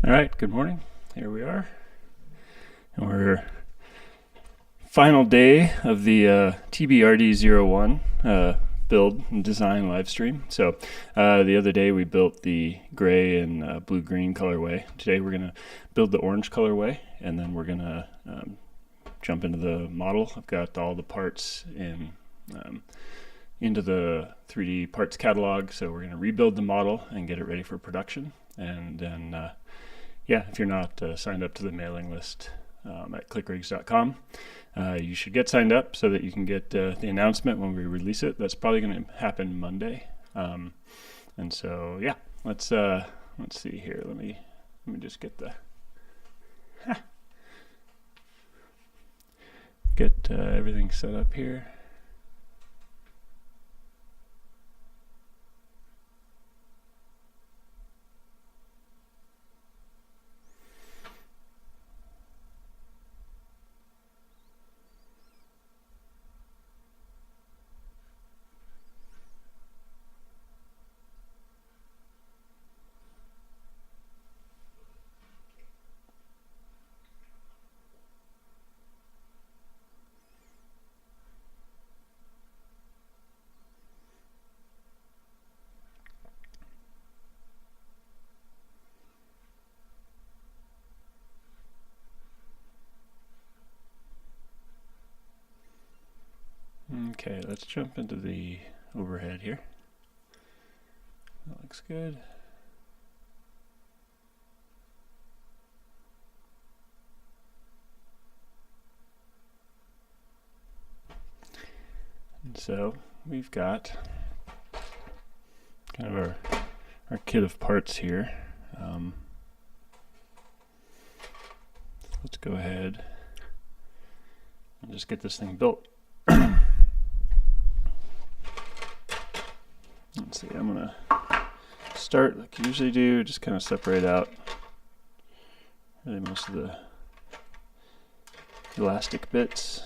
All right, good morning. Here we are. And we're final day of the TBRD01 build and design live stream. So the other day we built the gray and blue-green colorway. Today we're going to build the orange colorway, and then we're going to jump into the model. I've got all the parts into the 3D parts catalog, so we're going to rebuild the model and get it ready for production. And then yeah, if you're not signed up to the mailing list at ClickRigs.com, you should get signed up so that you can get the announcement when we release it. That's probably going to happen Monday. And so yeah, let's see here. Let me just get everything set up here. Okay, let's jump into the overhead here. That looks good. And so we've got kind of our kit of parts here. Let's go ahead and just get this thing built. Let's see, I'm gonna start like I usually do, just kind of separate out really most of the elastic bits.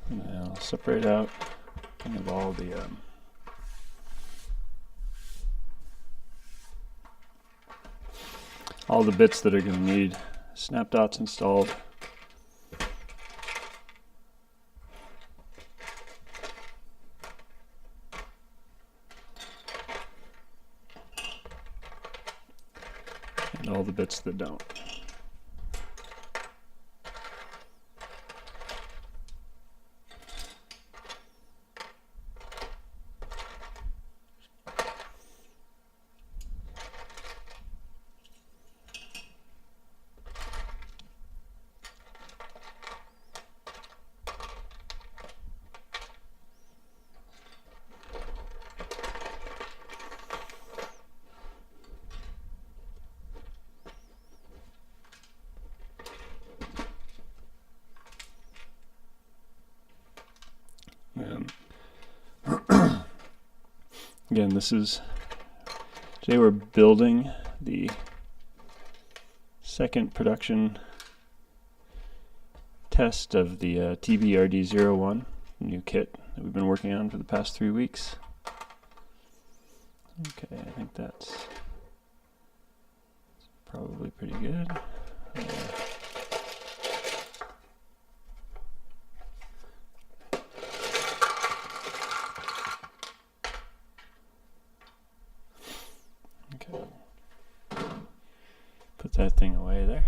And then I'll separate out kind of all the bits that are going to need snap dots installed. And all the bits that don't. Again, today we're building the second production test of the TBRD01 new kit that we've been working on for the past 3 weeks. Okay, I think that's probably pretty good. Put that thing away there.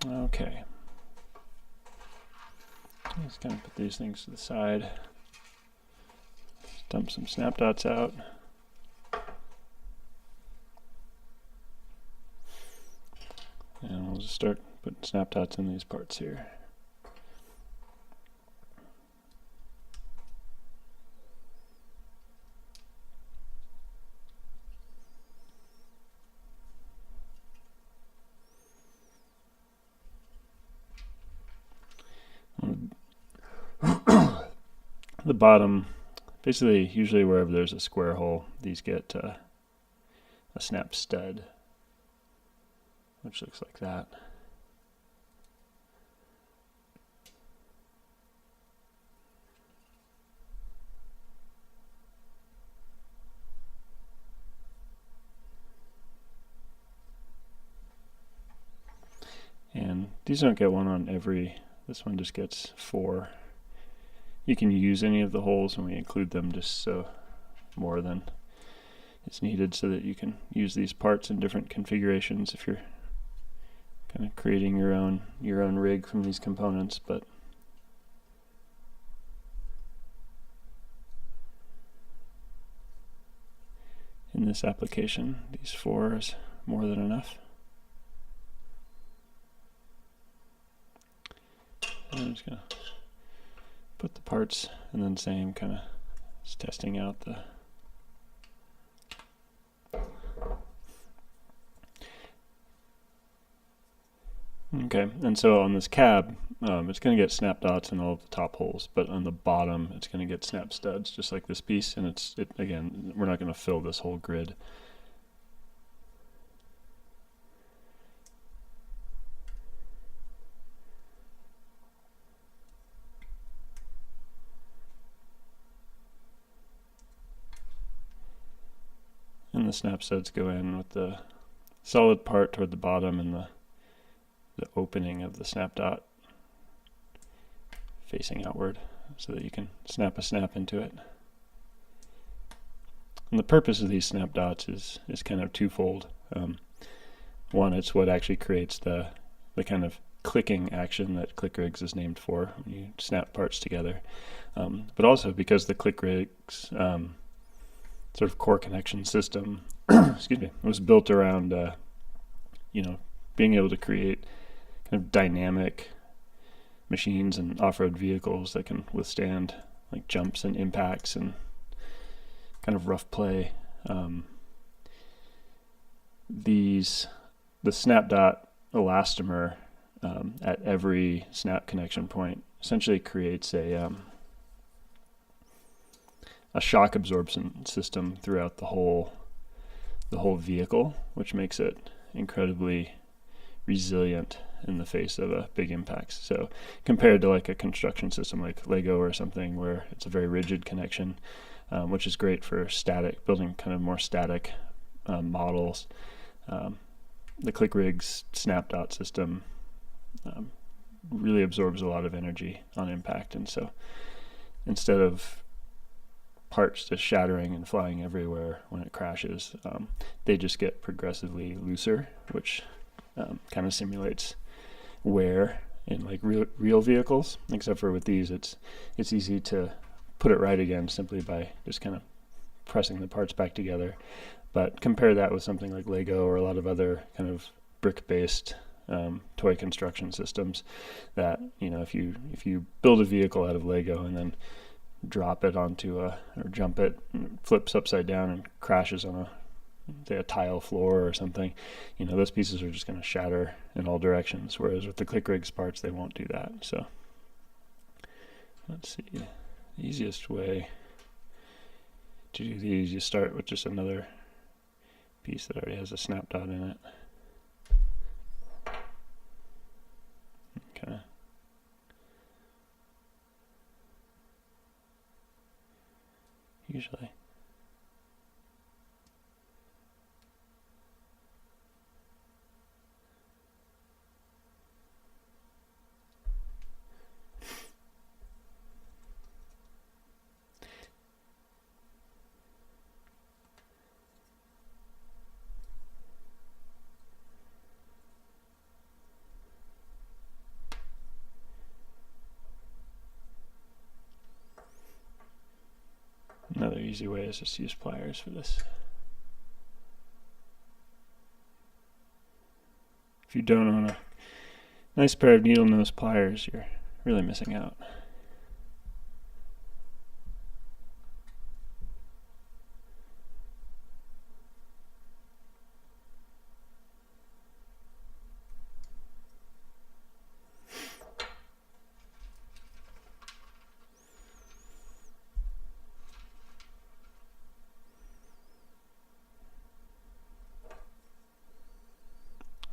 Okay. Let's kind of put these things to the side. Just dump some snap dots out. And we'll just start putting snap dots in these parts here. the bottom, basically usually wherever there's a square hole, these get a snap stud, which looks like that. And these don't get one on every, this one just gets 4. You can use any of the holes, and we include them just so more than is needed, so that you can use these parts in different configurations if you're kind of creating your own rig from these components. But in this application, these 4 is more than enough. I'm just going to put the parts, and then same kind of just testing out the okay. And so on this cab, it's going to get snap dots in all of the top holes, but on the bottom it's going to get snap studs, just like this piece. And again, we're not going to fill this whole grid. And the snap studs go in with the solid part toward the bottom, and the opening of the snap dot facing outward, so that you can snap a snap into it. And the purpose of these snap dots is kind of twofold. One, it's what actually creates the kind of clicking action that ClickRigs is named for when you snap parts together. But also because the ClickRigs sort of core connection system excuse me, was built around being able to create kind of dynamic machines and off-road vehicles that can withstand like jumps and impacts and kind of rough play. The snap dot elastomer at every snap connection point essentially creates a shock absorption system throughout the whole vehicle, which makes it incredibly resilient in the face of a big impact. So compared to like a construction system like Lego or something, where it's a very rigid connection, which is great for building kind of more static models, the ClickRigs snap dot system really absorbs a lot of energy on impact. And so instead of parts just shattering and flying everywhere when it crashes, they just get progressively looser, which kind of simulates wear in like real vehicles. Except for with these, it's easy to put it right again simply by just kind of pressing the parts back together. But compare that with something like Lego or a lot of other kind of brick-based toy construction systems that, if you build a vehicle out of Lego and then drop it onto or jump it, and it flips upside down and crashes on a tile floor or something, those pieces are just going to shatter in all directions. Whereas with the ClickRigs parts, they won't do that. So let's see, the easiest way to do these, you start with just another piece that already has a snap dot in it. Okay. Usually. Another easy way is just use pliers for this. If you don't own a nice pair of needle nose pliers, you're really missing out.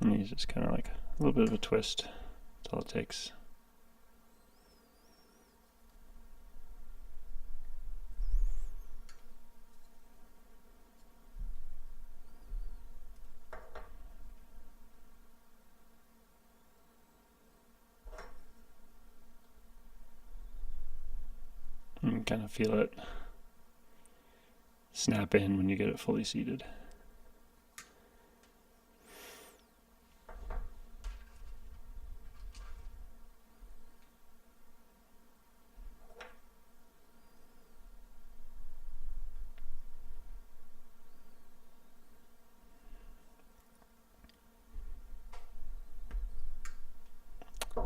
And these just kind of like a little bit of a twist. That's all it takes. And kind of feel it snap in when you get it fully seated.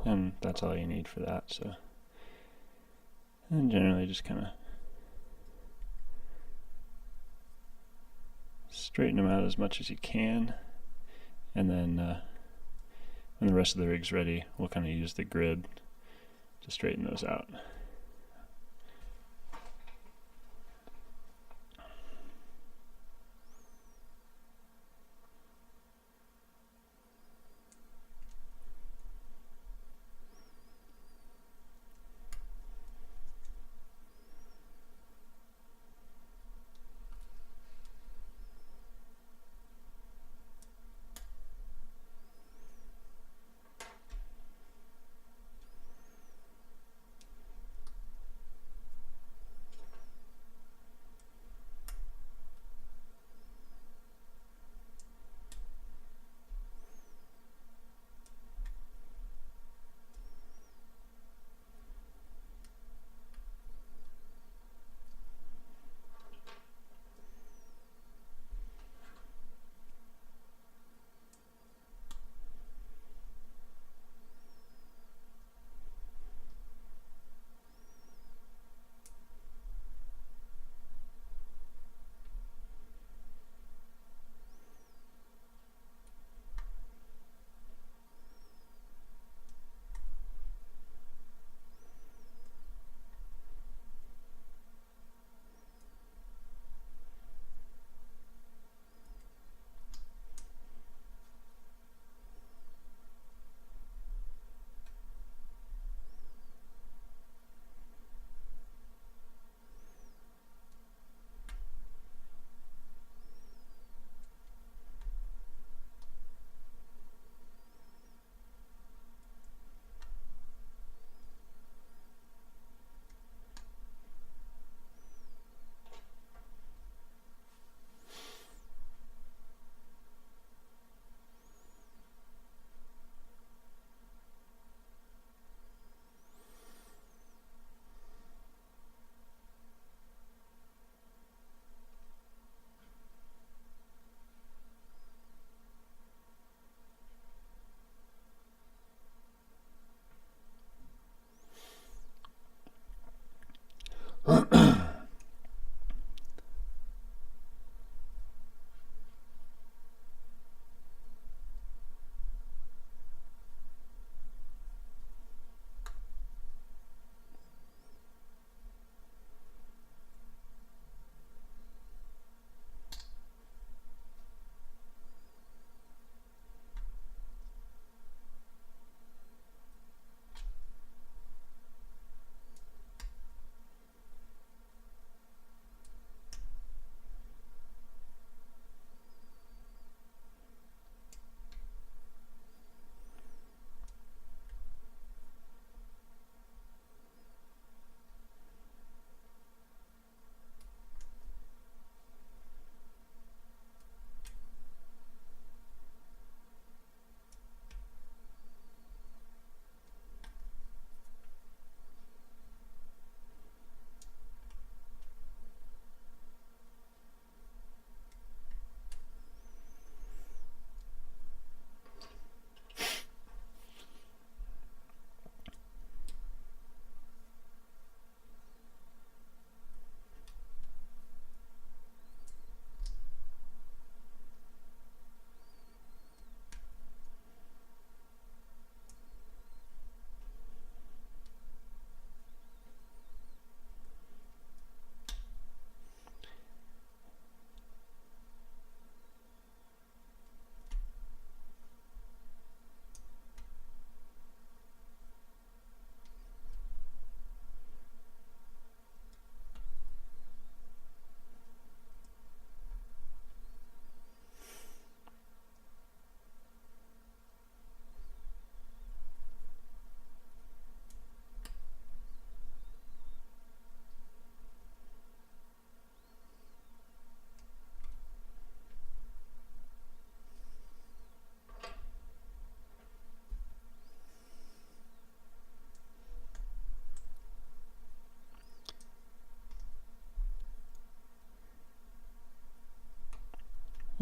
And that's all you need for that. So, and generally just kind of straighten them out as much as you can, and then when the rest of the rig's ready, we'll kind of use the grid to straighten those out.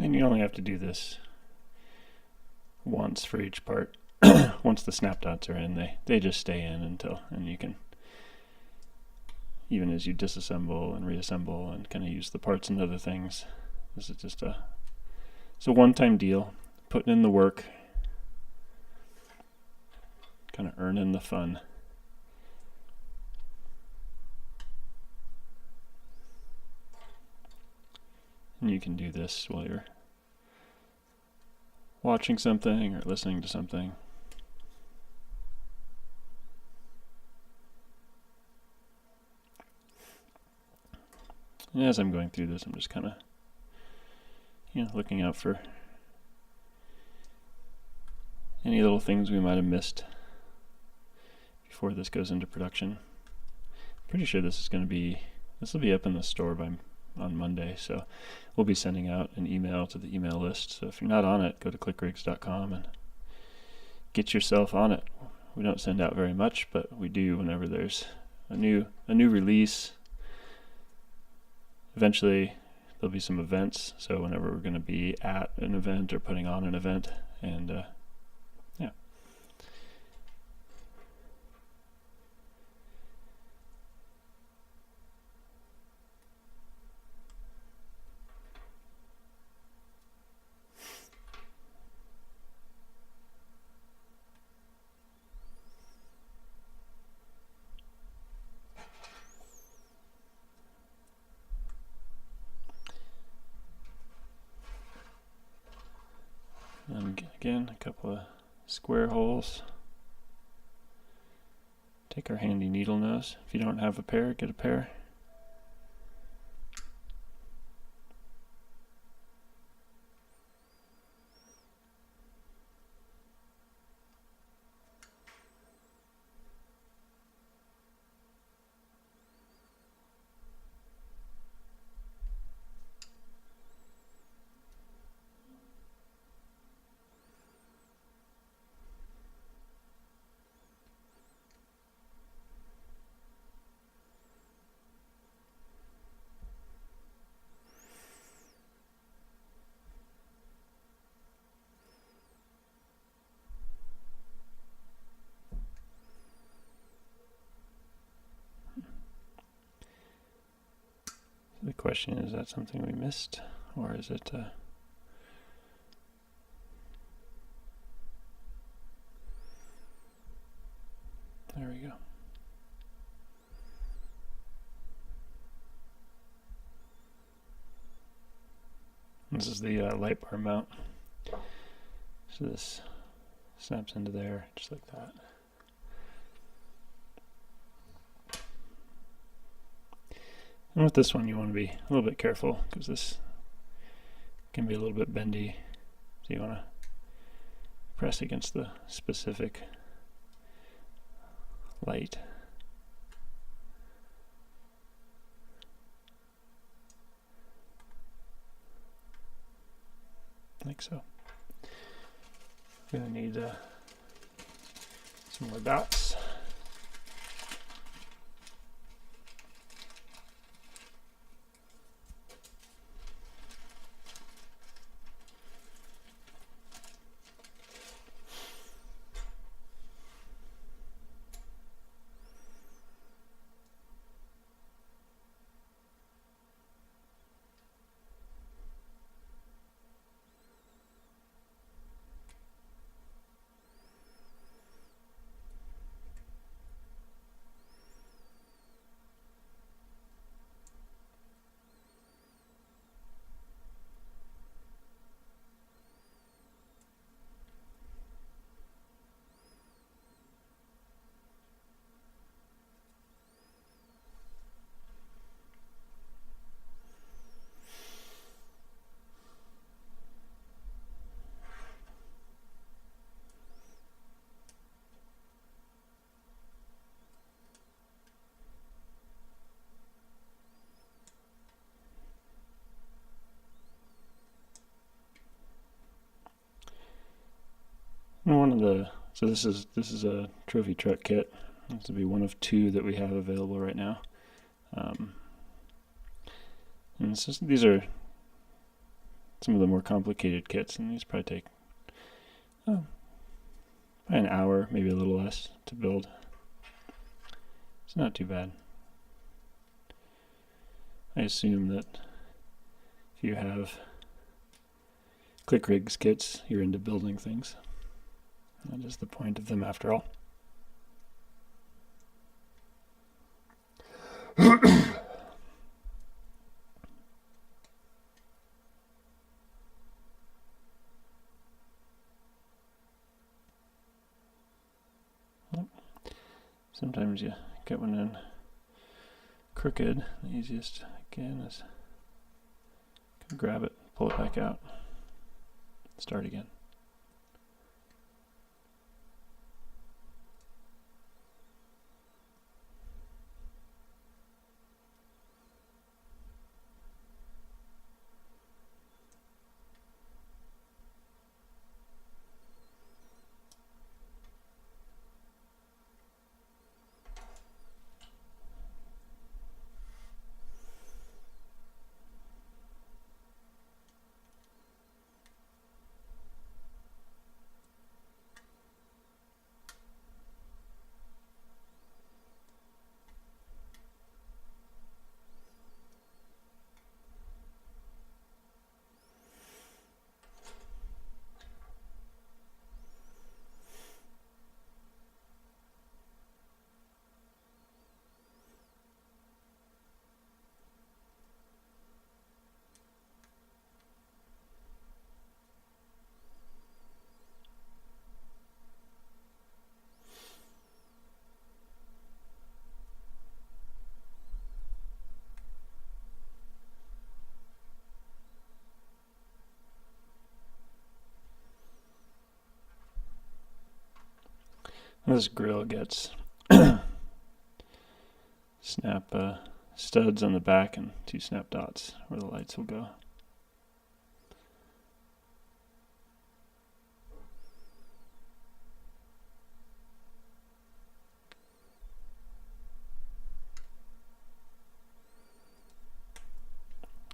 And you only have to do this once for each part. Once the snap dots are in, they just stay in until, and you can, even as you disassemble and reassemble and kind of use the parts and other things, this is just it's a one-time deal, putting in the work, kind of earning the fun. And you can do this while you're watching something or listening to something. And as I'm going through this, I'm just kind of, looking out for any little things we might have missed before this goes into production. Pretty sure this will be up in the store on Monday, so we'll be sending out an email to the email list. So if you're not on it, go to ClickRigs.com and get yourself on it. We don't send out very much, but we do whenever there's a new release. Eventually there'll be some events, so whenever we're going to be at an event or putting on an event, and yeah. And again, a couple of square holes. Take our handy needle nose. If you don't have a pair, get a pair. The question is that something we missed, or is it there we go. This is the light bar mount. So this snaps into there just like that. And with this one you want to be a little bit careful because this can be a little bit bendy, so you want to press against the specific light. Like so. We're going to need some more dots. And so this is a trophy truck kit. This will be one of two that we have available right now. And these are some of the more complicated kits, and these probably take probably an hour, maybe a little less to build. It's not too bad. I assume that if you have ClickRigs kits, you're into building things. That is the point of them after all. Sometimes you get one in crooked. The easiest, again, is grab it, pull it back out, start again. This grill gets snap studs on the back and 2 snap dots where the lights will go.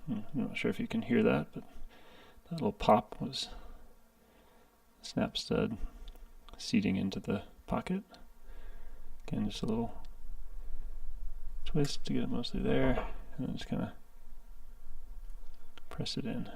I'm not sure if you can hear that, but that little pop was a snap stud seating into the pocket. Again, just a little twist to get it mostly there, and then just kind of press it in.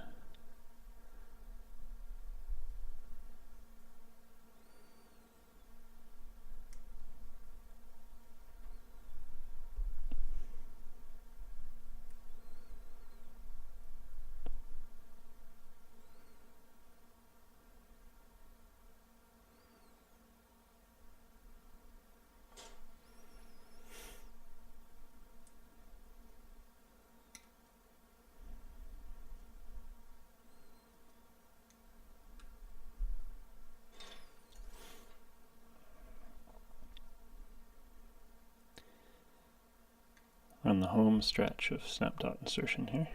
On the home stretch of snap dot insertion here.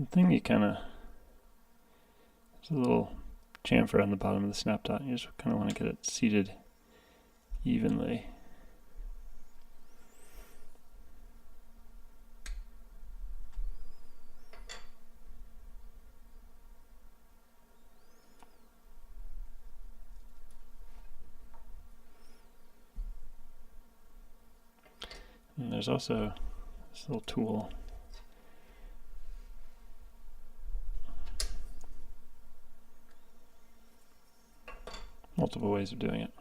The thing you kind of, there's a little chamfer on the bottom of the snap dot, and you just kind of want to get it seated evenly. And there's also this little tool. Multiple ways of doing it.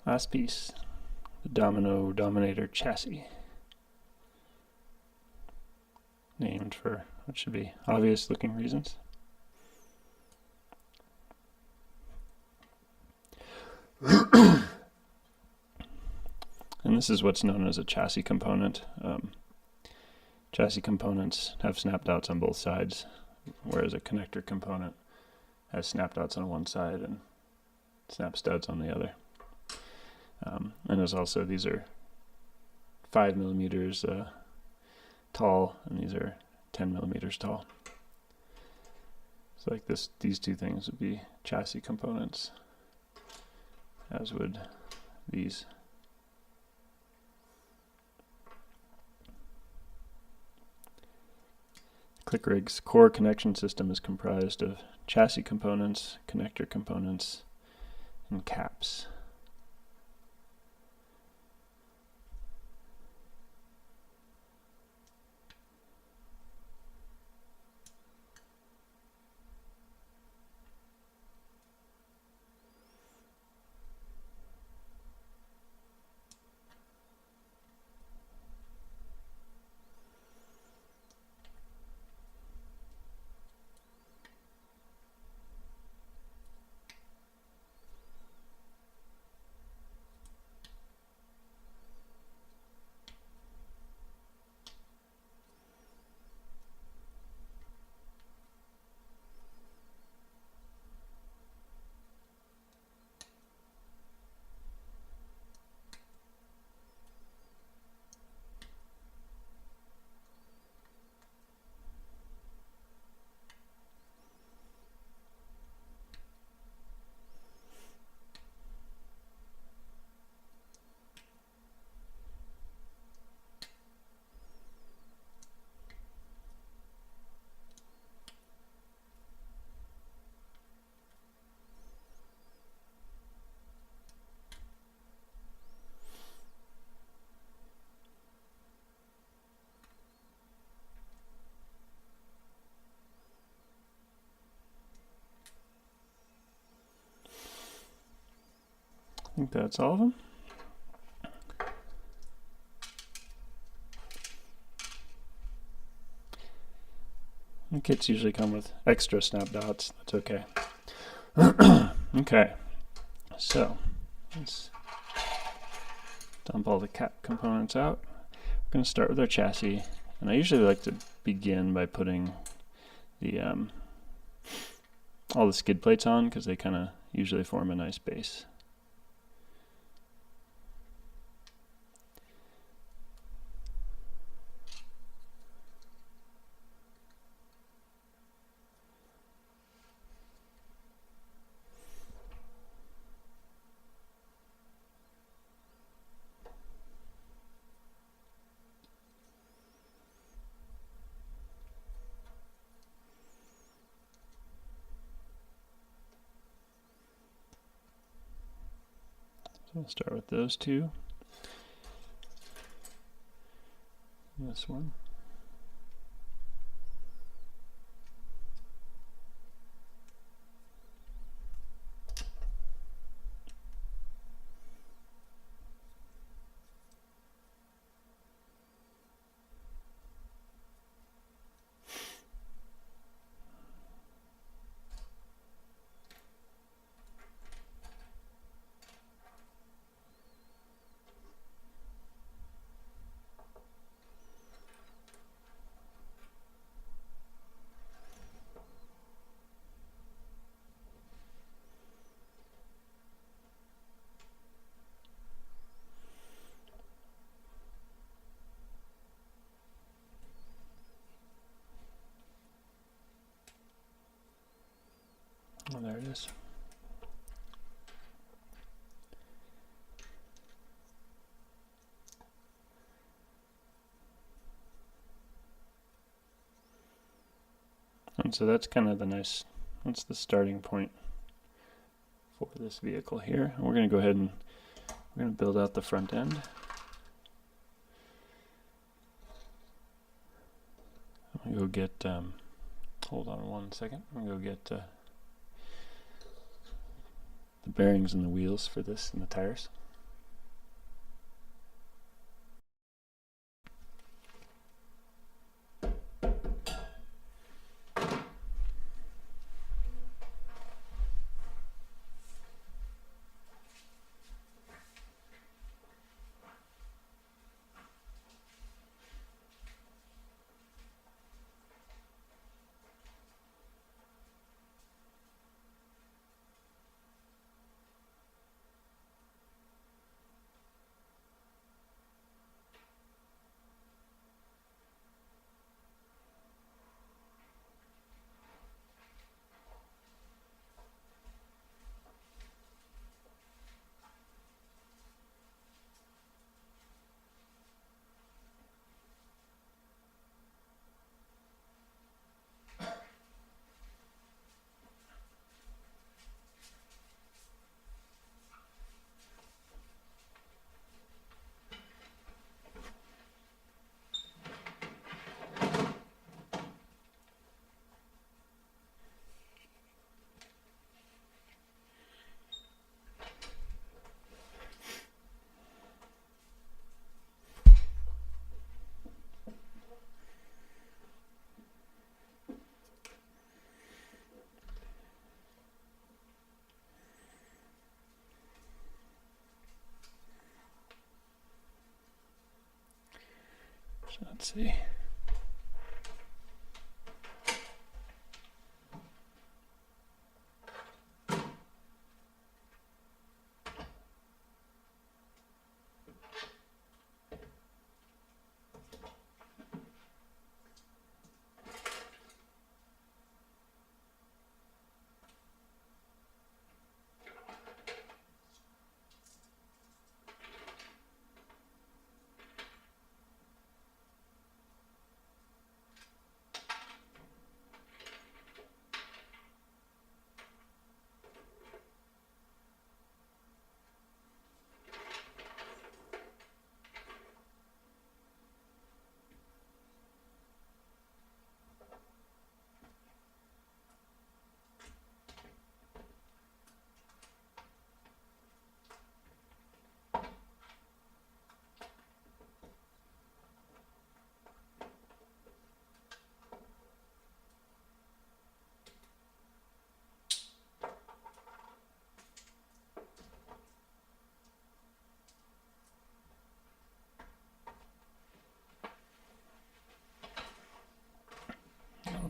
Last piece, the Domino Dominator chassis, named for what should be obvious looking reasons. And this is what's known as a chassis component. Chassis components have snap dots on both sides, whereas a connector component has snap dots on one side and snap studs on the other. And there's also, these are 5 millimeters tall, and these are 10 millimeters tall. So like this, these two things would be chassis components, as would these. ClickRigs' core connection system is comprised of chassis components, connector components, and caps. I think that's all of them. The kits usually come with extra snap dots. That's okay. Okay, so let's dump all the cap components out. We're going to start with our chassis, and I usually like to begin by putting the all the skid plates on, because they kind of usually form a nice base. We'll start with those two. This one. Oh, there it is. And so that's kind of that's the starting point for this vehicle here. And we're going to go ahead and we're going to build out the front end. I'm going to go get, hold on one second, I'm going to go get the bearings and the wheels for this and the tires. So let's see.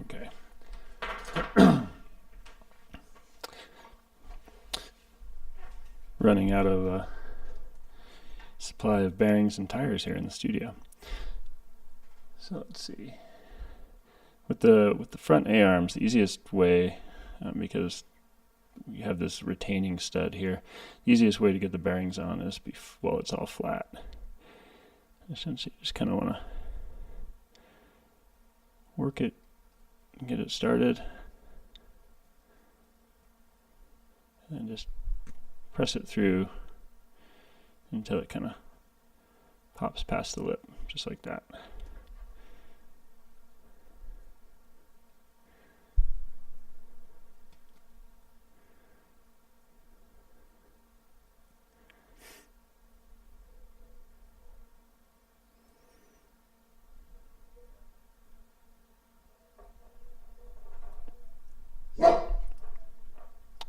Okay. Running out of supply of bearings and tires here in the studio. So let's see. With the front A-arms, the easiest way, because we have this retaining stud here, the easiest way to get the bearings on is while it's all flat. Essentially, you just kind of want to work it, get it started, and then just press it through until it kind of pops past the lip, just like that.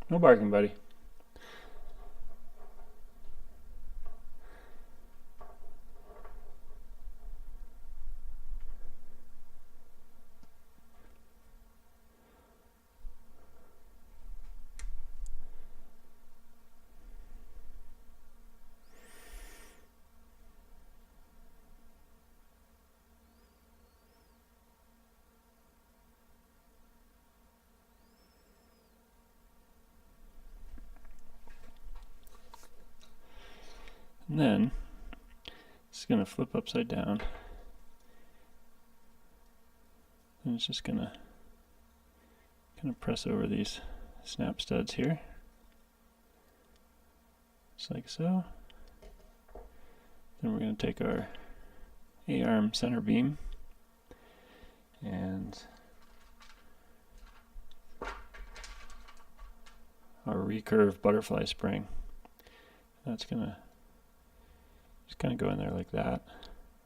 No barking, buddy. And then it's going to flip upside down, and it's just going to kind of press over these snap studs here, just like so. Then we're going to take our A-arm center beam and our recurve butterfly spring. That's going to just kind of go in there like that.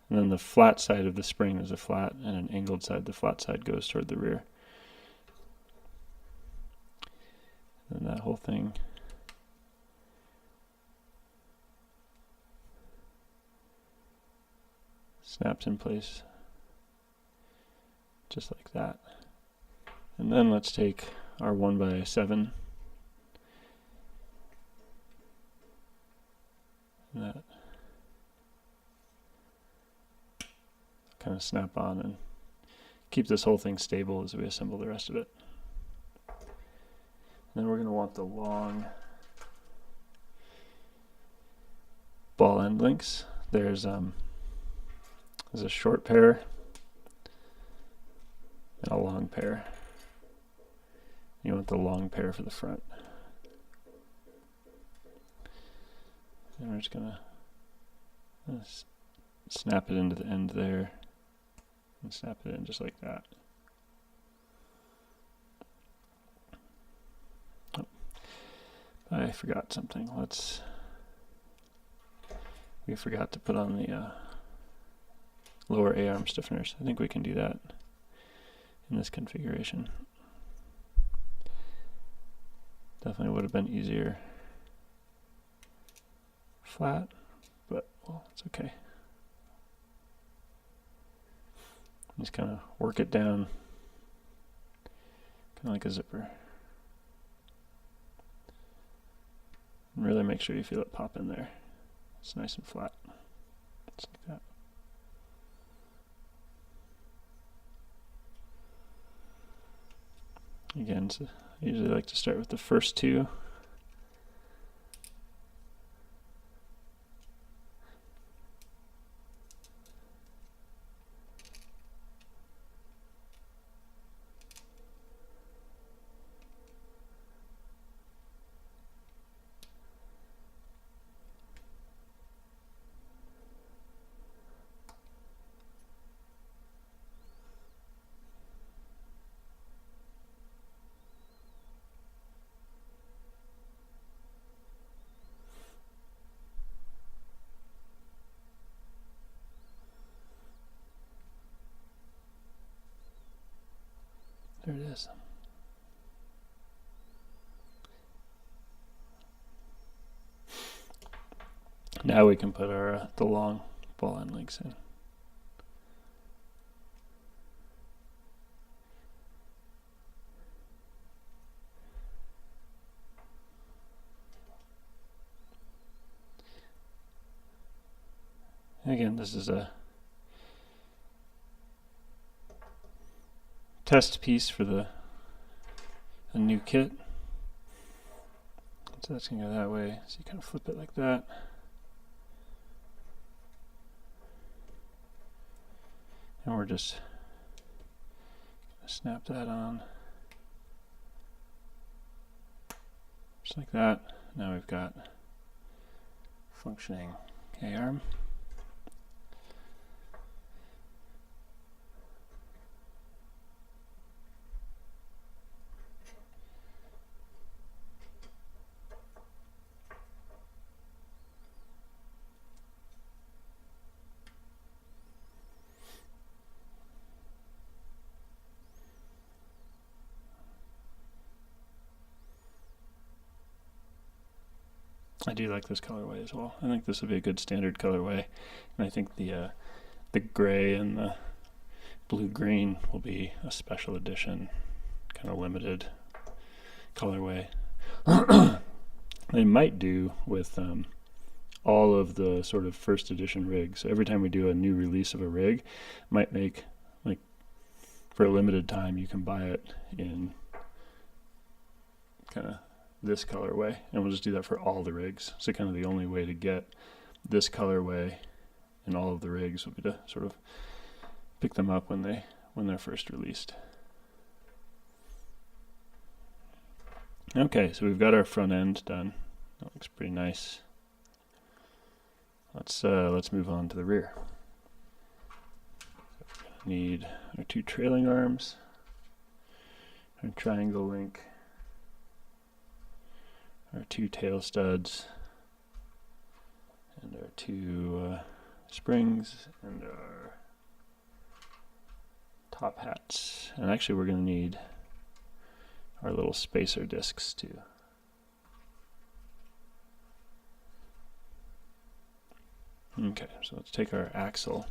And then the flat side of the spring is a flat, and an angled side, the flat side goes toward the rear. And that whole thing snaps in place just like that. And then let's take our 1x7 and that kind of snap on and keep this whole thing stable as we assemble the rest of it. And then we're going to want the long ball end links. There's a short pair and a long pair. You want the long pair for the front. And we're just going to snap it into the end there and snap it in just like that. Oh, I forgot something. We forgot to put on the lower A-arm stiffeners. I think we can do that in this configuration. Definitely would have been easier flat, but well, it's okay. Just kind of work it down, kind of like a zipper. And really make sure you feel it pop in there. It's nice and flat, just like that. Again, so I usually like to start with the first two. There it is. Now we can put our the long ball end links in. Again, this is a test piece for a new kit. So that's going to go that way. So you kind of flip it like that. And we're just going to snap that on. Just like that. Now we've got functioning A-arm. I do like this colorway as well. I think this will be a good standard colorway, and I think the gray and the blue-green will be a special edition, kind of limited colorway. They might do with all of the sort of first edition rigs. So every time we do a new release of a rig, might make, like, for a limited time, you can buy it in kind of this colorway, and we'll just do that for all the rigs. So kind of the only way to get this colorway in all of the rigs will be to sort of pick them up when they're first released. Okay, so we've got our front end done. That looks pretty nice. Let's move on to the rear. So we're gonna need our two trailing arms, our triangle link, our two tail studs, and our two springs, and our top hats. And actually we're going to need our little spacer discs too. Okay, so let's take our axle.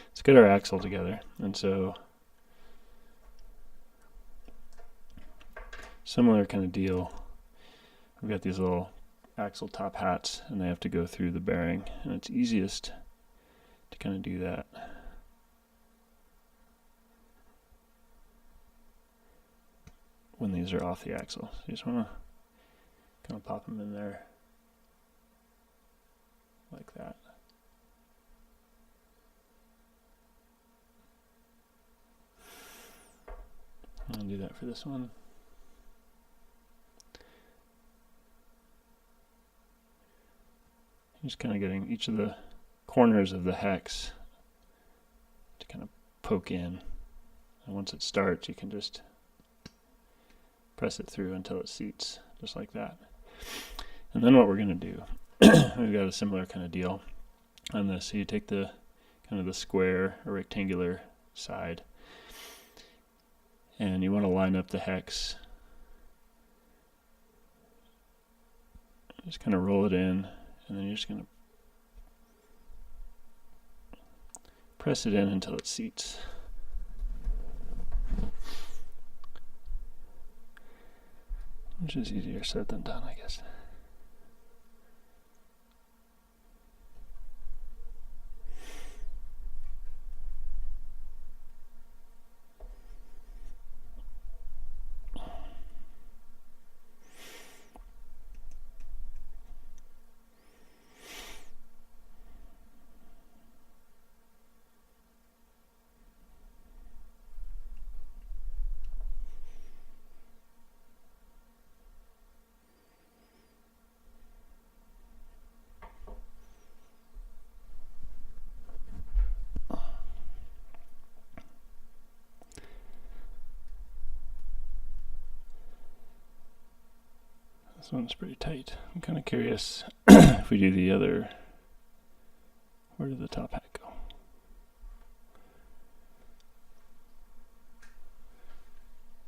Let's get our axle together. And so similar kind of deal. We've got these little axle top hats, and they have to go through the bearing, and it's easiest to kind of do that when these are off the axle. So you just want to kind of pop them in there like that. I'll do that for this one. Just kind of getting each of the corners of the hex to kind of poke in. And once it starts, you can just press it through until it seats, just like that. And then what we're going to do, we've got a similar kind of deal on this. So you take the kind of the square or rectangular side, and you want to line up the hex. Just kind of roll it in. And then you're just going to press it in until it seats. which is easier said than done, I guess. This one's pretty tight. I'm kind of curious if we do the other, where did the top hat go?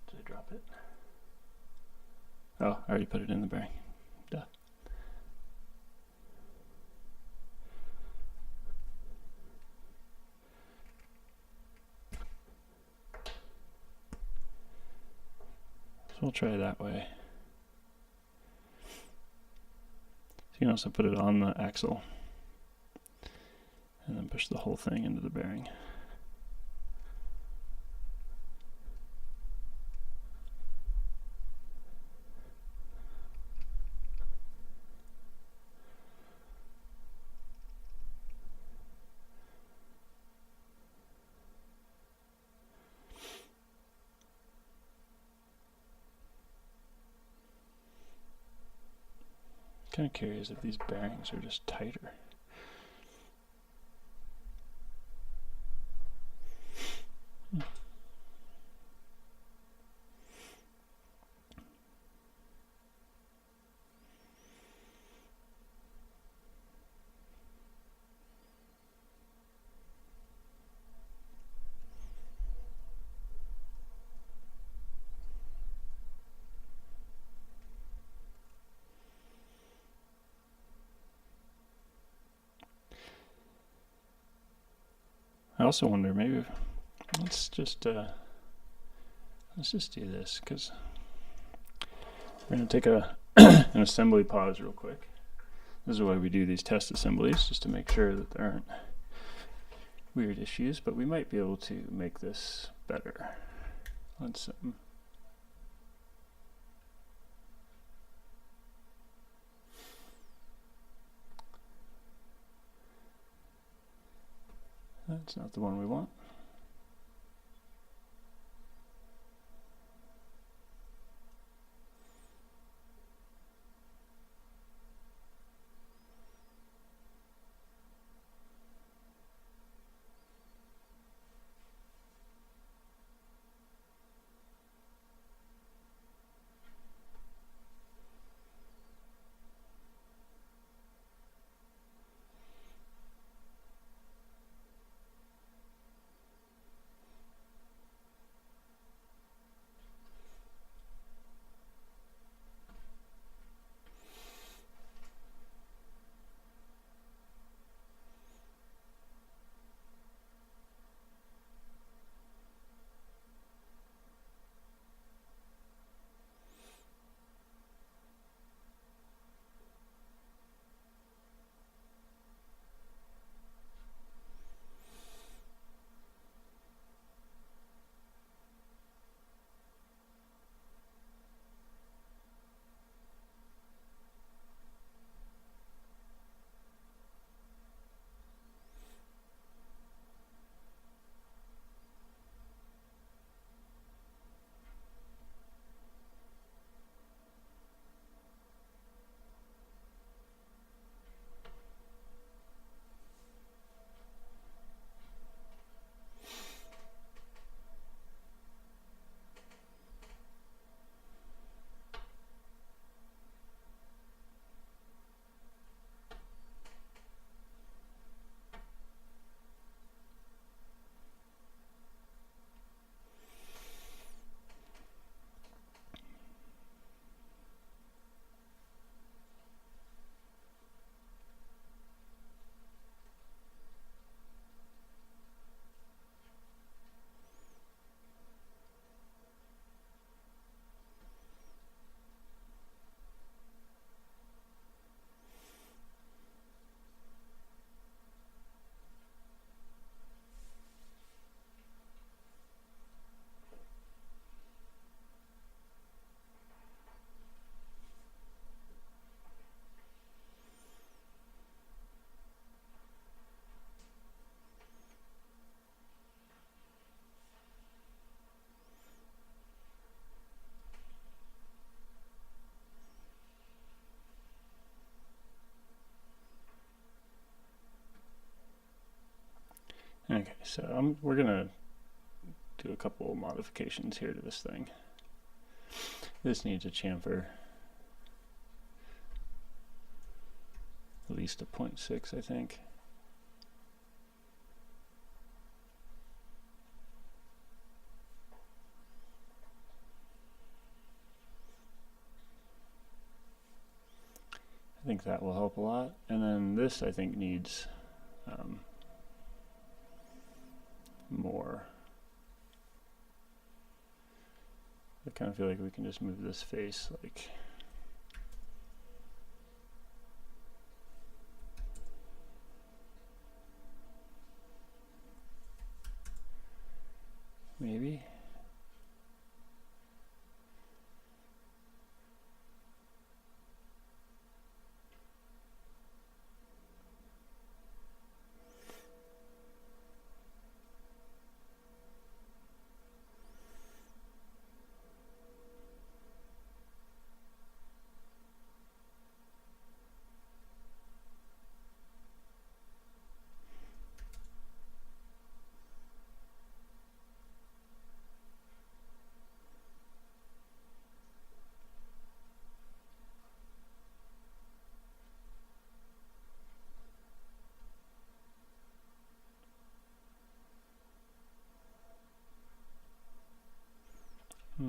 Did I drop it? Oh, I already put it in the bearing. Duh. So we'll try that way. So you can also put it on the axle and then push the whole thing into the bearing. Kind of curious if these bearings are just tighter. I also wonder, maybe let's just do this, because we're going to take an assembly pause real quick. This is why we do these test assemblies, just to make sure that there aren't weird issues, but we might be able to make this better. Let's that's not the one we want. Okay, so we're gonna do a couple of modifications here to this thing. This needs a chamfer, at least a 0.6, I think. I think that will help a lot. And then this, I think, needs more. I kind of feel like we can just move this face like maybe.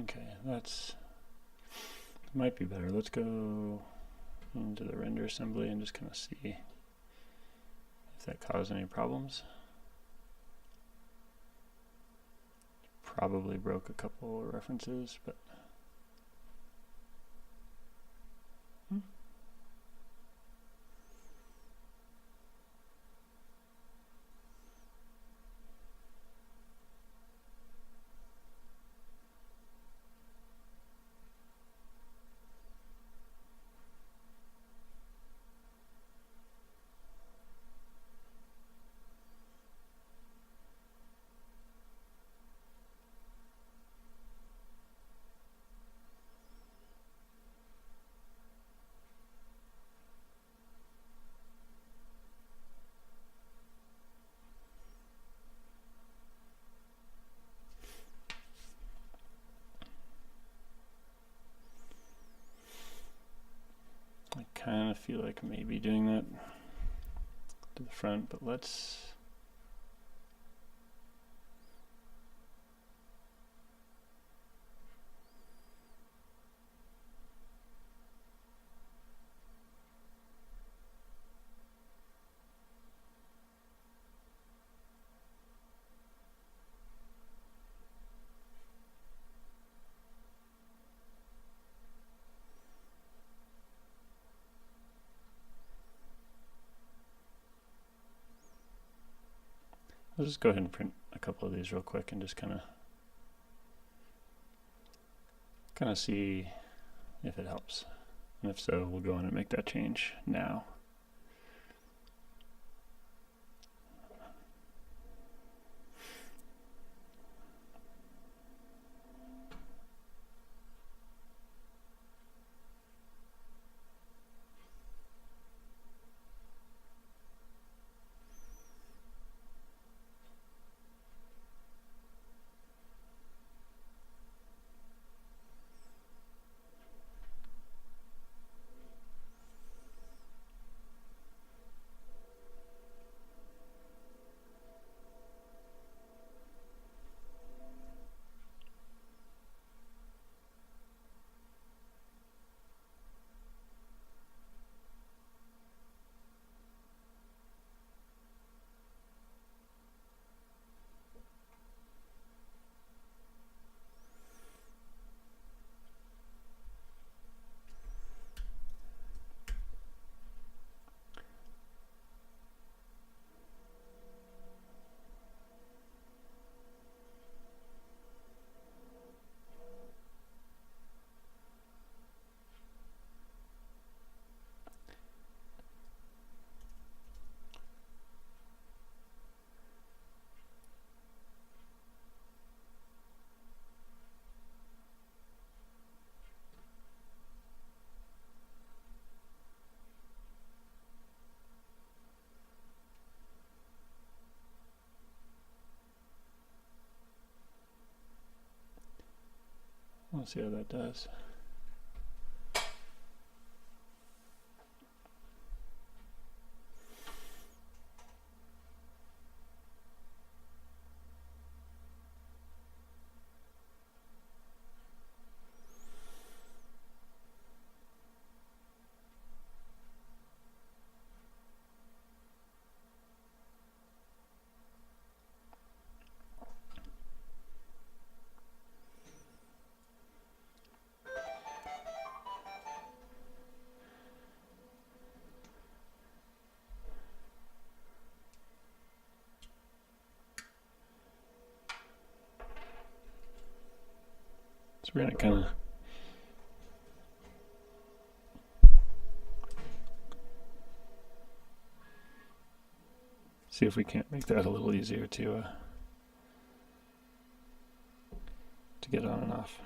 Okay, might be better. Let's go into the render assembly and just kind of see if that caused any problems. Probably broke a couple of references, but I kind of feel like maybe doing that to the front, but let's just go ahead and print a couple of these real quick and just kind of see if it helps. And if so, we'll go in and make that change now. We'll see how that does. So we're going to kind of see if we can't make that a little easier to get on and off.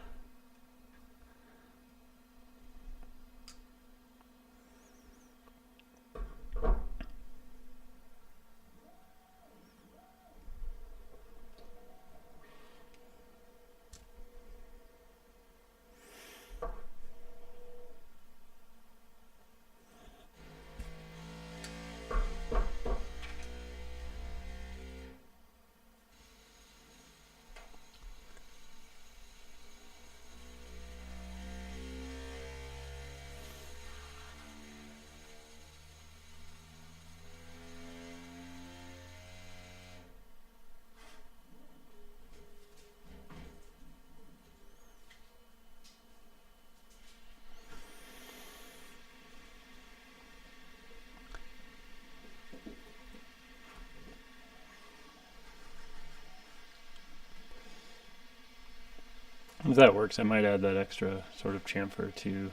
If that works, I might add that extra sort of chamfer to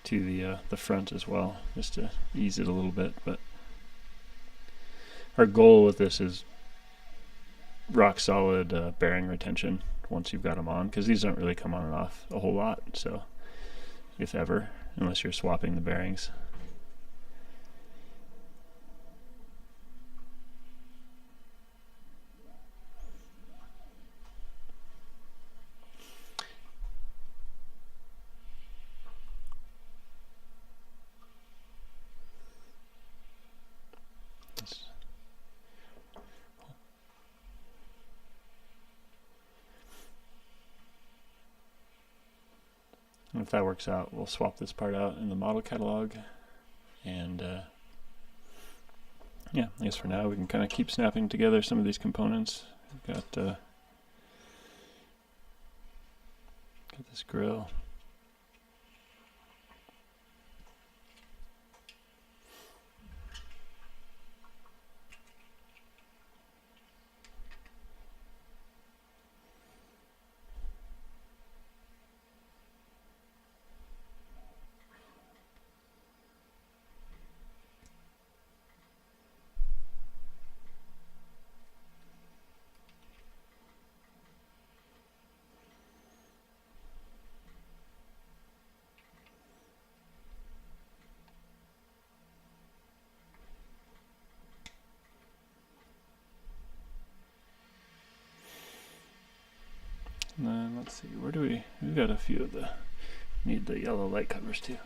the front as well, just to ease it a little bit. But our goal with this is rock solid bearing retention once you've got them on, because these don't really come on and off a whole lot, so if ever, unless you're swapping the bearings. And if that works out, we'll swap this part out in the model catalog. And yeah, I guess for now we can kind of keep snapping together some of these components. We've got this grill. And then let's see, where do we've got a few of the, need the yellow light covers too.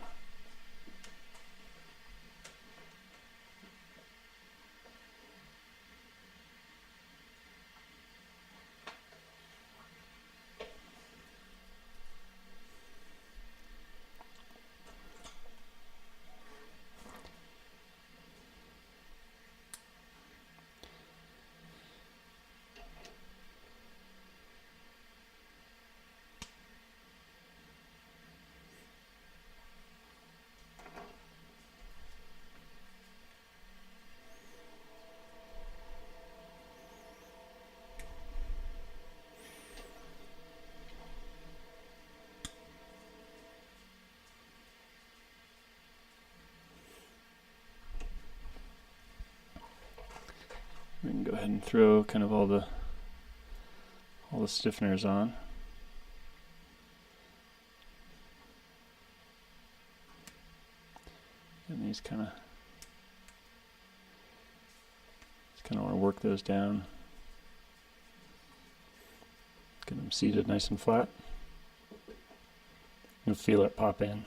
We can go ahead and throw kind of all the stiffeners on. And these kind of want to work those down. Get them seated nice and flat. You'll feel it pop in.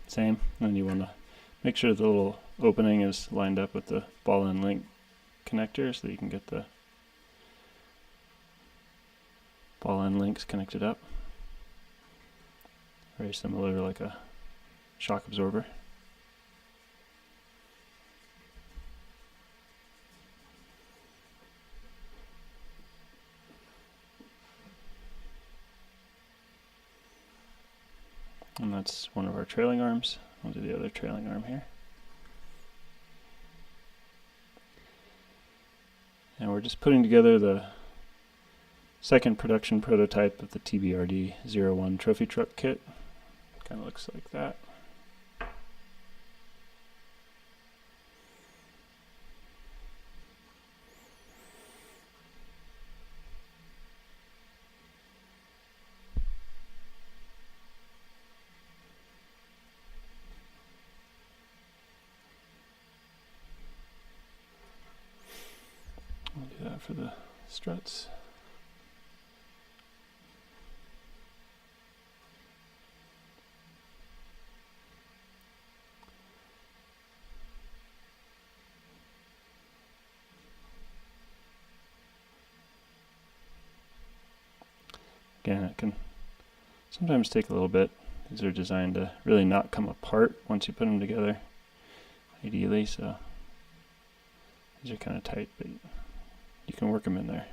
Same, and you want to make sure the little opening is lined up with the ball and link connector so that you can get the ball and links connected up. Very similar to like a shock absorber. And that's one of our trailing arms. We'll do the other trailing arm here. And we're just putting together the second production prototype of the TBRD-01 trophy truck kit. Kind of looks like that. We'll do that for the struts. Again, it can sometimes take a little bit. These are designed to really not come apart once you put them together, ideally, so these are kind of tight, but you can work them in there.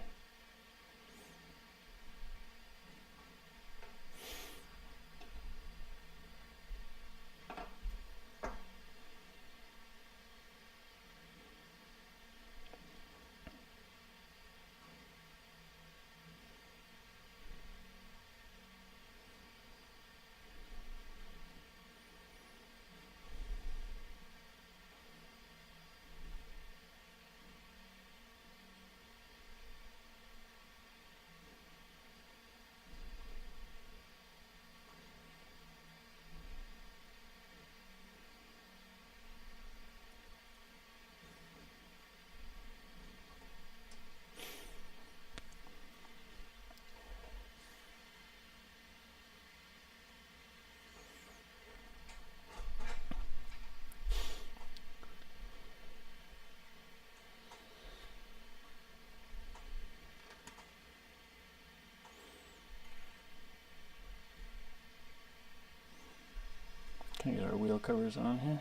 Can I get our wheel covers on here?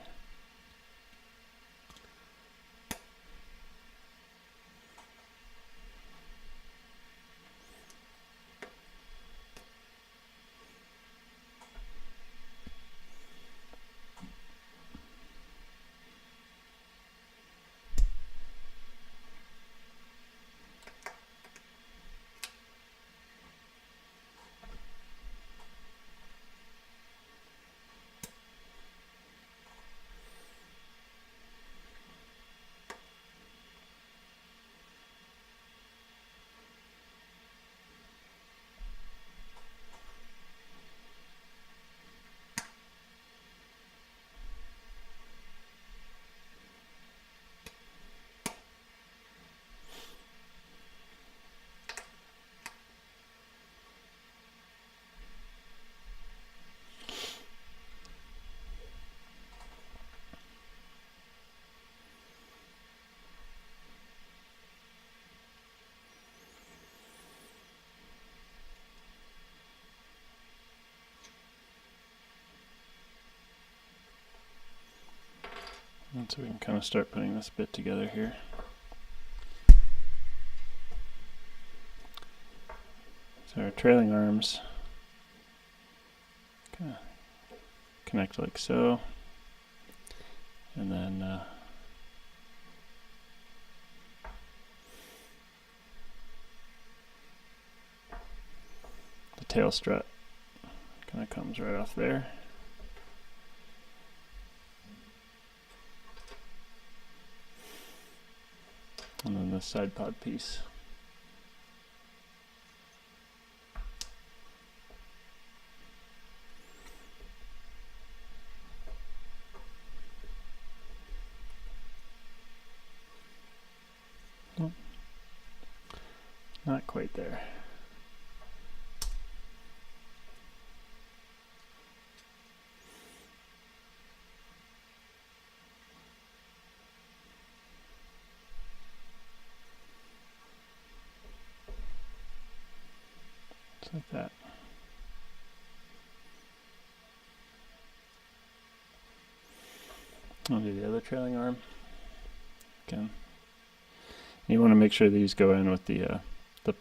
And so we can kind of start putting this bit together here. So our trailing arms kind of connect like so, and then the tail strut kind of comes right off there. And then the side pod piece. quite there. Just like that. I'll do the other trailing arm again. You want to make sure these go in with the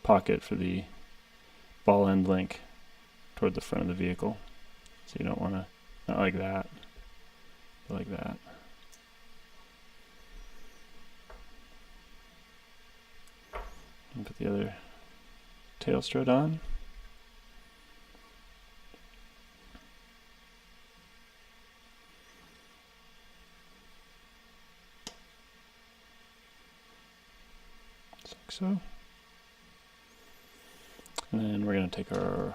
pocket for the ball end link toward the front of the vehicle. So you don't want to, not like that, but like that. And put the other tail strut on. Like so. And then we're going to take our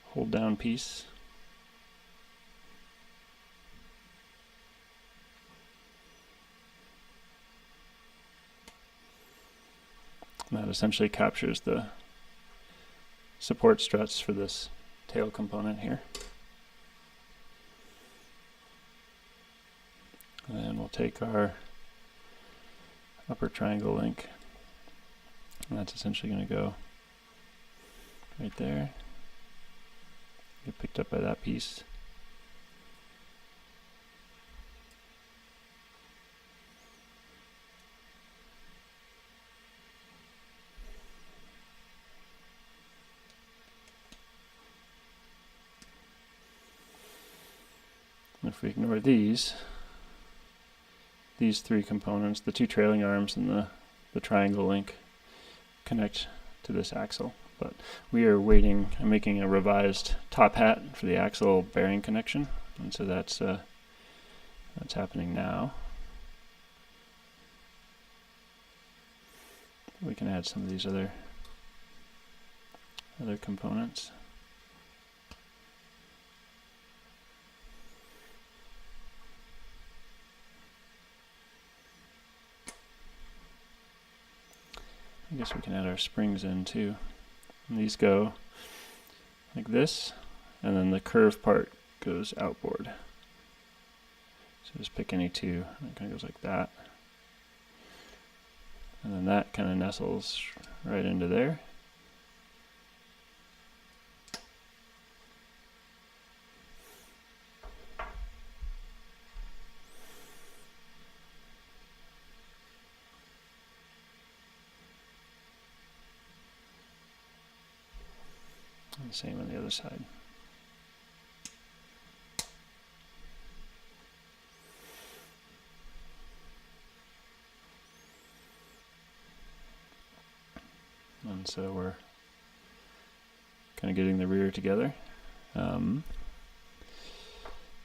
hold down piece. And that essentially captures the support struts for this tail component here. And then we'll take our upper triangle link, and that's essentially going to go right there. Get picked up by that piece. And if we ignore these three components, the two trailing arms and the triangle link, connect to this axle. But we are waiting, I'm making a revised top hat for the axle bearing connection, and so that's happening now. We can add some of these other components. I guess we can add our springs in too. And these go like this, and then the curved part goes outboard. So just pick any two, and it kind of goes like that. And then that kind of nestles right into there. And the same on the other side. And so we're kind of getting the rear together.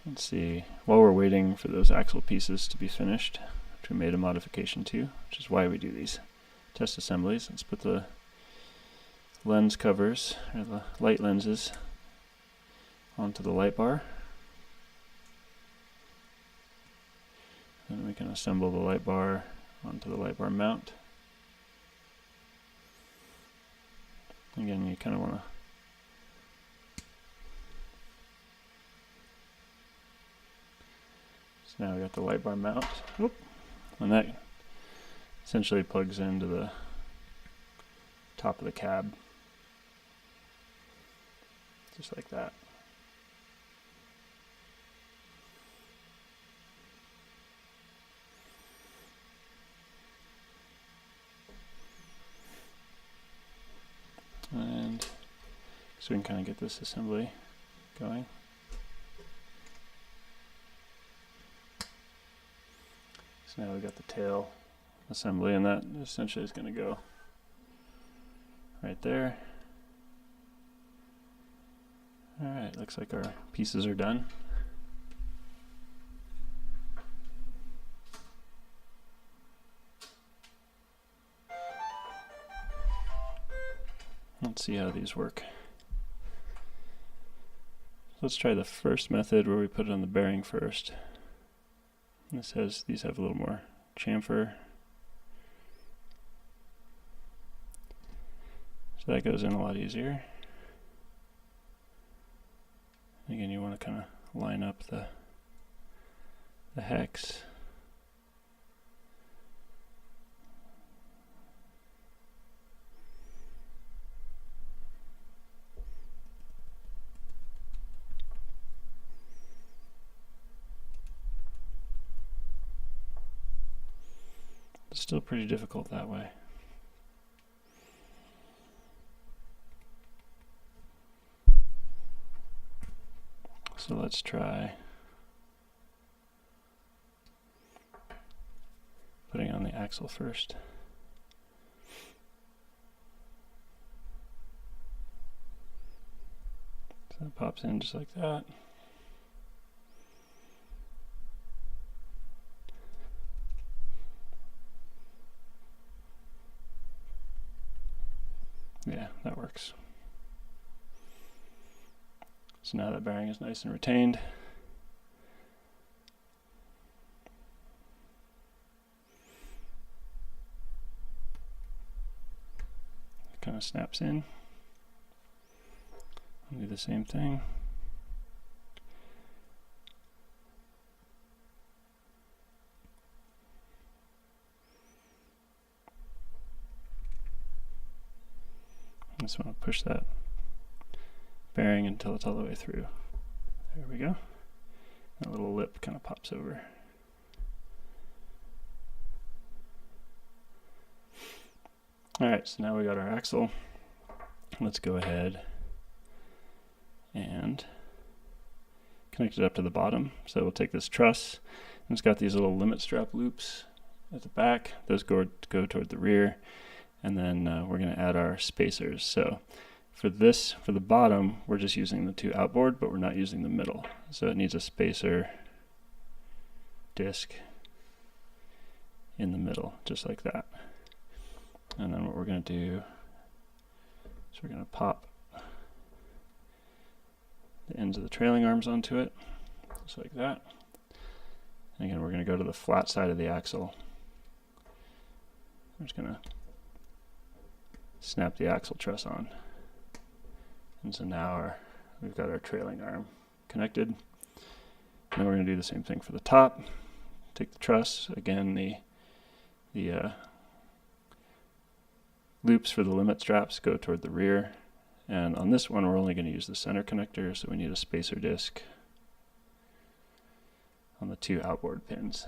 Let's see, while we're waiting for those axle pieces to be finished, which we made a modification to, which is why we do these test assemblies, let's put the lens covers, or the light lenses, onto the light bar. Then we can assemble the light bar onto the light bar mount. Again, you kind of want to so now we got the light bar mount. Oop. And that essentially plugs into the top of the cab. Just like that. And so we can kind of get this assembly going. So now we've got the tail assembly, and that essentially is going to go right there. Alright, looks like our pieces are done. Let's see how these work. Let's try the first method where we put it on the bearing first. This has, these have a little more chamfer. So that goes in a lot easier. Again, you want to kind of line up the hex. It's still pretty difficult that way. So let's try putting on the axle first. So that pops in just like that. Yeah, that works. So now that bearing is nice and retained. It kind of snaps in. I'll do the same thing. I just want to push that bearing until it's all the way through. There we go. That little lip kind of pops over. Alright, so now we got our axle. Let's go ahead and connect it up to the bottom. So we'll take this truss, and it's got these little limit strap loops at the back. Those go toward the rear, and then we're going to add our spacers. So for the bottom, we're just using the two outboard, but we're not using the middle. So it needs a spacer disc in the middle, just like that. And then what we're going to do is we're going to pop the ends of the trailing arms onto it, just like that. And again, we're going to go to the flat side of the axle. I'm just going to snap the axle truss on. And so now we've got our trailing arm connected. And then we're going to do the same thing for the top. Take the truss, again the loops for the limit straps go toward the rear. And on this one we're only going to use the center connector, so we need a spacer disc on the two outboard pins.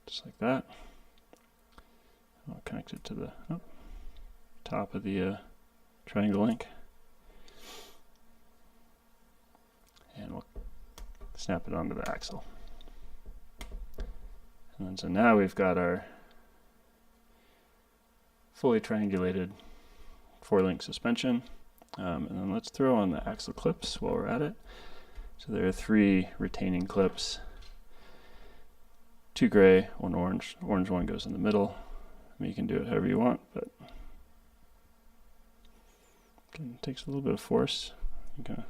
Just like that. I'll connect it to the top of the triangle link. And we'll snap it onto the axle. And then so now we've got our fully triangulated 4-link suspension. And then let's throw on the axle clips while we're at it. So there are 3 retaining clips. 2 gray, 1 orange. Orange one goes in the middle. I mean, you can do it however you want, but it takes a little bit of force. You kind of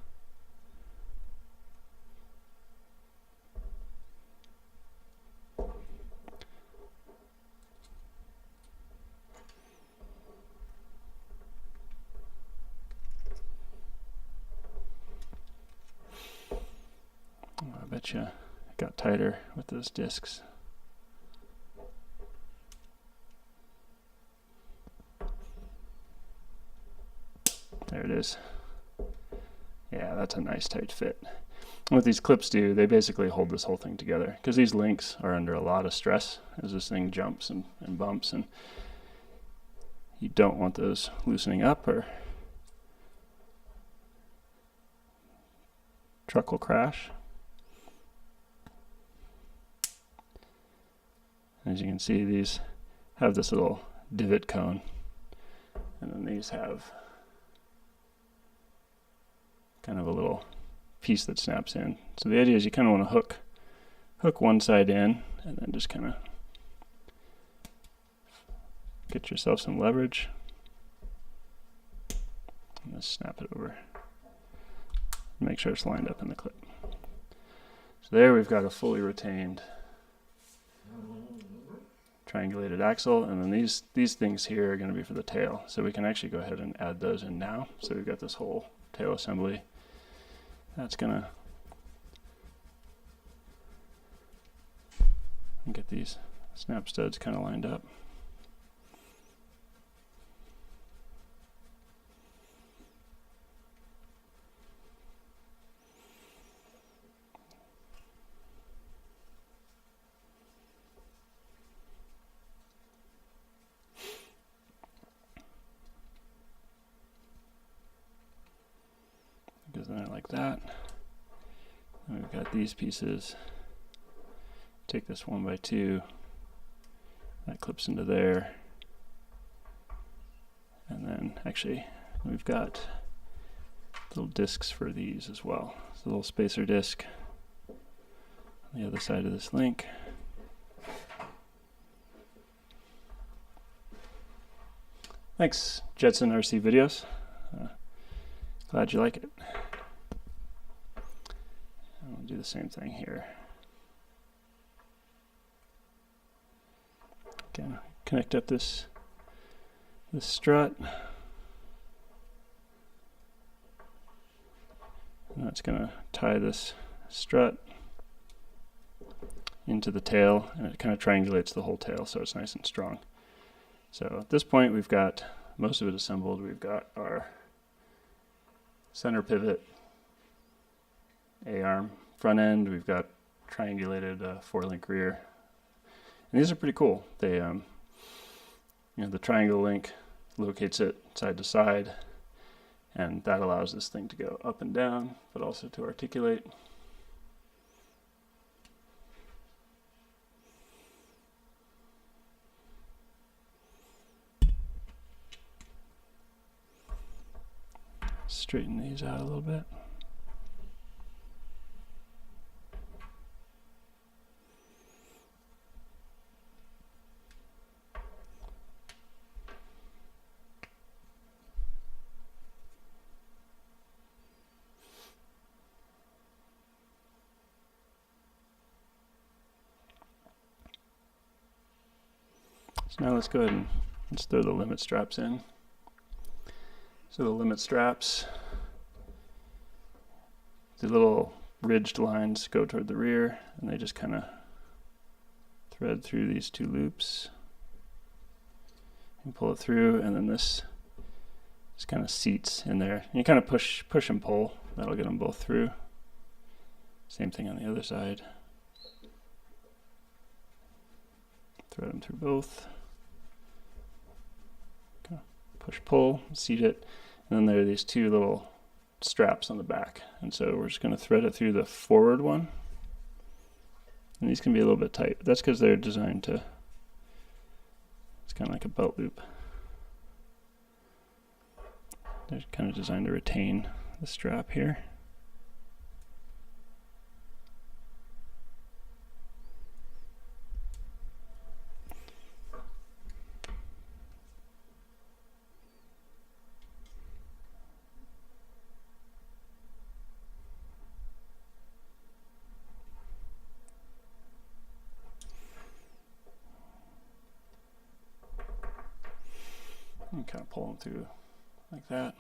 I bet you it got tighter with those discs. There it is. Yeah, that's a nice tight fit. And what these clips do, they basically hold this whole thing together, because these links are under a lot of stress as this thing jumps and bumps, and you don't want those loosening up or truck will crash. As you can see, these have this little divot cone, and then these have kind of a little piece that snaps in. So the idea is you kind of want to hook one side in, and then just kind of get yourself some leverage, and just snap it over. Make sure it's lined up in the clip. So there we've got a fully retained triangulated axle, and then these things here are going to be for the tail. So we can actually go ahead and add those in now. So we've got this whole tail assembly. That's going to get these snap studs kind of lined up. Goes in there like that. And we've got these pieces. Take this 1x2. That clips into there. And then actually we've got little discs for these as well. It's a little spacer disc on the other side of this link. Thanks, Jetson RC Videos. Glad you like it. And we'll do the same thing here. Again, connect up this strut. And that's going to tie this strut into the tail, and it kind of triangulates the whole tail so it's nice and strong. So at this point we've got most of it assembled. We've got our center pivot, A-arm, front end. We've got triangulated 4-link rear, and these are pretty cool. They, you know, the triangle link locates it side to side, and that allows this thing to go up and down, but also to articulate. Straighten these out a little bit. So now let's go ahead and let's throw the limit straps in. So the limit straps, the little ridged lines go toward the rear, and they just kind of thread through these two loops and pull it through, and then this just kind of seats in there. And you kind of push and pull. That'll get them both through. Same thing on the other side. Thread them through both. Push, pull, seat it, and then there are these two little straps on the back, and so we're just going to thread it through the forward one, and these can be a little bit tight, but that's because they're designed to, it's kind of like a belt loop. They're kind of designed to retain the strap here. And kind of pull them through like that.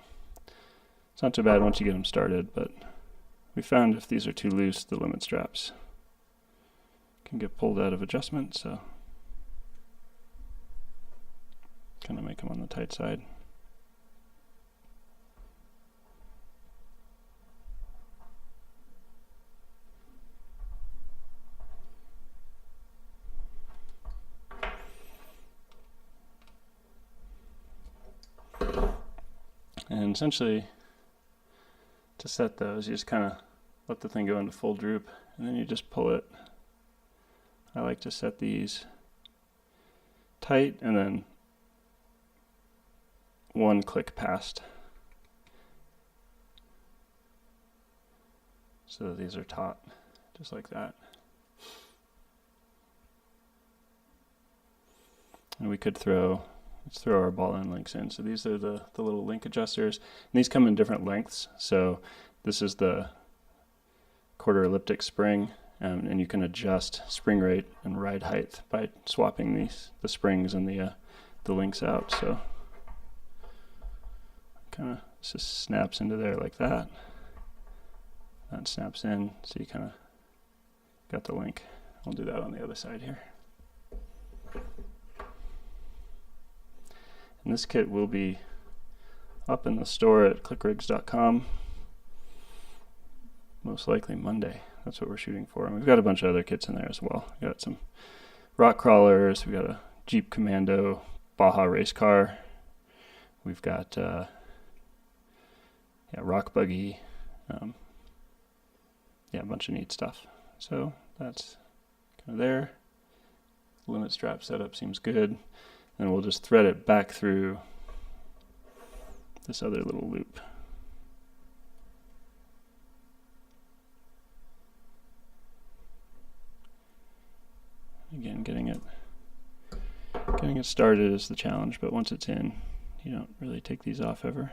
It's not too bad once you get them started, but we found if these are too loose, the limit straps can get pulled out of adjustment, so kind of make them on the tight side. And essentially, to set those, you just kind of let the thing go into full droop, and then you just pull it. I like to set these tight, and then one click past, so that these are taut, just like that. And we could throw, let's throw our ball end links in. So these are the little link adjusters, and these come in different lengths. So this is the quarter elliptic spring, and you can adjust spring rate and ride height by swapping the springs and the links out. So kind of just snaps into there like that. That snaps in, so you kind of got the link. We'll do that on the other side here. And this kit will be up in the store at ClickRigs.com most likely Monday. That's what we're shooting for. And we've got a bunch of other kits in there as well. We got some rock crawlers, we got a Jeep Commando Baja race car, we've got rock buggy, a bunch of neat stuff. So that's kind of there. Limit strap setup seems good. And we'll just thread it back through this other little loop. Again, getting it started is the challenge, but once it's in, you don't really take these off ever.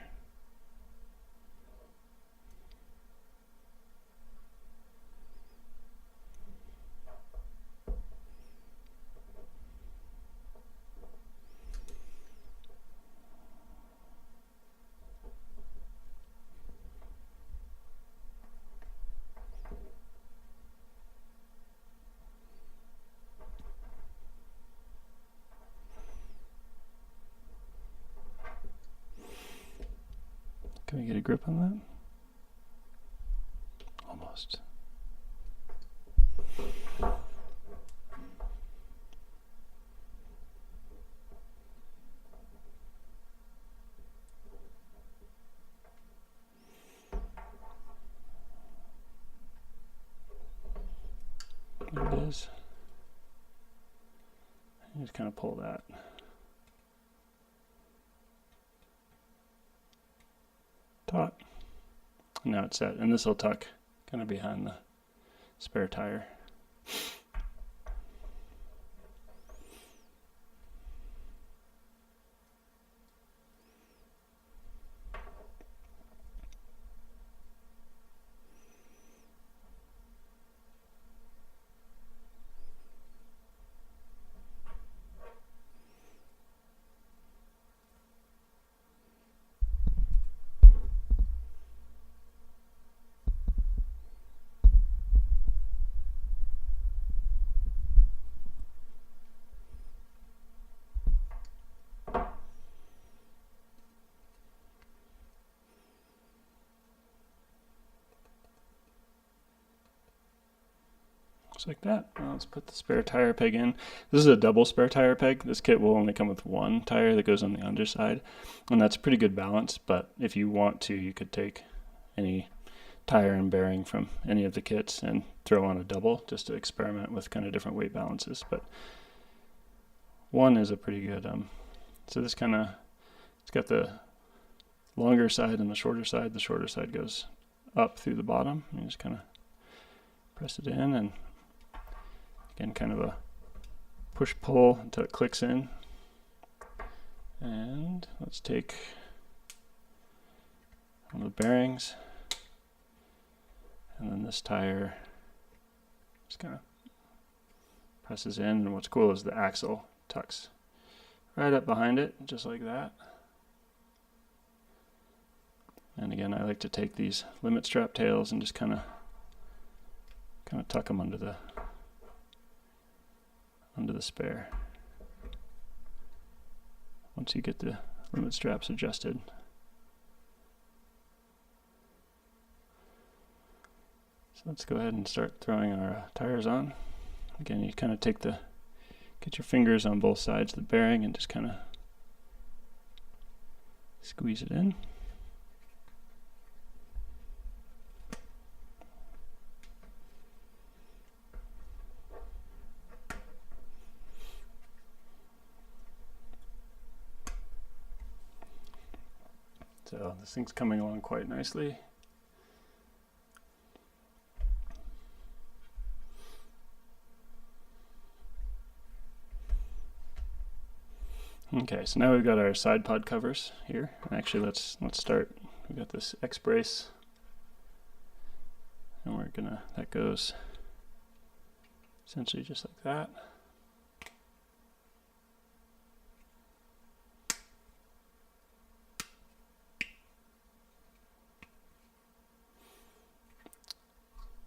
Can we get a grip on that? Almost. There it is. You just kind of pull that. Taut. And now it's set, and this will tuck kind of behind the spare tire. Just like that. Now let's put the spare tire peg in. This is a double spare tire peg. This kit will only come with one tire that goes on the underside, and that's a pretty good balance, but if you want to, you could take any tire and bearing from any of the kits and throw on a double just to experiment with kind of different weight balances. But one is a pretty good, so this kind of, it's got the longer side and the shorter side. The shorter side goes up through the bottom. You just kind of press it in, and again, kind of a push-pull until it clicks in. And let's take one of the bearings, and then this tire just kind of presses in, and what's cool is the axle tucks right up behind it, just like that. And again, I like to take these limit strap tails and just kind of tuck them under the spare. Once you get the limit straps adjusted. So let's go ahead and start throwing our tires on. Again, you kind of get your fingers on both sides of the bearing and just kind of squeeze it in. So this thing's coming along quite nicely. Okay, so now we've got our side pod covers here. Actually, let's start. We've got this X brace, and that goes Essentially just like that.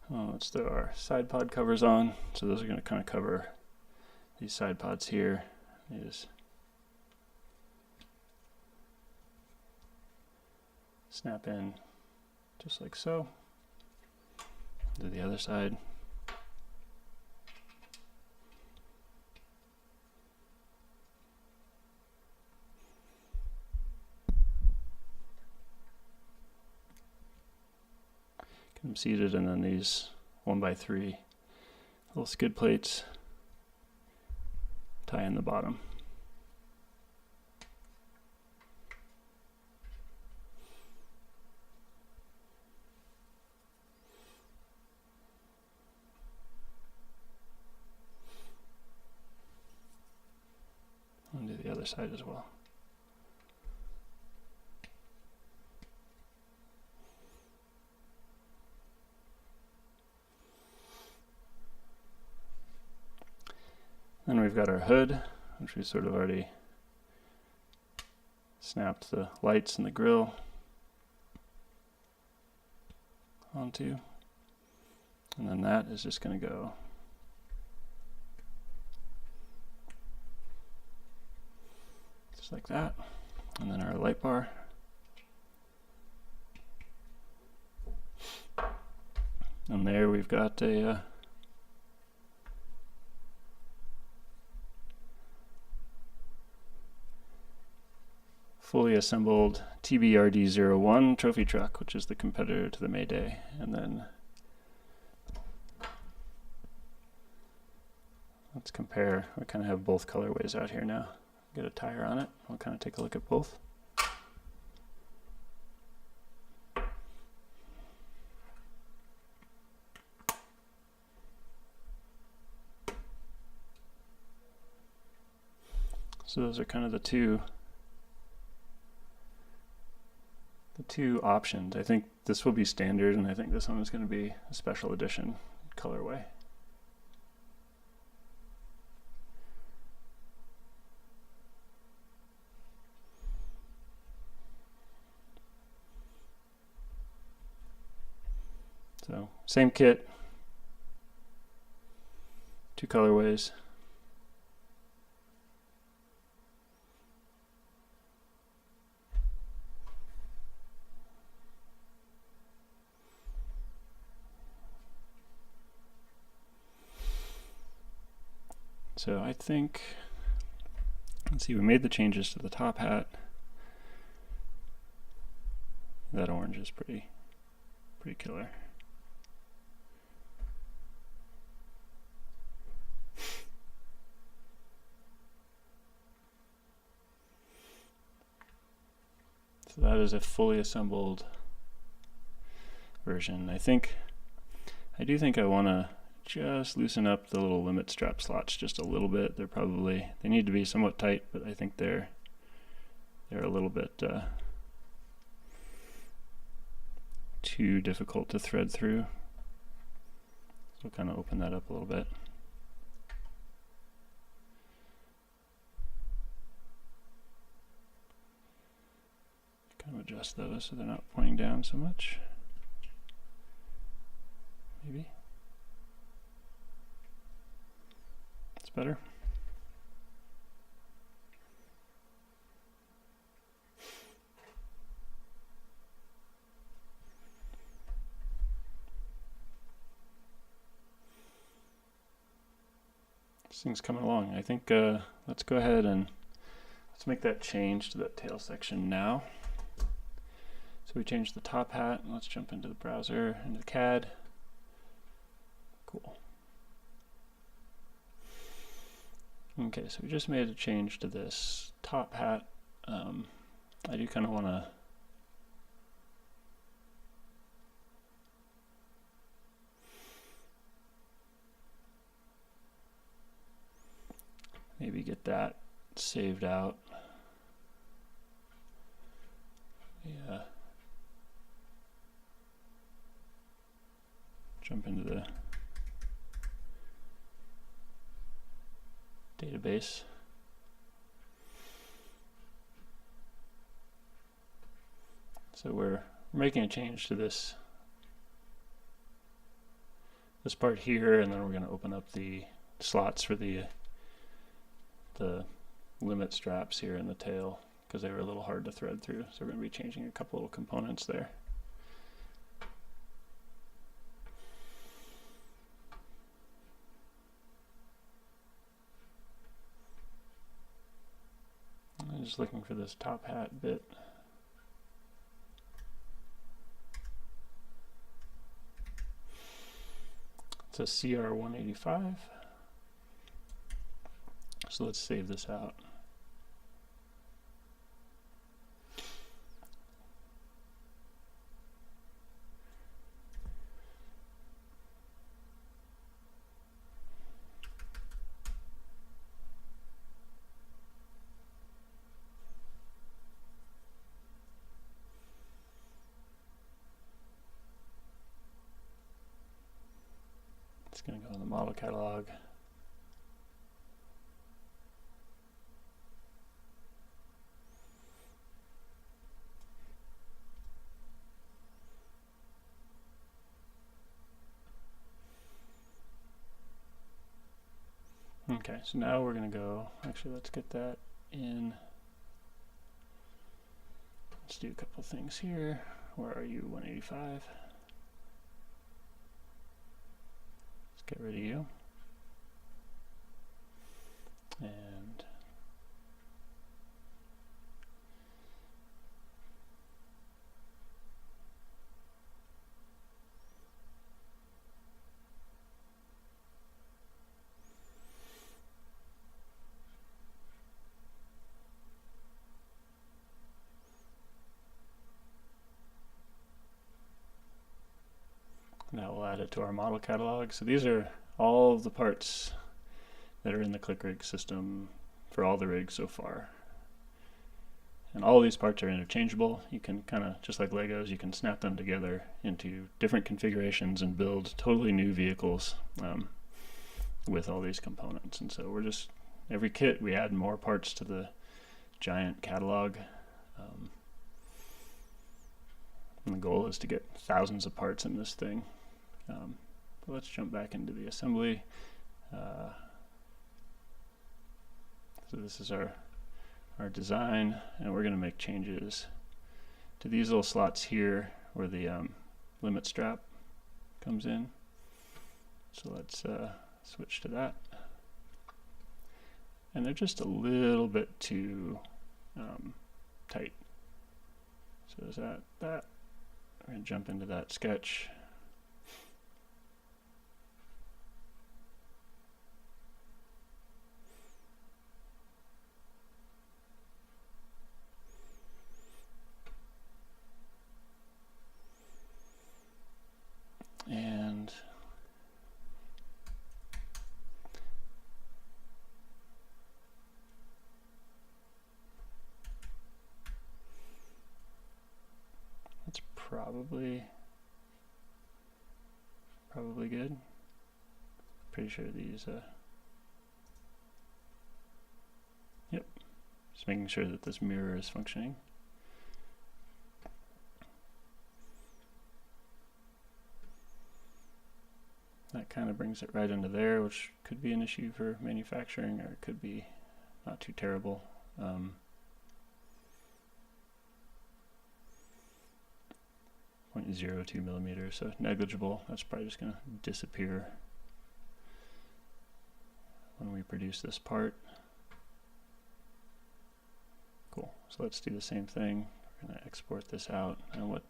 Let's throw our side pod covers on. So those are going to kind of cover these side pods here. They just snap in just like so. Do the other side. Get them seated, and then these 1x3 little skid plates tie in the bottom. And do the other side as well. Then we've got our hood, which we sort of already snapped the lights and the grill onto. And then that is just going to go just like that. And then our light bar. And there we've got a fully assembled TBRD-01 trophy truck, which is the competitor to the Mayday. And then let's compare. We kind of have both colorways out here now. Get a tire on it. We'll kind of take a look at both. So those are kind of the two options. I think this will be standard, and I think this one is going to be a special edition colorway. So same kit, two colorways. So I think, let's see, we made the changes to the top hat. That orange is pretty killer. So that is a fully assembled version. I do think I want to just loosen up the little limit strap slots just a little bit. They need to be somewhat tight, but I think they're a little bit too difficult to thread through. So kind of open that up a little bit. Kind of adjust those so they're not pointing down so much. Maybe. It's better. This thing's coming along. I think let's go ahead and let's make that change to that tail section now. So we changed the top hat. Let's jump into the browser, into the CAD. Cool. Okay, so we just made a change to this top hat. I do kind of want to maybe get that saved out. Yeah. Jump into the database. So we're making a change to this part here, and then we're going to open up the slots for the limit straps here in the tail, because they were a little hard to thread through. So we're going to be changing a couple of components there. I'm just looking for this top hat bit. It's a CR185. So let's save this out. It's going to go in the model catalog. Okay, so now we're going to go, actually let's get that in. Let's do a couple things here. Where are you, 185? Let's get rid of you. And now we'll add it to our model catalog. So these are all of the parts that are in the ClickRigs system for all the rigs so far. And all these parts are interchangeable. You can kind of, just like Legos, you can snap them together into different configurations and build totally new vehicles with all these components. And so we're just, every kit we add more parts to the giant catalog. And the goal is to get thousands of parts in this thing. But let's jump back into the assembly. So this is our design, and we're going to make changes to these little slots here where the limit strap comes in. So let's switch to that. And they're just a little bit too tight. So is that? We're going to jump into that sketch. And that's probably good. Pretty sure these yep. Just making sure that this mirror is functioning. That kind of brings it right into there, which could be an issue for manufacturing, or it could be not too terrible. 0.02 millimeters, so negligible. That's probably just going to disappear when we produce this part. Cool. So let's do the same thing. We're going to export this out, and what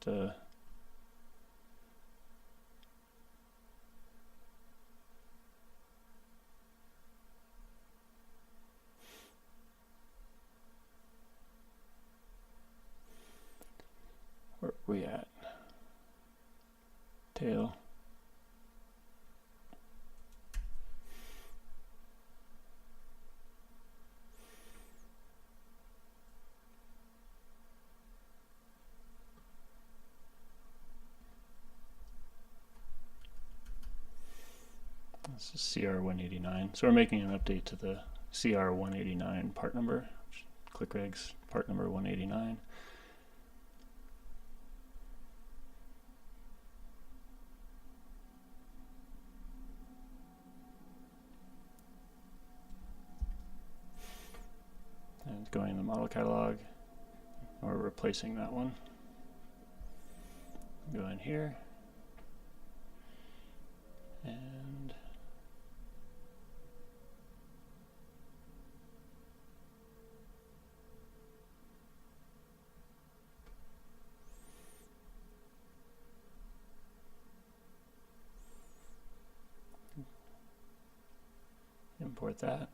where are we at? Tail. This is CR189. So we're making an update to the CR189 part number, ClickRigs part number 189. And going in the model catalog, or replacing that one. Go in here, and import that.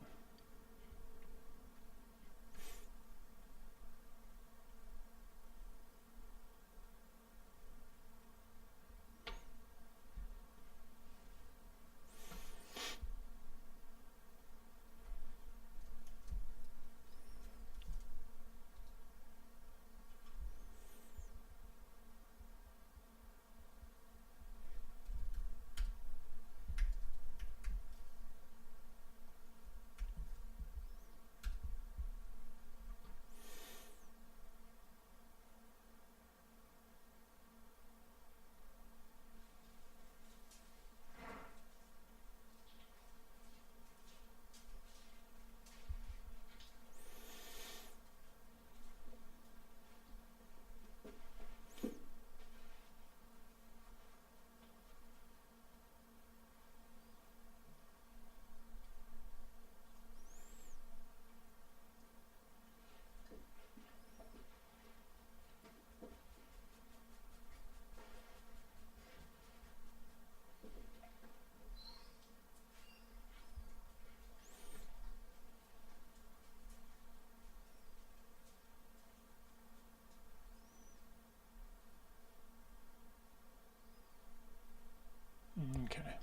Okay.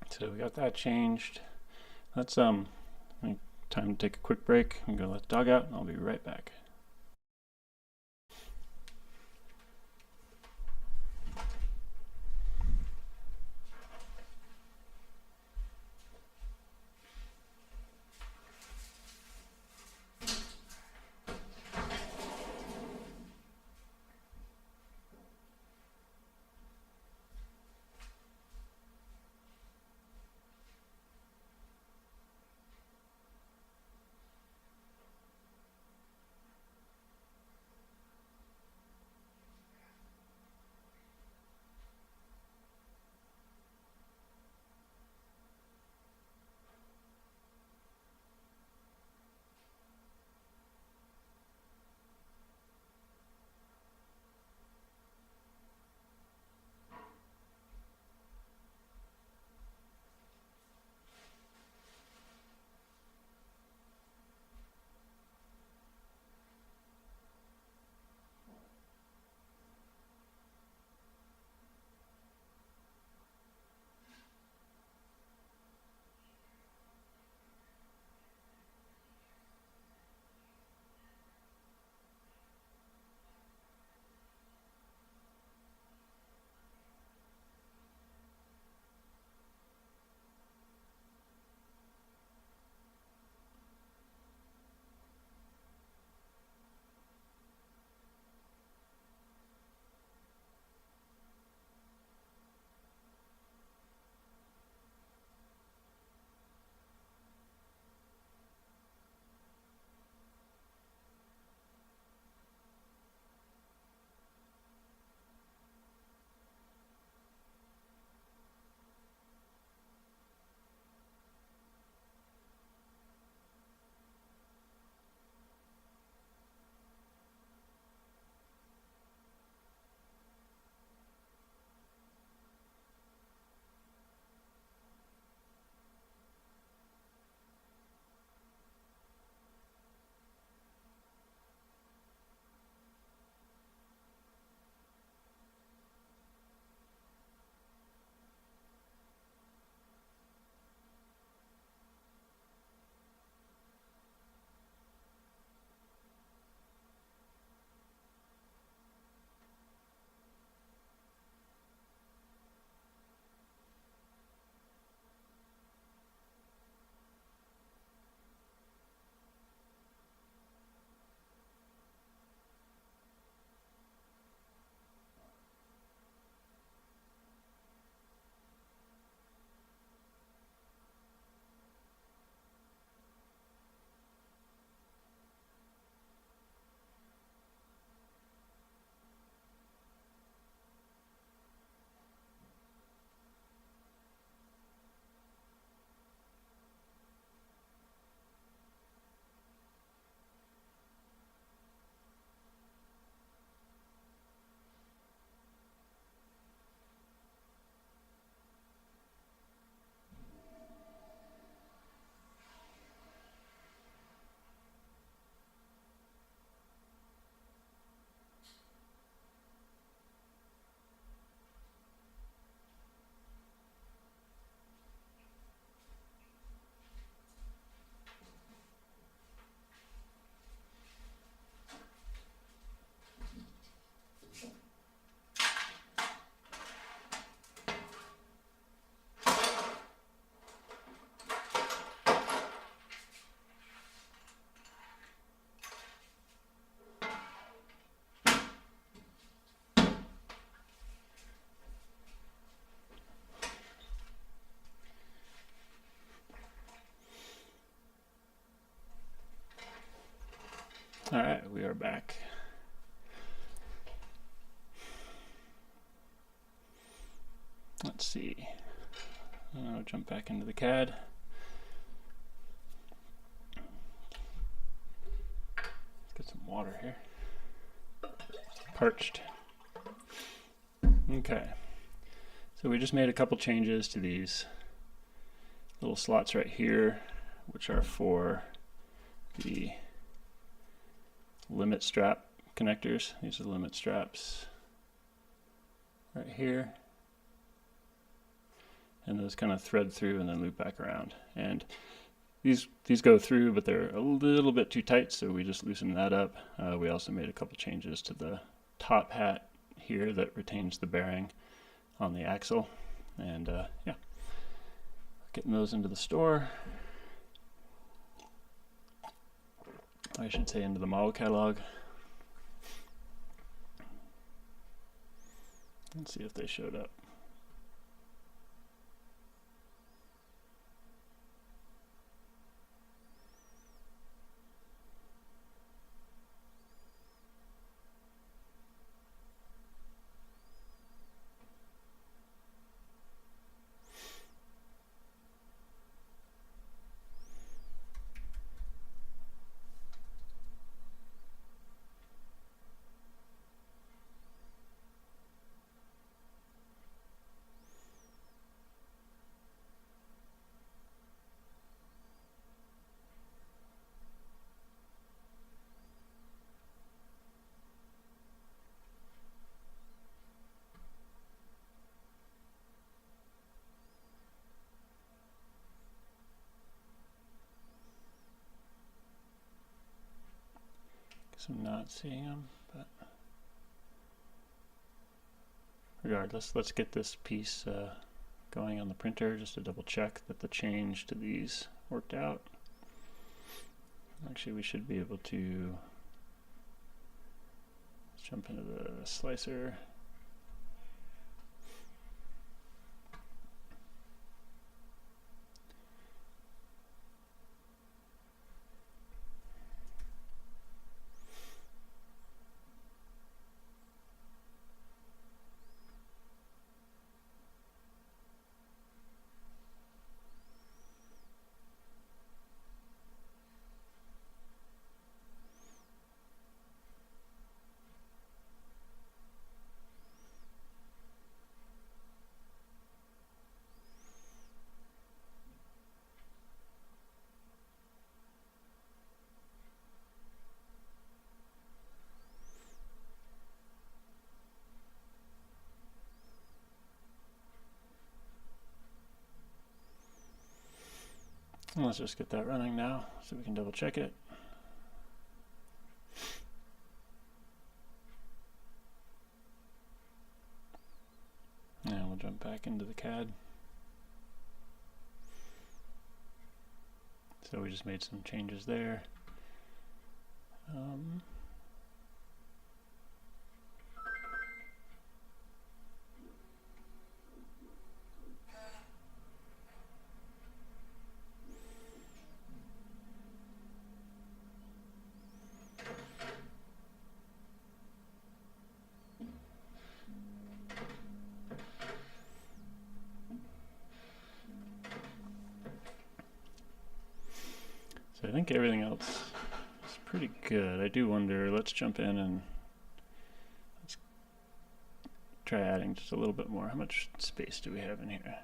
So we got that changed. Let's time to take a quick break. I'm gonna let the dog out and I'll be right back. All right, we are back. Let's see. I'll jump back into the CAD. Let's get some water here. Parched. Okay. So we just made a couple changes to these little slots right here, which are for the limit strap connectors. These are the limit straps right here. And those kind of thread through and then loop back around. And these go through, but they're a little bit too tight, so we just loosened that up. We also made a couple changes to the top hat here that retains the bearing on the axle. And yeah, getting those into the store. I should say into the model catalog. Let's see if they showed up. I'm not seeing them, but regardless, let's get this piece going on the printer just to double check that the change to these worked out. Actually, we should be able to jump into the slicer. Let's just get that running now so we can double check it. And we'll jump back into the CAD. So we just made some changes there. So I think everything else is pretty good. I do wonder, let's jump in and let's try adding just a little bit more. How much space do we have in here?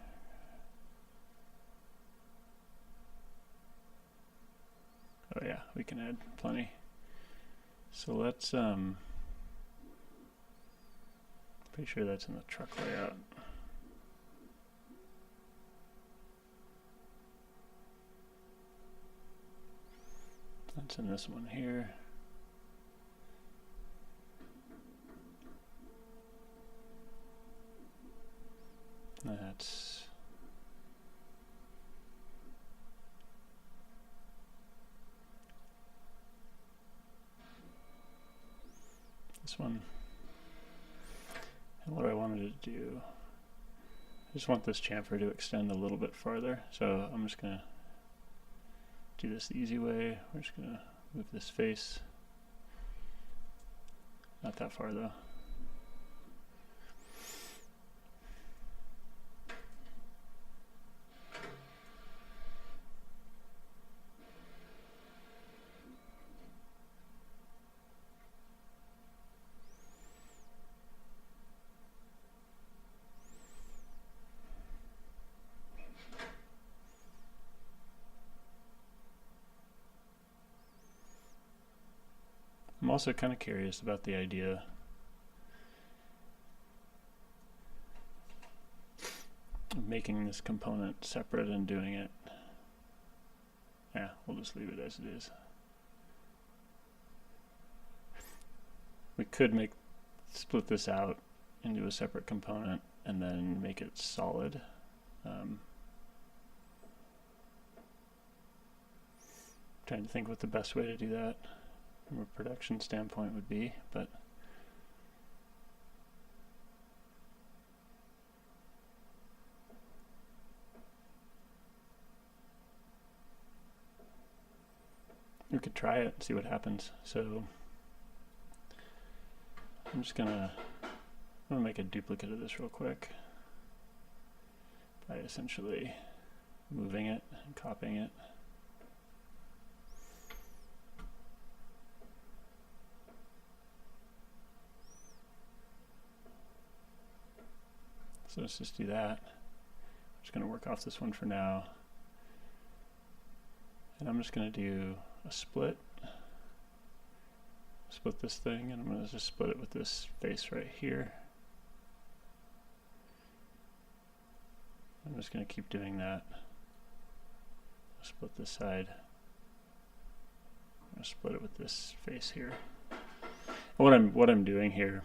Oh yeah, we can add plenty. So let's, pretty sure that's in the truck layout. That's in this one here. That's this one. And what I wanted to do, I just want this chamfer to extend a little bit farther. So I'm just gonna do this the easy way. We're just gonna move this face Not that far though. I'm also kind of curious about the idea of making this component separate and doing it. Yeah, we'll just leave it as it is. We could split this out into a separate component and then make it solid. Trying to think what the best way to do that from a production standpoint would be, but we could try it, see what happens. So I'm gonna make a duplicate of this real quick by essentially moving it and copying it. So let's just do that. I'm just going to work off this one for now. And I'm just going to do a split. Split this thing, and I'm going to just split it with this face right here. I'm just going to keep doing that. I'll split this side. I'm going to split it with this face here. And what I'm doing here,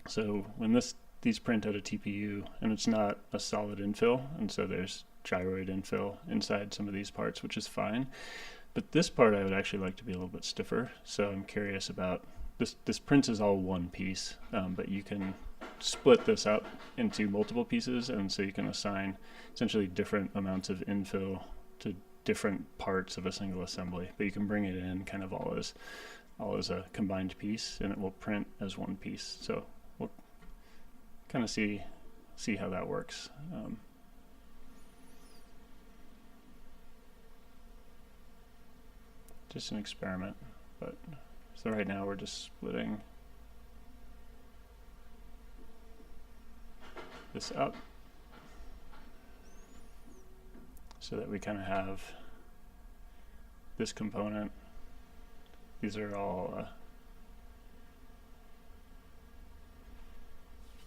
so when these print out a TPU, and it's not a solid infill, and so there's gyroid infill inside some of these parts, which is fine. But this part I would actually like to be a little bit stiffer, so I'm curious about this. This print is all one piece, but you can split this up into multiple pieces, and so you can assign essentially different amounts of infill to different parts of a single assembly, but you can bring it in kind of all as a combined piece, and it will print as one piece. So we'll kind of see how that works. Just an experiment, but so right now we're just splitting this up so that we kind of have this component. These are all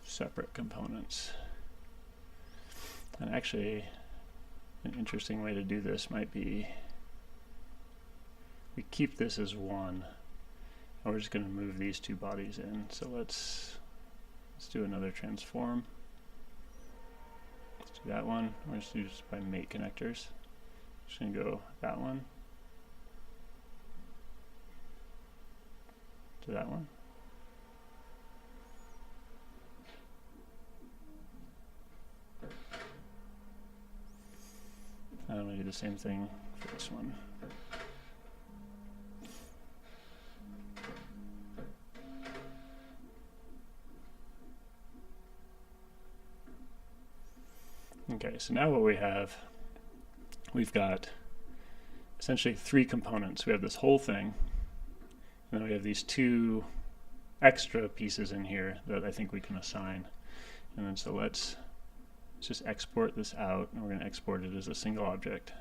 separate components. And actually, an interesting way to do this might be we keep this as one, and we're just going to move these two bodies in. So let's do another transform. Let's do that one. We're just do this by mate connectors. Just going to go that one to that one. And I'm going to do the same thing for this one. Okay, so now what we've got essentially three components. We have this whole thing, and then we have these two extra pieces in here that I think we can assign. And then so let's just export this out, and we're going to export it as a single object.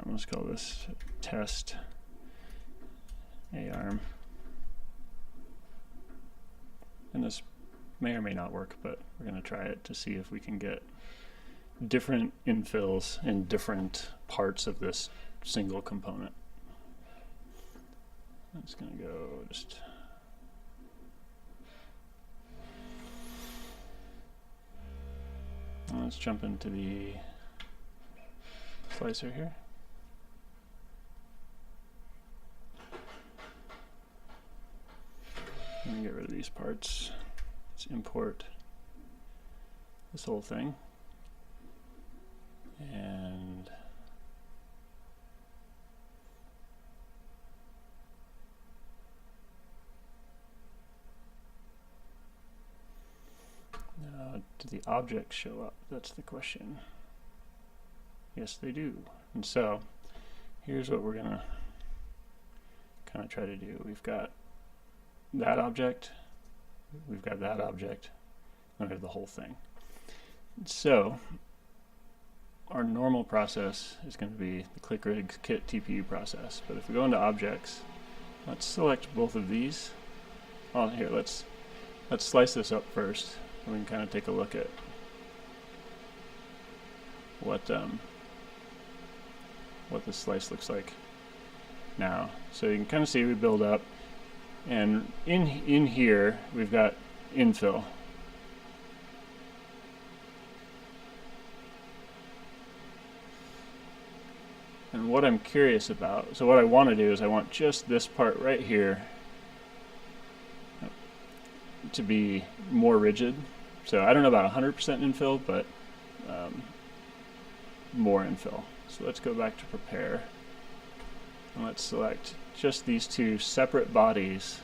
Let's call this test arm. And this may or may not work, but we're going to try it to see if we can get different infills in different parts of this single component. I'm just going to go just let's jump into the slicer here. And get rid of these parts. Let's import this whole thing. And Do the objects show up? That's the question. Yes, they do. And so here's what we're going to kind of try to do. We've got that object, we've got that object, and we have the whole thing. So our normal process is going to be the ClickRigs kit TPU process. But if we go into objects, let's select both of these. Oh, here, let's slice this up first, and we can kind of take a look at what the slice looks like now. So you can kind of see we build up, and in here we've got infill. And what I'm curious about, so what I want to do is I want just this part right here to be more rigid. So I don't know about 100% infill, but more infill. So let's go back to prepare, and let's select just these two separate bodies,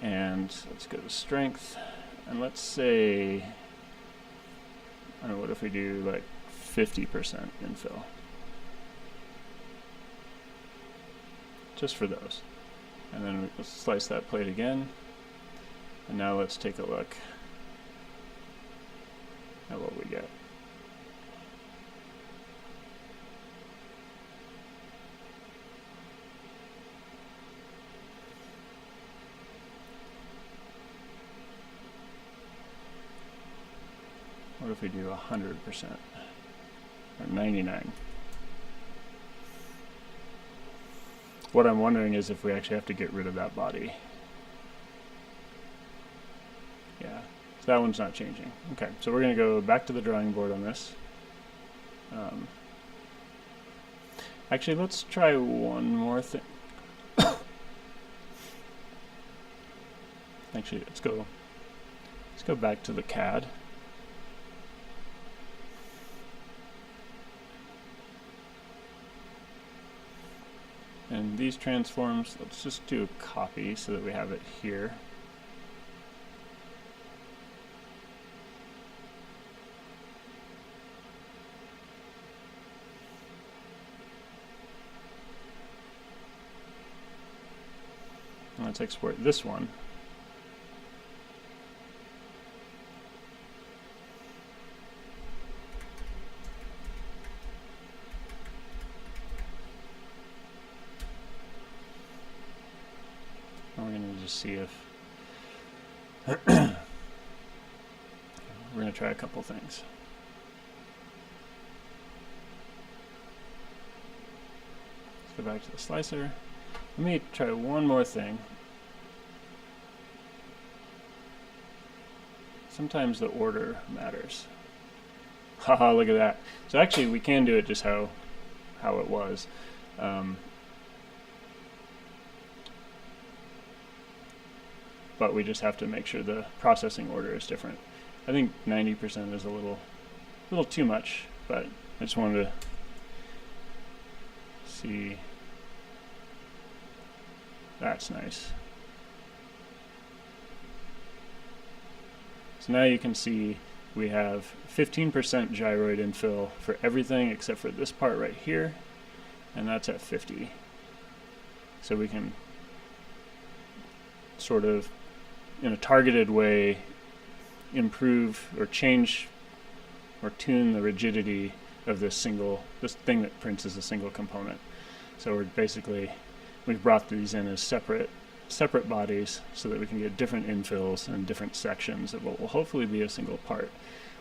and let's go to strength, and let's say, I don't know, what if we do like 50% infill? Just for those. And then let's slice that plate again, and now let's take a look at what we get. What if we do 100% or 99? What I'm wondering is if we actually have to get rid of that body. Yeah, so that one's not changing. Okay, so we're going to go back to the drawing board on this. Actually, let's try one more thing. Actually, let's go back to the CAD. And these transforms, let's just do a copy so that we have it here. And let's export this one. We're going to just see if we're going to try a couple things. Let's go back to the slicer. Let me try one more thing. Sometimes the order matters. Haha, look at that. So actually we can do it just how it was. But we just have to make sure the processing order is different. I think 90% is a little too much, but I just wanted to see. That's nice. So now you can see we have 15% gyroid infill for everything except for this part right here, and that's at 50. So we can sort of, in a targeted way, improve or change or tune the rigidity of this thing that prints as a single component. So we've brought these in as separate bodies so that we can get different infills and different sections of what will hopefully be a single part.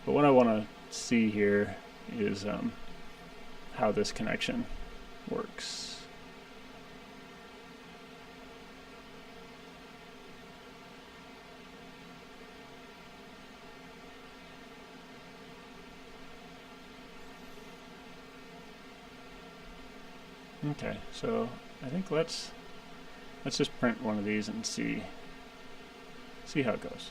But what I want to see here is how this connection works. Okay, so I think let's just print one of these and see how it goes.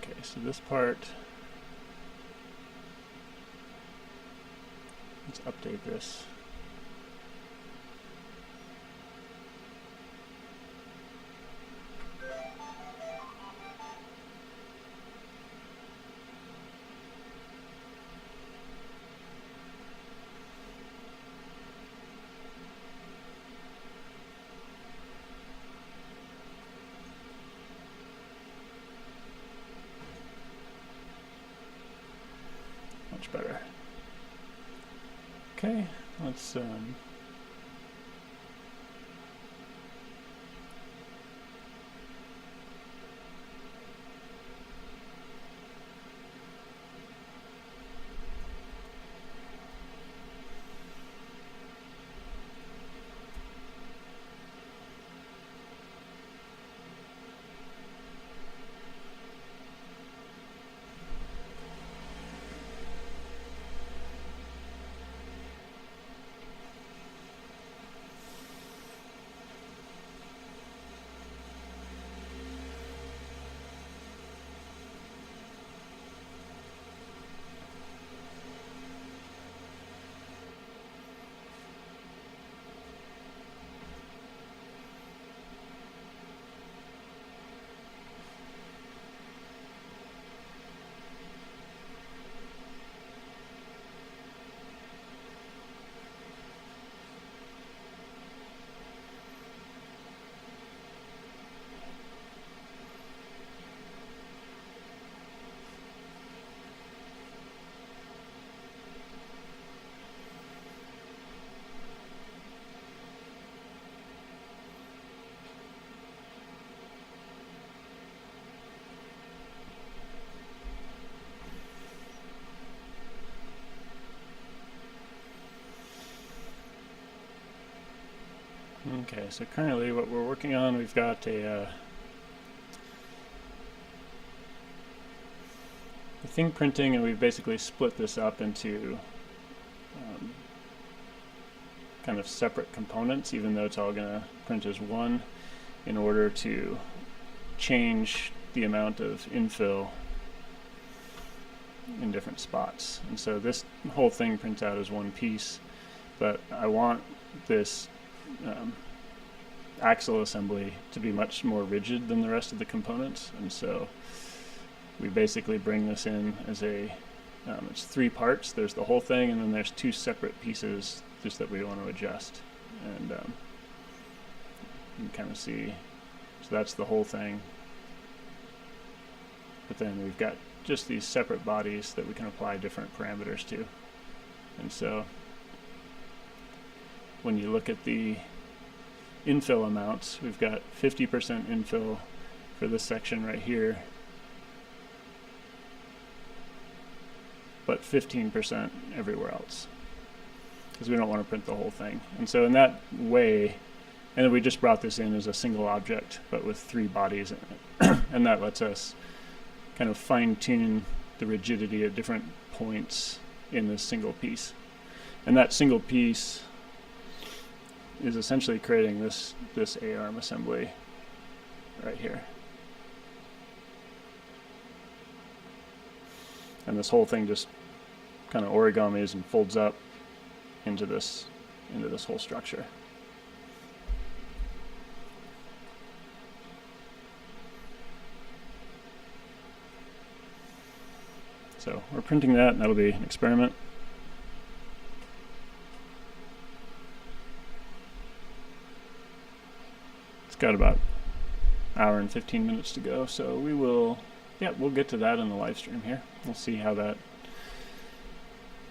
Okay, so this part, let's update this. Much better. Okay, let's okay, so currently what we're working on, we've got a thing printing, and we've basically split this up into kind of separate components, even though it's all going to print as one, in order to change the amount of infill in different spots. And so this whole thing prints out as one piece, but I want this axle assembly to be much more rigid than the rest of the components, and so we basically bring this in as a it's 3 parts. There's the whole thing, and then there's 2 separate pieces just that we want to adjust. And you can kind of see, so that's the whole thing, but then we've got just these separate bodies that we can apply different parameters to. And so when you look at the infill amounts, we've got 50% infill for this section right here, but 15% everywhere else, because we don't want to print the whole thing. And so in that way, and then we just brought this in as a single object, but with 3 bodies in it. And that lets us kind of fine-tune the rigidity at different points in this single piece. And that single piece is essentially creating this A-arm assembly right here. And this whole thing just kind of origamis and folds up into this whole structure. So we're printing that, and that'll be an experiment. It's got about an hour and 15 minutes to go, so we will, we'll get to that in the live stream here. We'll see how that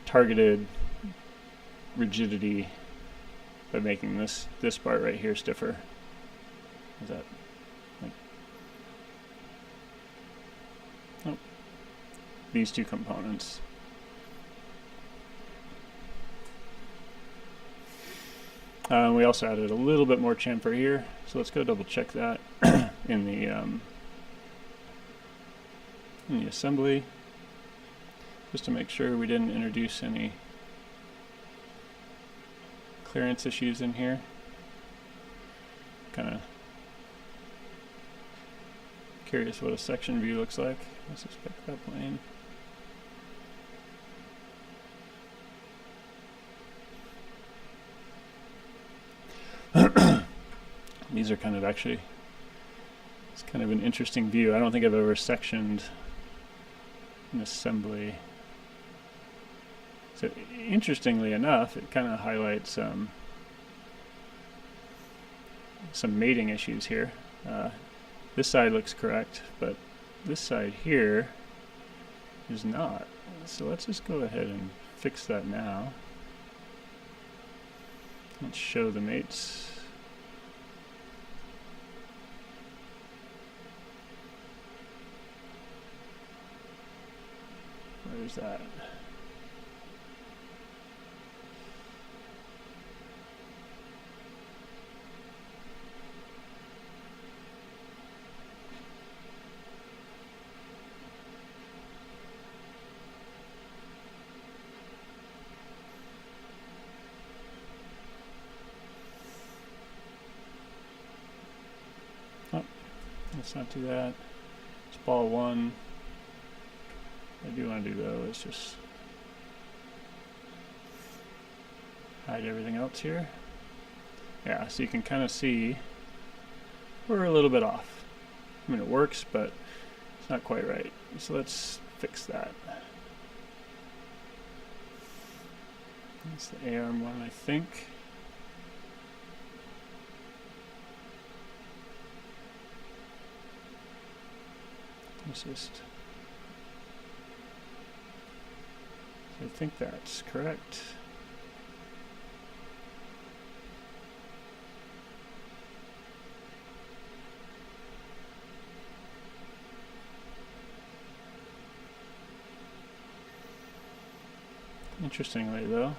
targeted rigidity by making this part right here stiffer. Is that like, oh, these 2 components. We also added a little bit more chamfer here, so let's go double check that in the assembly, just to make sure we didn't introduce any clearance issues in here. Kind of Curious what a section view looks like. Let's just pick that plane. These are kind of actually, it's kind of an interesting view. I don't think I've ever sectioned an assembly. So interestingly enough, it kind of highlights some mating issues here. This side looks correct, but this side here is not. So let's just go ahead and fix that now. Let's show the mates. Where's that? Oh, let's not do that. It's ball one. What I do want to do though is just hide everything else here. Yeah, so you can kind of see we're a little bit off. I mean, it works, but it's not quite right. So let's fix that. That's the A-arm one, I think. Let's just... I think that's correct. Interestingly though,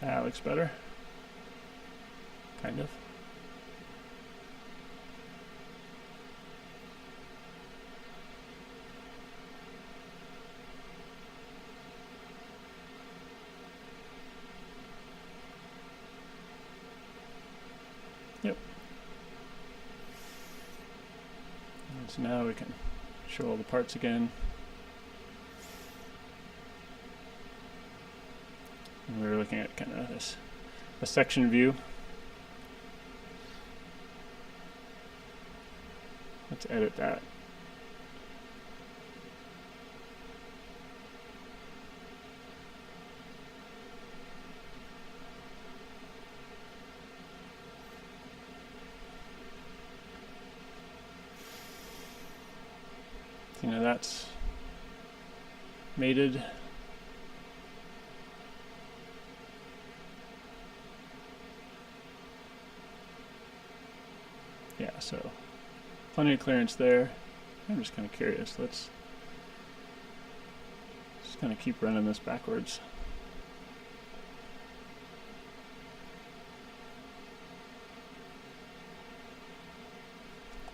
that looks better. Kind of. Yep. And so now we can show all the parts again. And we were looking at kind of this, a section view. Let's edit that. You know, that's mated. Yeah, so plenty of clearance there. I'm just kind of curious. Let's just kind of keep running this backwards.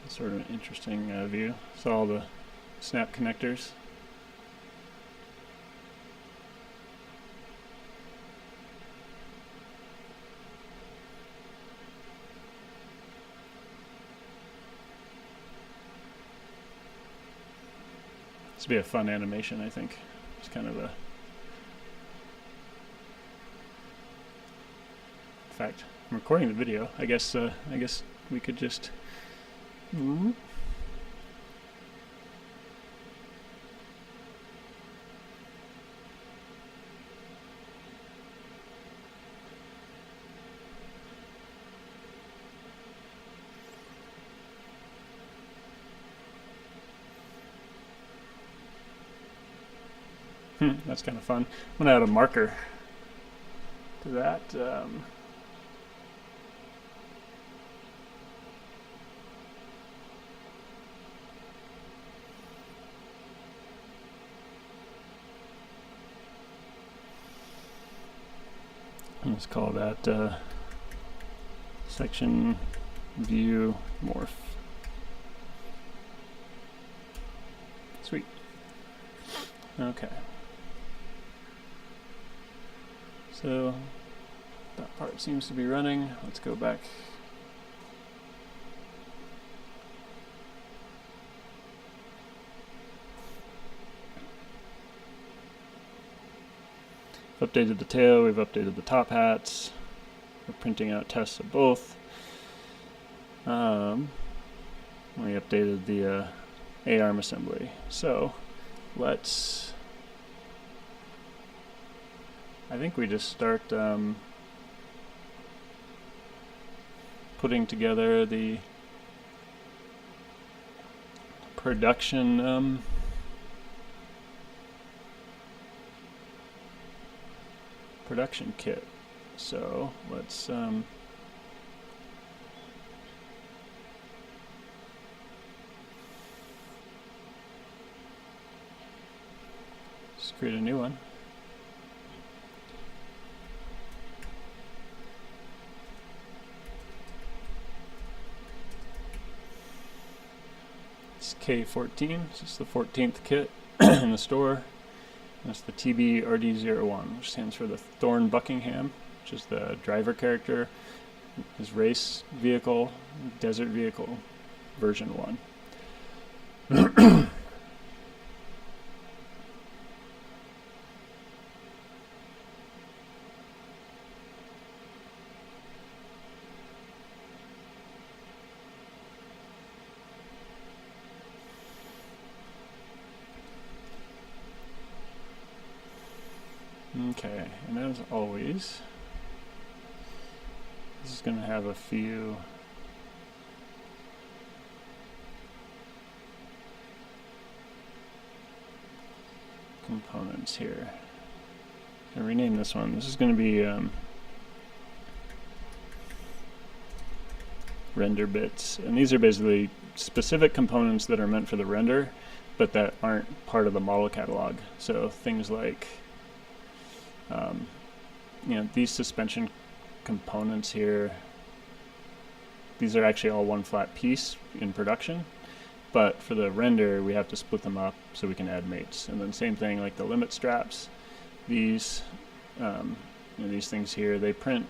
It's sort of an interesting view. So all the snap connectors. This would be a fun animation, I think. It's kind of a... In fact, I'm recording the video. I guess we could just... That's kind of fun. I'm gonna add a marker to that. Let's call that section view morph. Sweet. Okay. So that part seems to be running. Let's go back. Updated the tail, we've updated the top hats. We're printing out tests of both. We updated the A-arm assembly. So let's, I think we just start putting together the production production kit. So let's just create a new one. It's K14, so it's the 14th kit in the store. That's the TB-RD01, which stands for the Thorn Buckingham, which is the driver character, his race vehicle, desert vehicle, version 1. Okay, and as always, this is going to have a few components here. I'll rename this one. This is going to be render bits, and these are basically specific components that are meant for the render, but that aren't part of the model catalog. So things like you know, these suspension components here, these are actually all one flat piece in production, but for the render we have to split them up so we can add mates. And then same thing like the limit straps, these you know, these things here, they print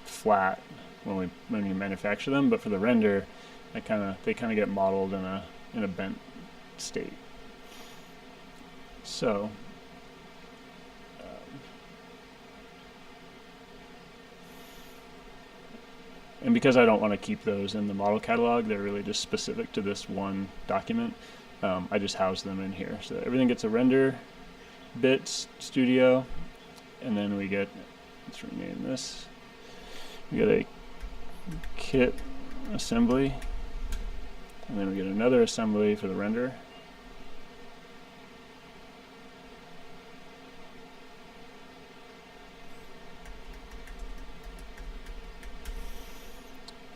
flat when you manufacture them, but for the render they kind of get modeled in a bent state. So and because I don't want to keep those in the model catalog, they're really just specific to this one document. I just house them in here. So everything gets a render bits studio, and then we get, let's rename this, we get a kit assembly, and then we get another assembly for the render.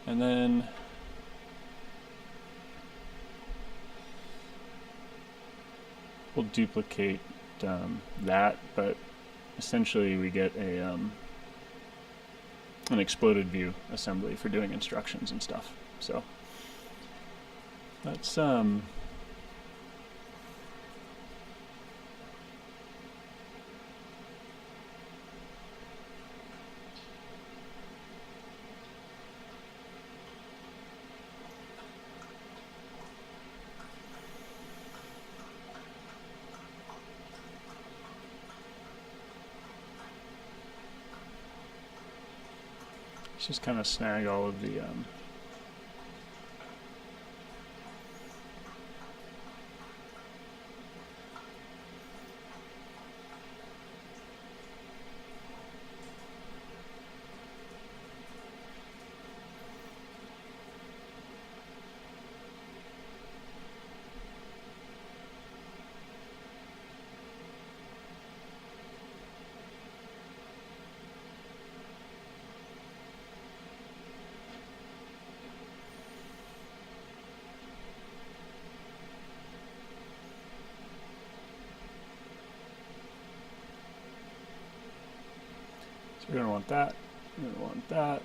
And then we'll duplicate that, but essentially we get a an exploded view assembly for doing instructions and stuff. So let's just kind of snag all of the So we're going to want that. We're going to want that.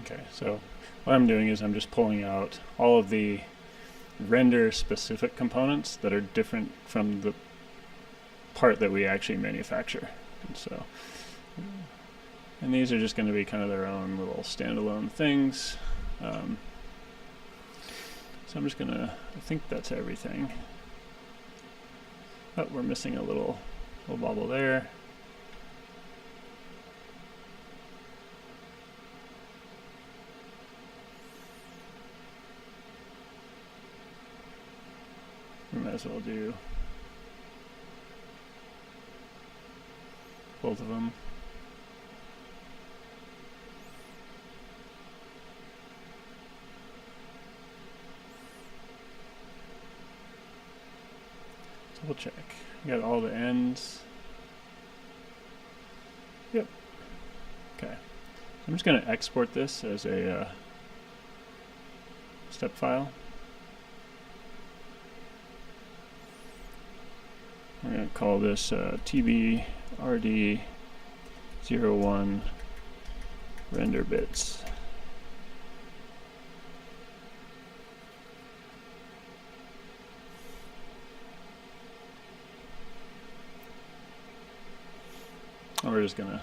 Okay, so what I'm doing is I'm just pulling out all of the render specific components that are different from the part that we actually manufacture. And these are just going to be kind of their own little standalone things. So I'm just going to, I think that's everything. Oh, we're missing a little bobble there. We might as well do both of them. Double check. You got all the ends. Yep. Okay. So I'm just going to export this as a step file. We're going to call this tbrd01 render bits. And we're just going to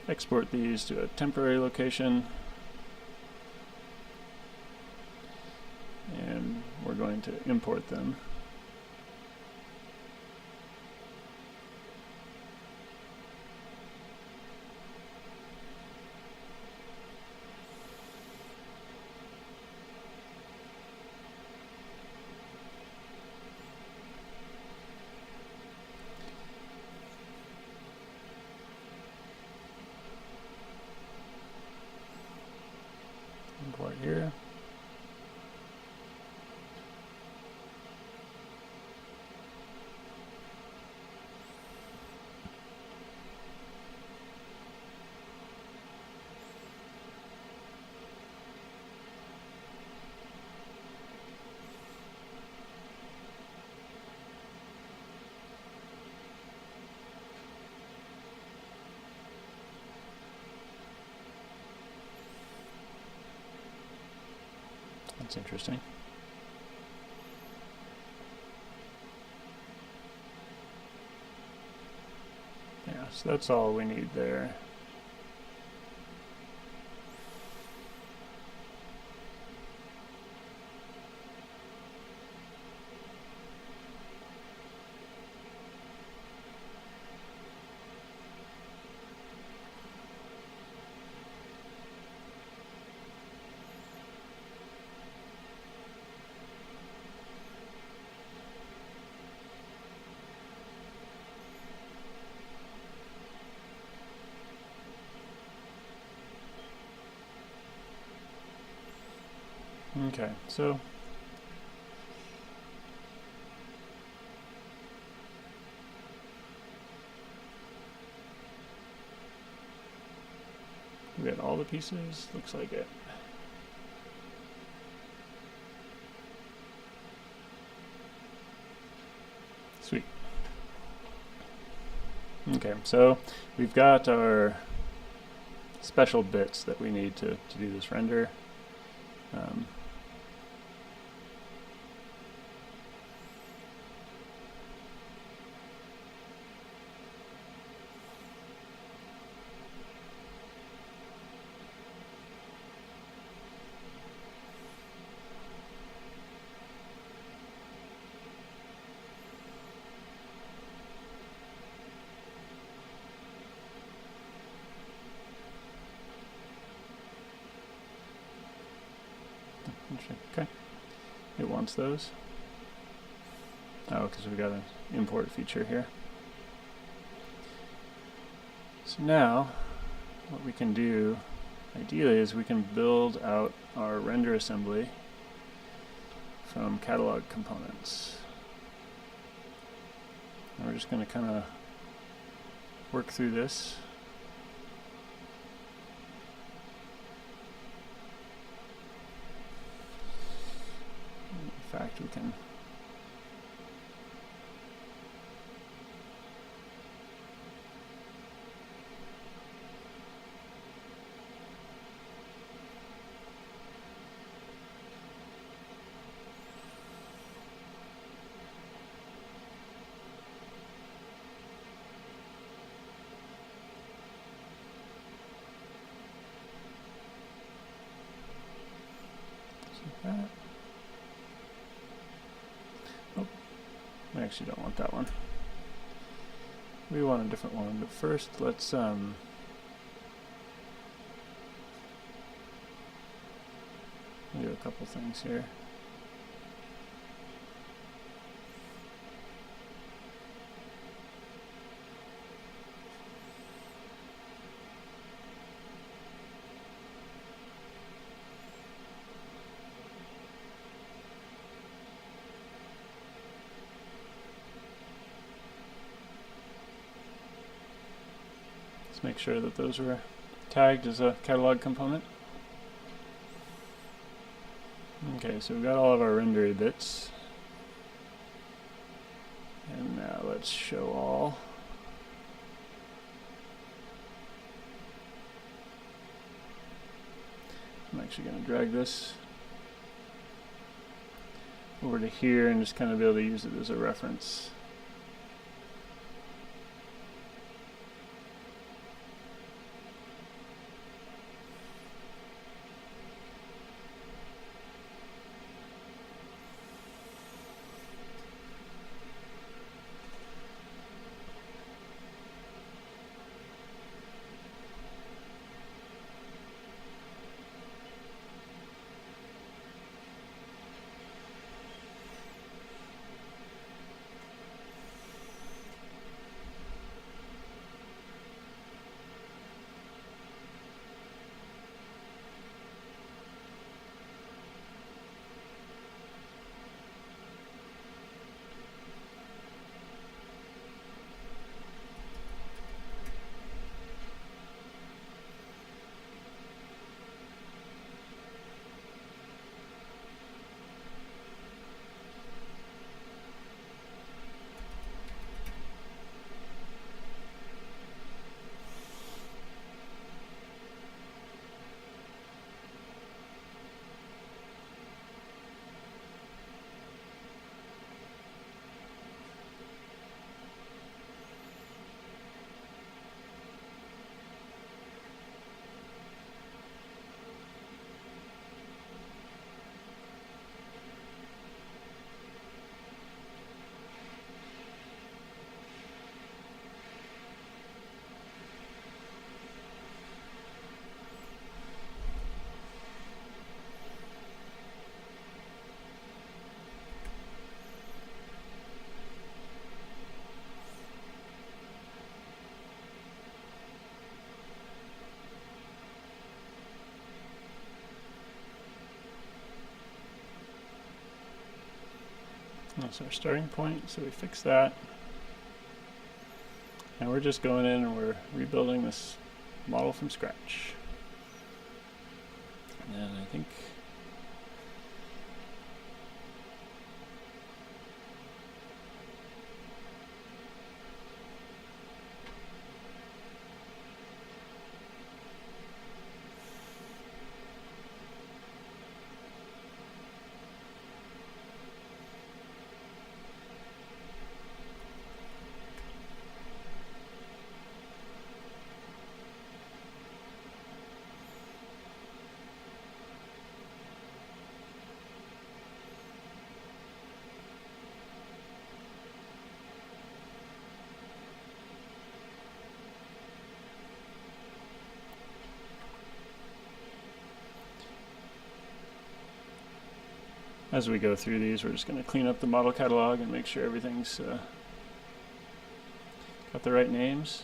export these to a temporary location. And we're going to import them. Import here. That's interesting. so that's all we need there. Okay, so we got all the pieces, looks like it. Sweet. Okay, so we've got our special bits that we need to do this render. Okay, it wants those. Oh, because we got an import feature here. So now, what we can do, ideally, is we can build out our render assembly from catalog components. And we're just going to kind of work through this. In fact, we can that. Oh, we actually don't want that one. We want a different one, but first let's do a couple things here. Make sure that those are tagged as a catalog component. Okay, so we've got all of our rendery bits. And now let's show all. I'm actually going to drag this over to here and just kind of be able to use it as a reference. That's our starting point, so we fix that. And we're just going in and we're rebuilding this model from scratch. And I think as we go through these, we're just going to clean up the model catalog and make sure everything's got the right names.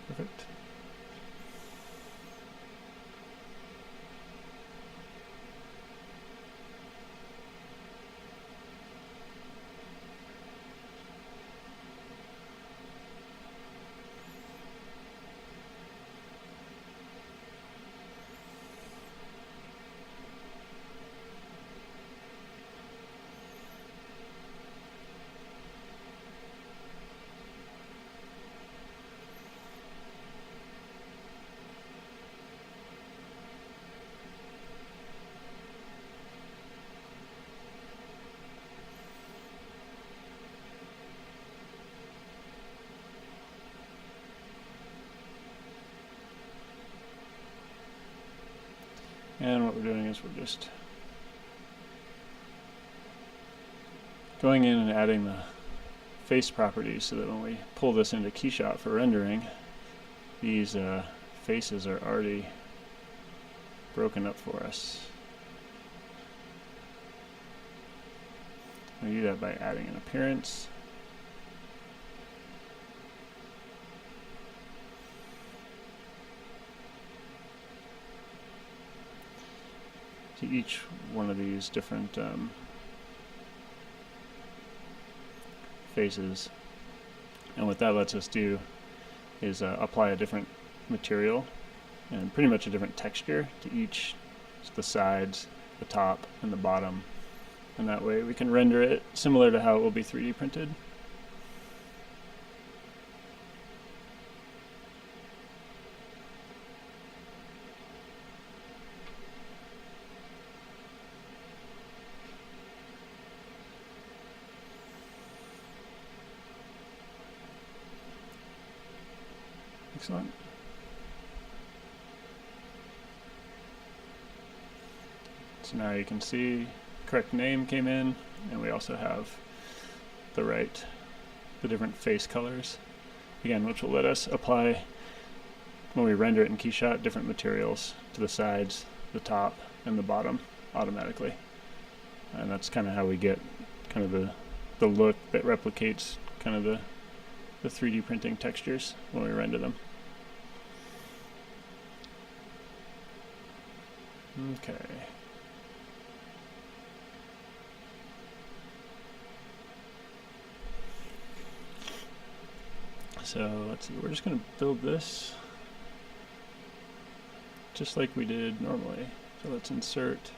Perfect. And what we're doing is we're just going in and adding the face properties so that when we pull this into KeyShot for rendering, these faces are already broken up for us. We do that by adding an appearance. To each one of these different faces. And what that lets us do is apply a different material and pretty much a different texture to each, the sides, the top, and the bottom. And that way we can render it similar to how it will be 3D printed. Excellent. So now you can see correct name came in, and we also have the different face colors, again, which will let us apply, when we render it in KeyShot, different materials to the sides, the top, and the bottom automatically. And that's kind of how we get kind of the look that replicates kind of the 3D printing textures when we render them. Okay. So let's see, we're just going to build this just like we did normally. So let's insert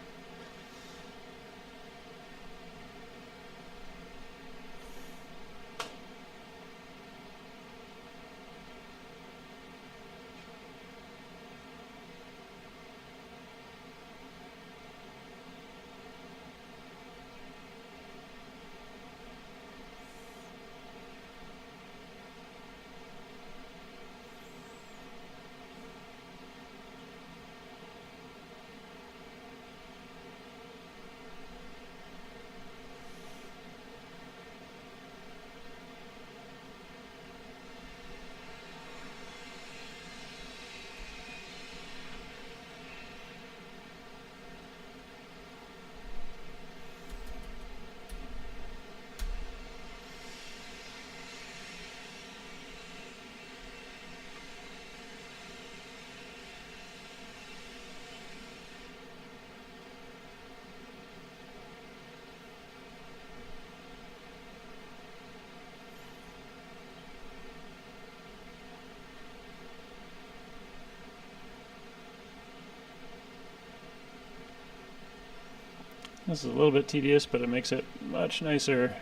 This is a little bit tedious, but it makes it much nicer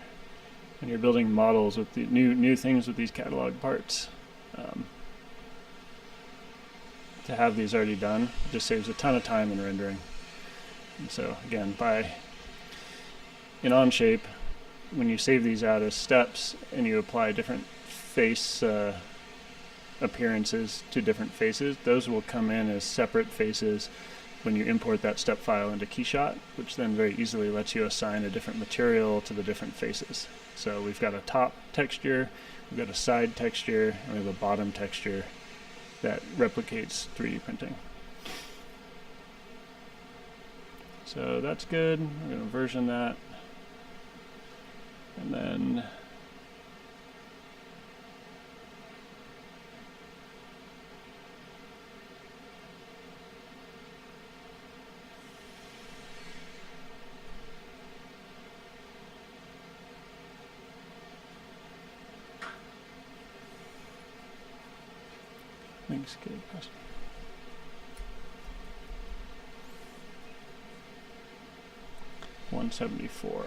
when you're building models with the new things with these catalog parts. To have these already done just saves a ton of time in rendering. And so again, in Onshape, when you save these out as steps and you apply different face appearances to different faces, those will come in as separate faces when you import that step file into Keyshot, which then very easily lets you assign a different material to the different faces. So we've got a top texture, we've got a side texture, and we have a bottom texture that replicates 3D printing. So that's good. We're going to version that. And then links get 174.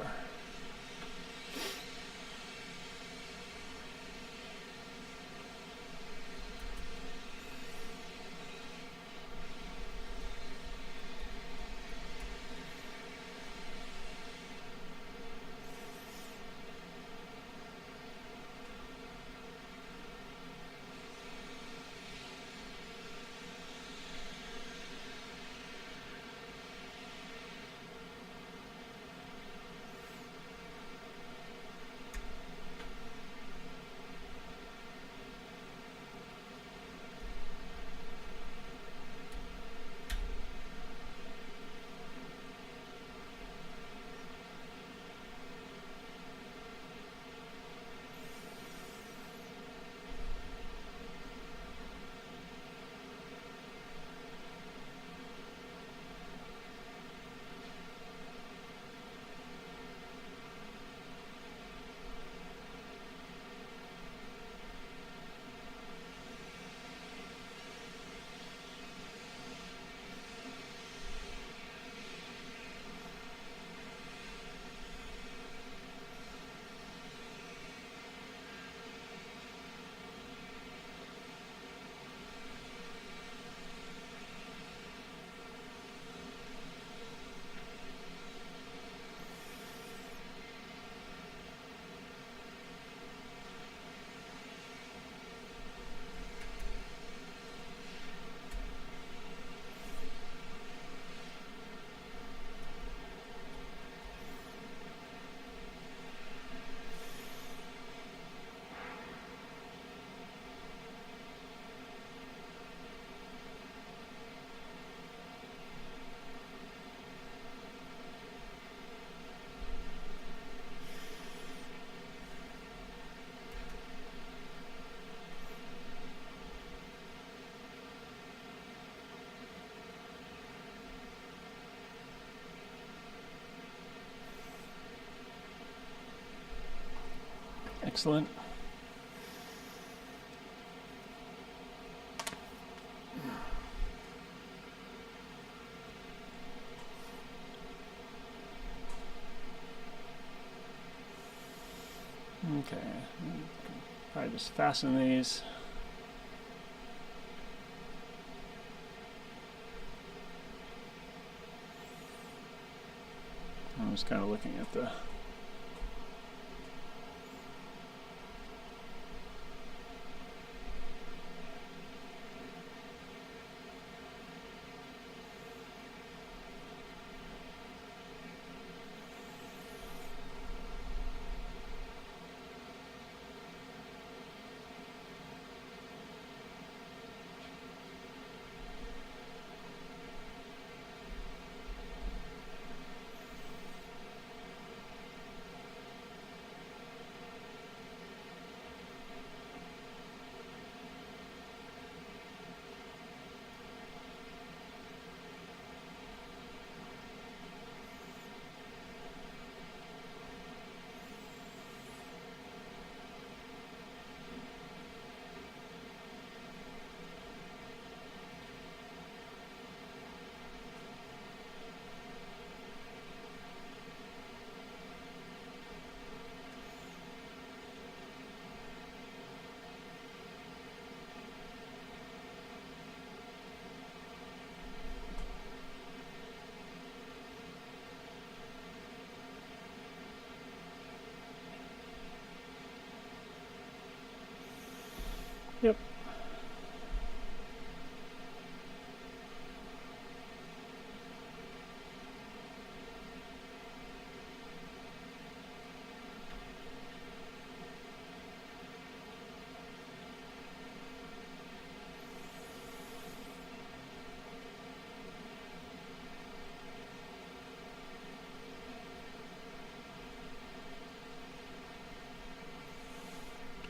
Excellent. Okay, probably just fasten these. I'm just kind of looking at the Yep.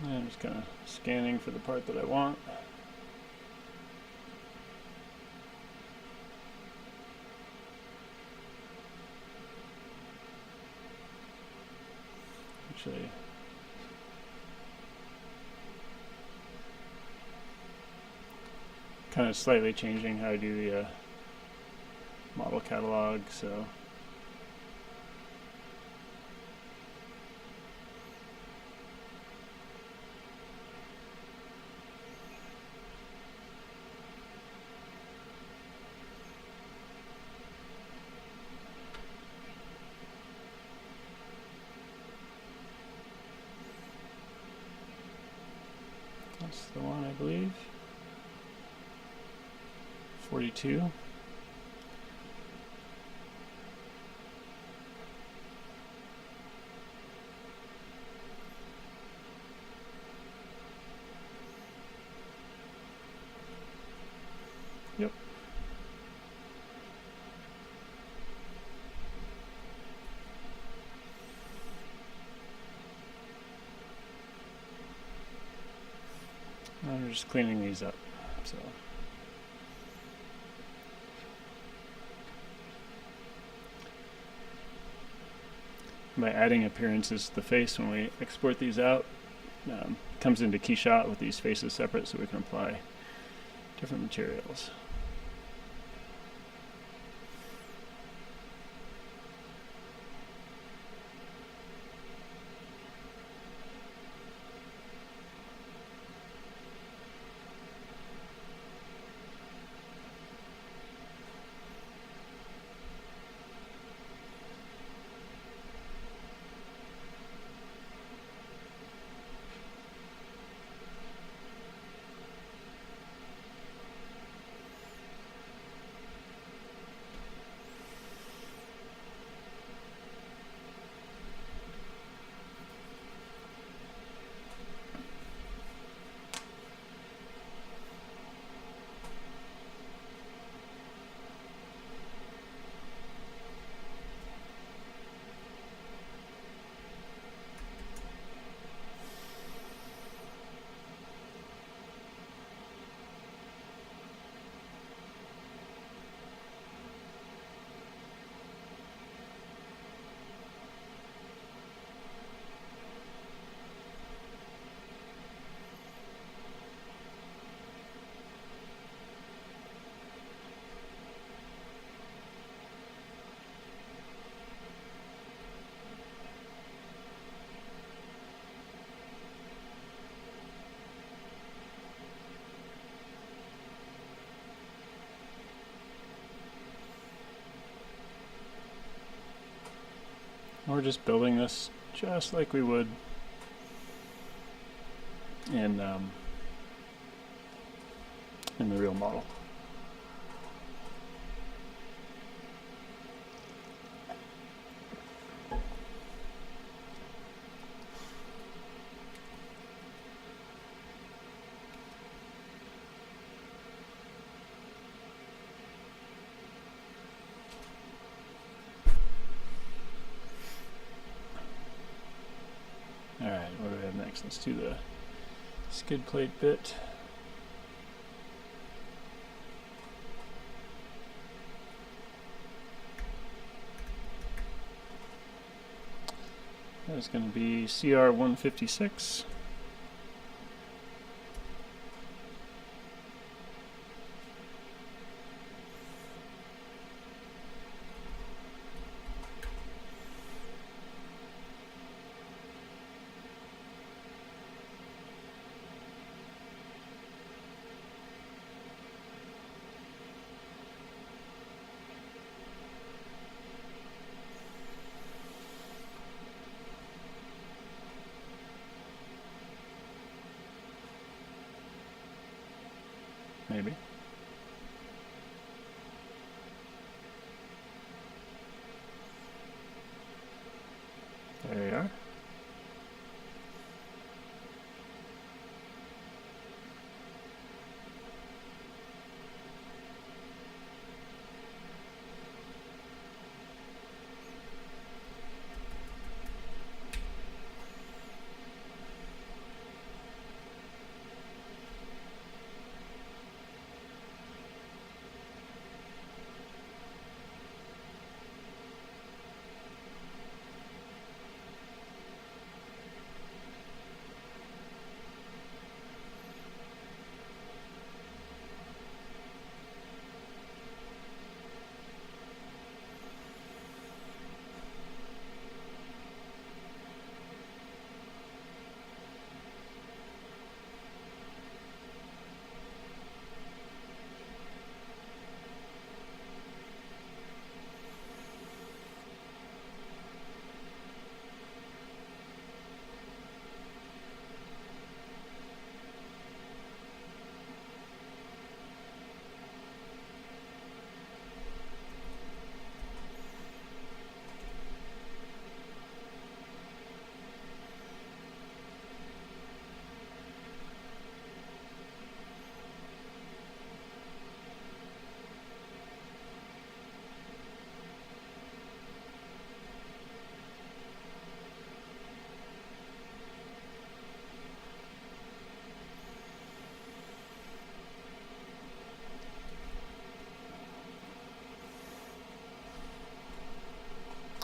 I'm just kind of scanning for the part that I want. Actually, kind of slightly changing how I do the model catalog, so that's the one, I believe. 42. Yep. I'm just cleaning these up, so. By adding appearances to the face when we export these out, comes into KeyShot with these faces separate so we can apply different materials. We're just building this just like we would in the real model. Alright, what do we have next? Let's do the skid plate bit. That's going to be CR 156.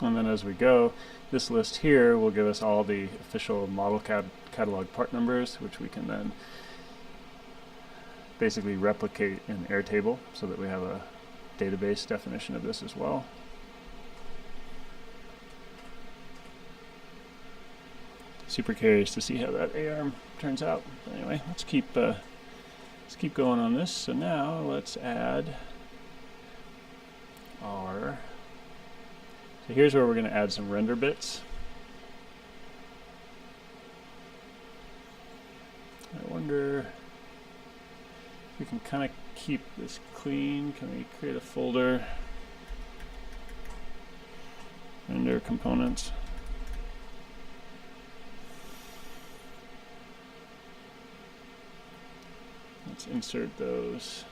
And then as we go, this list here will give us all the official model catalog part numbers, which we can then basically replicate in Airtable so that we have a database definition of this as well. Super curious to see how that ARM turns out. Anyway, let's keep going on this. So now let's add our. So here's where we're going to add some render bits. I wonder if we can kind of keep this clean. Can we create a folder? Render components. Let's insert those.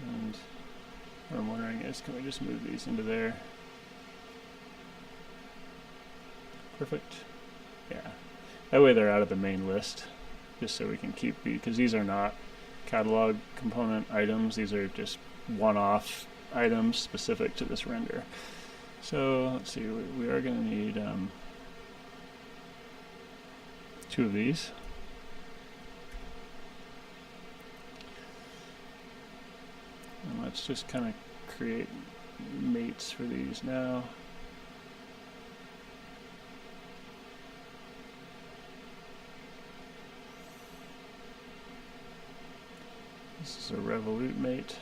And what I'm wondering is, can we just move these into there? Perfect. Yeah. That way they're out of the main list, just so we can keep, because these are not catalog component items. These are just one-off items specific to this render. So let's see, we are going to need 2 of these. And let's just kind of create mates for these now. This is a Revolute mate.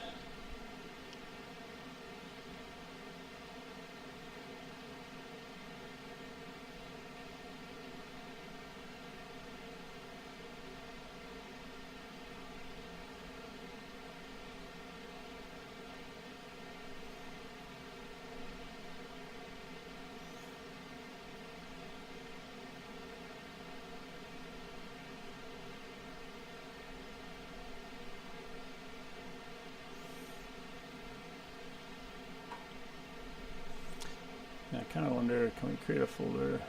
I kind of wonder, can we create a folder?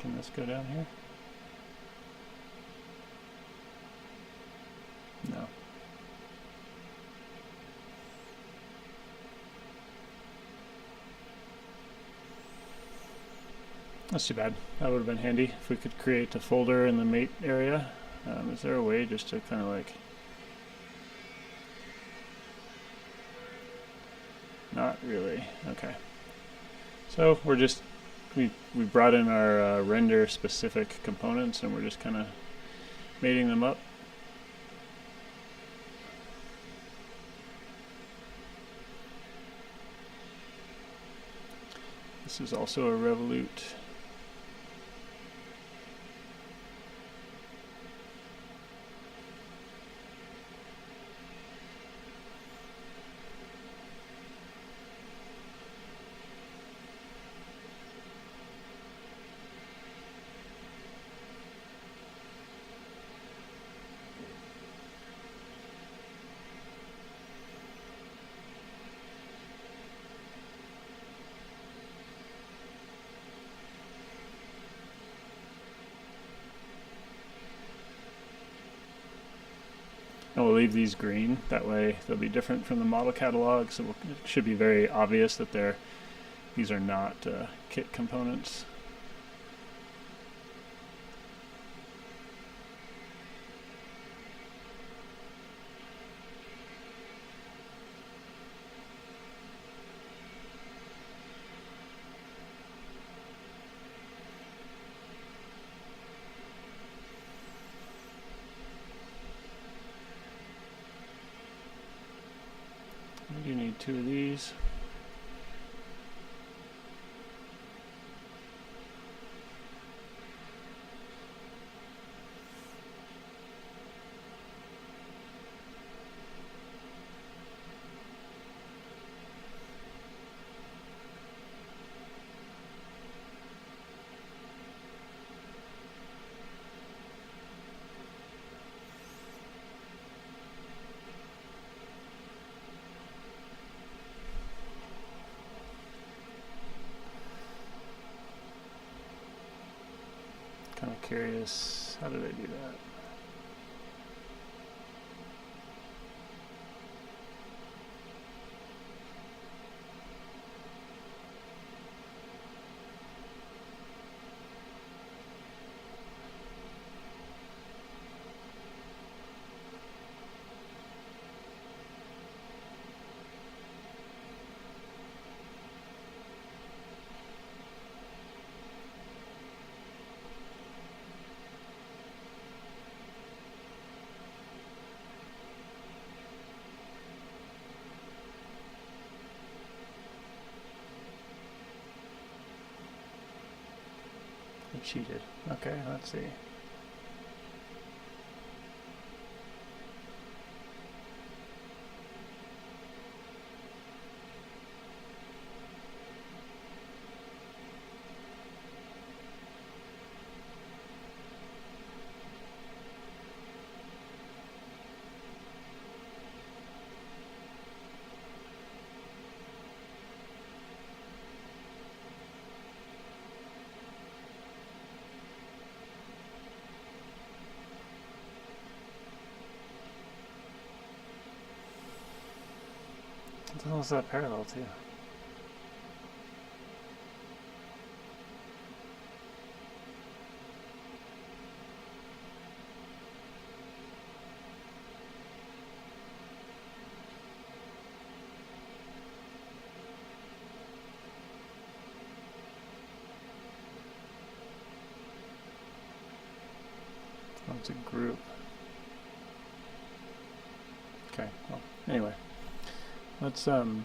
Can this go down here? No. That's too bad. That would have been handy if we could create a folder in the mate area. Is there a way just to kind of like... Not really. Okay. So we're just... We brought in our render specific components and we're just kind of mating them up. This is also a Revolute. And we'll leave these green, that way they'll be different from the model catalog, so it should be very obvious that these are not kit components. We do need 2 of these. Kind of curious, how did I do that? I cheated. Okay, let's see. What the hell is that parallel to? Oh, it's a group. Okay, well, anyway. Let's one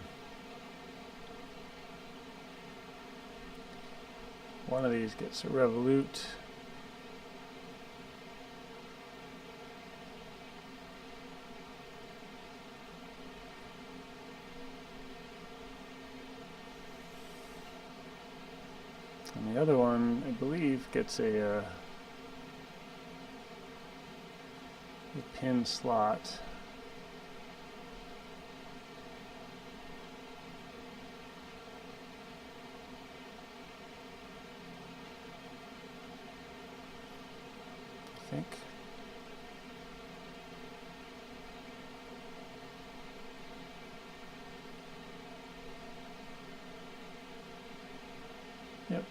of these gets a revolute. And the other one, I believe, gets a pin slot. I think. Yep.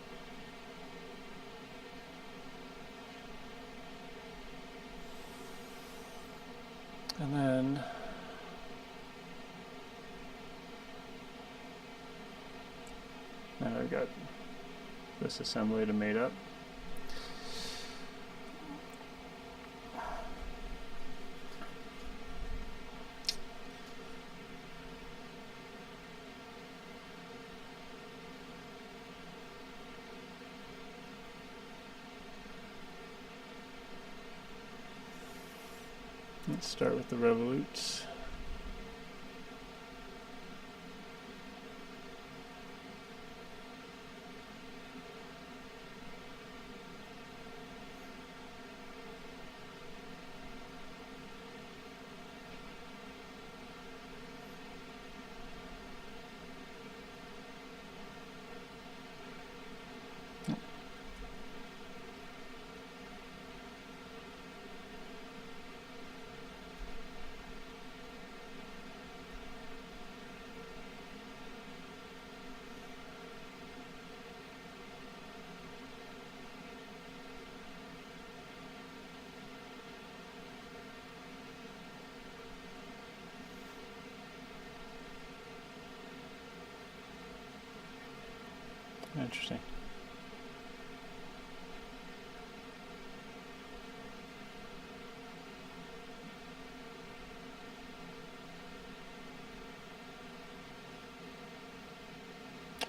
And then now I've got this assembly to made up. Let's start with the revolutes. Interesting.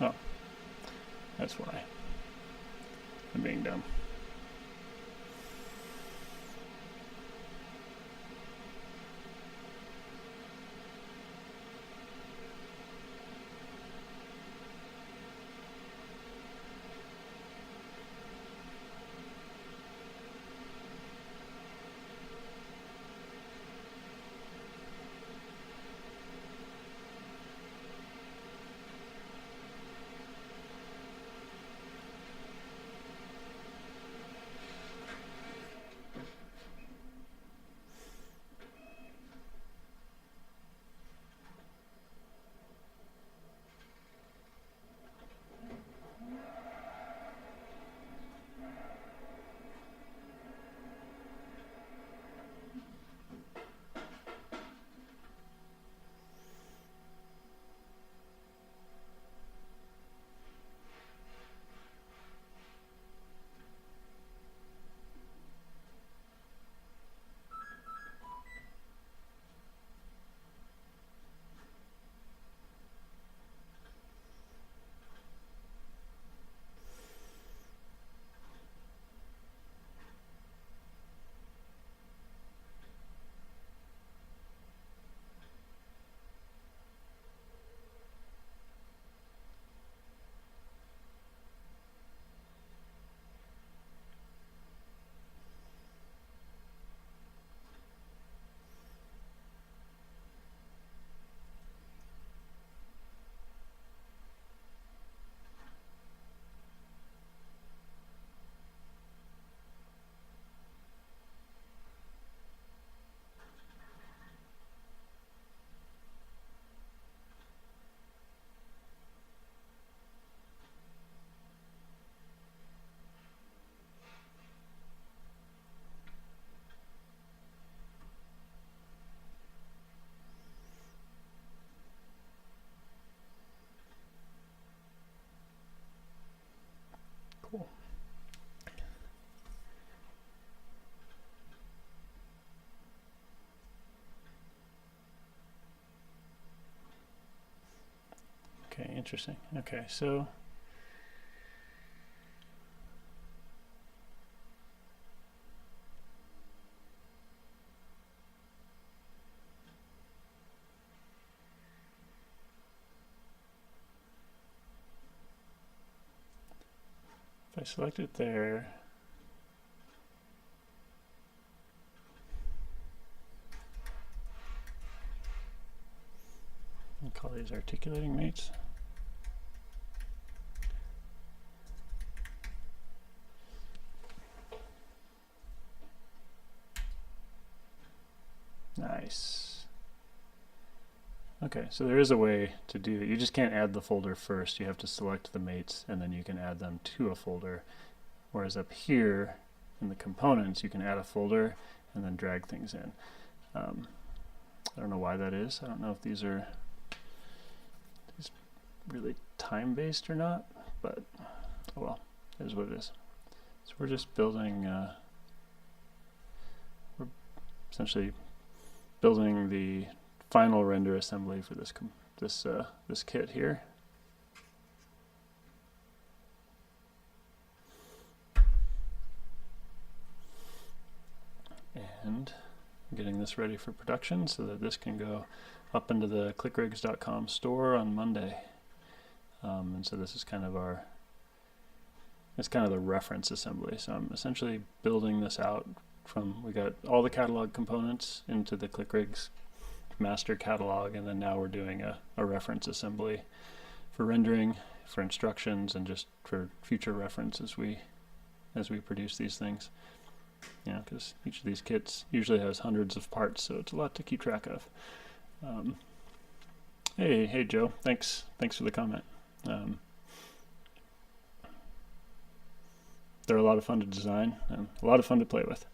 Oh, that's why. I'm being dumb. Cool. Okay, interesting. Okay, so if I select it there, and call these articulating mates. Nice. Okay, so there is a way to do it. You just can't add the folder first. You have to select the mates, and then you can add them to a folder. Whereas up here in the components, you can add a folder and then drag things in. I don't know why that is. I don't know if these are really time-based or not, but oh well, it is what it is. So we're just building, we're essentially building the final render assembly for this this kit here. And getting this ready for production so that this can go up into the ClickRigs.com store on Monday. And so this is kind of it's kind of the reference assembly. So I'm essentially building this out from, we got all the catalog components into the ClickRigs master catalog, and then now we're doing a reference assembly for rendering, for instructions, and just for future reference as we produce these things. Yeah, because each of these kits usually has hundreds of parts, so it's a lot to keep track of. Hey Joe, thanks for the comment. They're a lot of fun to design and a lot of fun to play with.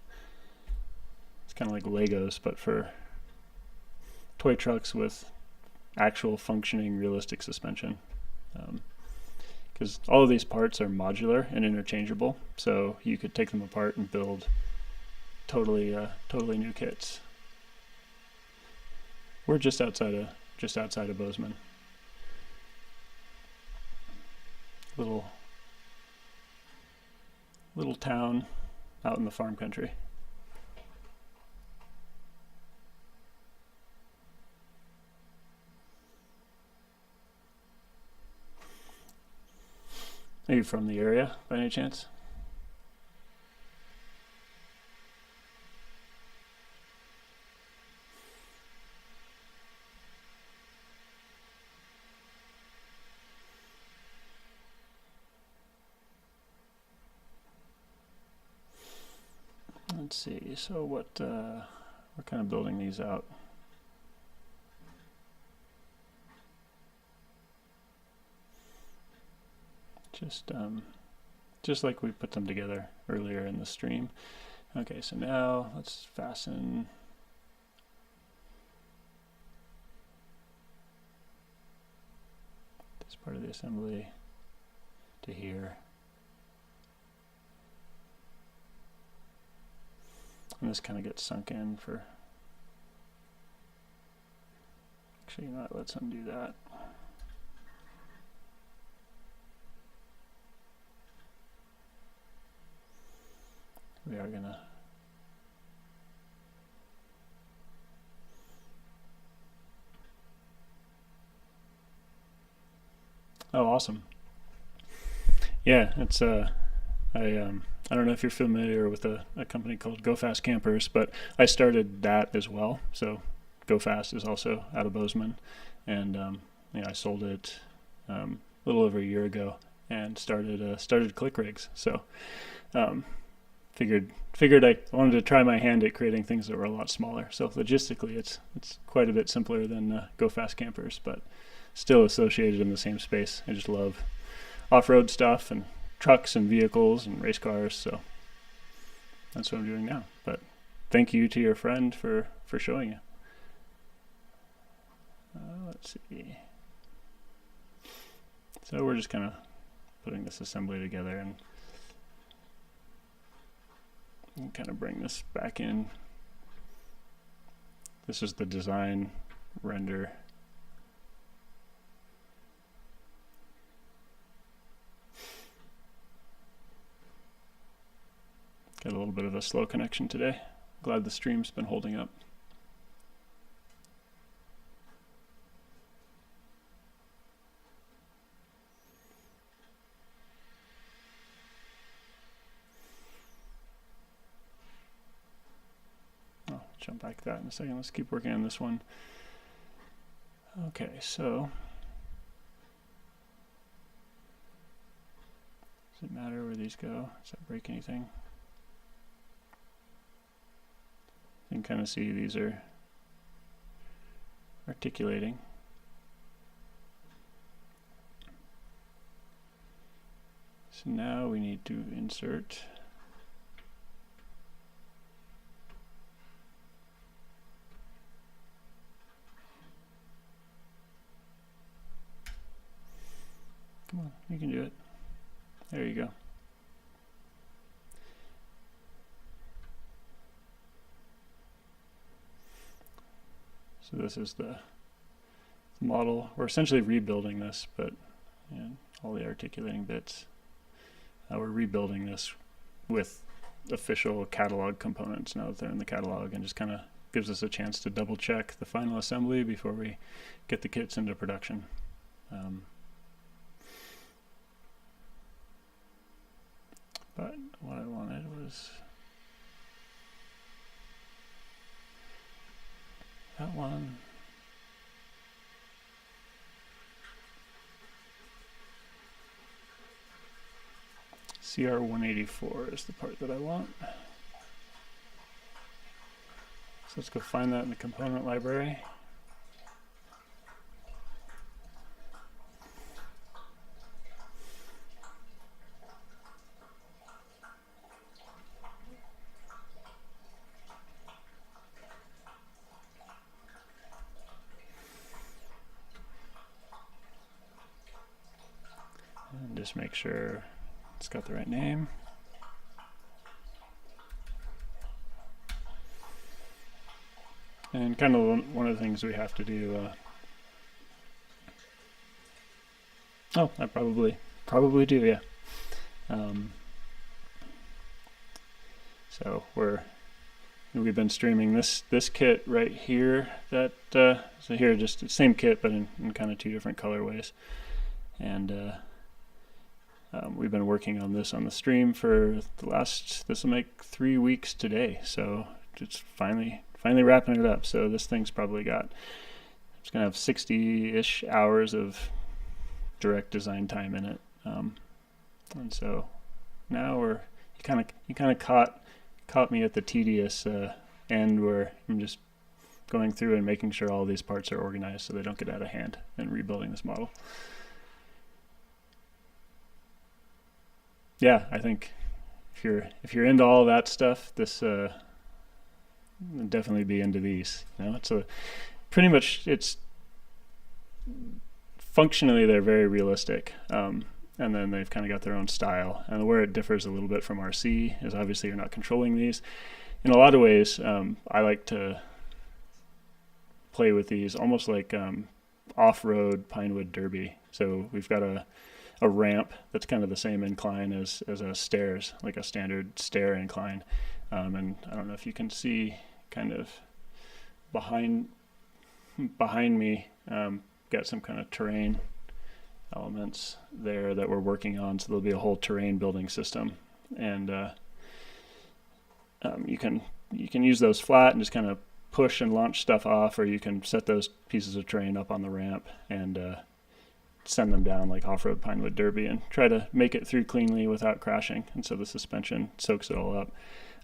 It's kind of like Legos, but for toy trucks with actual functioning realistic suspension. Because all of these parts are modular and interchangeable, so you could take them apart and build totally new kits. We're just outside of Bozeman. Little town out in the farm country. Are you from the area by any chance? Let's see, so what, we're kind of building these out. Just like we put them together earlier in the stream. Okay, so now let's fasten this part of the assembly to here. And this kind of gets sunk in for, actually, you know what, let's undo that. We are gonna oh, awesome. Yeah, it's I don't know if you're familiar with a company called Go Fast Campers, but I started that as well. So Go Fast is also out of Bozeman, and yeah, I sold it a little over a year ago and started ClickRigs. So figured I wanted to try my hand at creating things that were a lot smaller. So logistically, it's quite a bit simpler than Go Fast Campers, but still associated in the same space. I just love off-road stuff and trucks and vehicles and race cars, so that's what I'm doing now. But thank you to your friend for showing you. Let's see. So we're just kind of putting this assembly together, and And kind of bring this back in. This is the design render. Got a little bit of a slow connection today. Glad the stream's been holding up. I'll jump back to that in a second. Let's keep working on this one. Okay, so does it matter where these go? Does that break anything? You can kind of see these are articulating. So now we need to insert come on, you can do it. There you go. So this is the model. We're essentially rebuilding this, but all the articulating bits. We're rebuilding this with official catalog components now that they're in the catalog, and just kind of gives us a chance to double check the final assembly before we get the kits into production. But what I wanted was that one. CR184 is the part that I want. So let's go find that in the component library. And just make sure it's got the right name. And kind of one of the things we have to do, oh, I probably do, yeah. So we've been streaming this kit right here. That so here, just the same kit, but in kind of two different colorways. And we've been working on this on the stream for this will make 3 weeks today. So it's finally wrapping it up. So this thing's probably it's gonna have 60-ish hours of direct design time in it. And so now you kind of caught me at the tedious end where I'm just going through and making sure all these parts are organized so they don't get out of hand and rebuilding this model. Yeah, I think if you're into all that stuff, this definitely be into these. It's it's functionally they're very realistic, and then they've kind of got their own style. And where it differs a little bit from RC is obviously you're not controlling these. In a lot of ways, I like to play with these almost like off-road Pinewood Derby. So we've got a ramp that's kind of the same incline as a stairs, like a standard stair incline. And I don't know if you can see kind of behind me, got some kind of terrain elements there that we're working on. So there'll be a whole terrain building system. And you can use those flat and just kind of push and launch stuff off, or you can set those pieces of terrain up on the ramp and send them down like off-road Pinewood Derby and try to make it through cleanly without crashing. And so the suspension soaks it all up.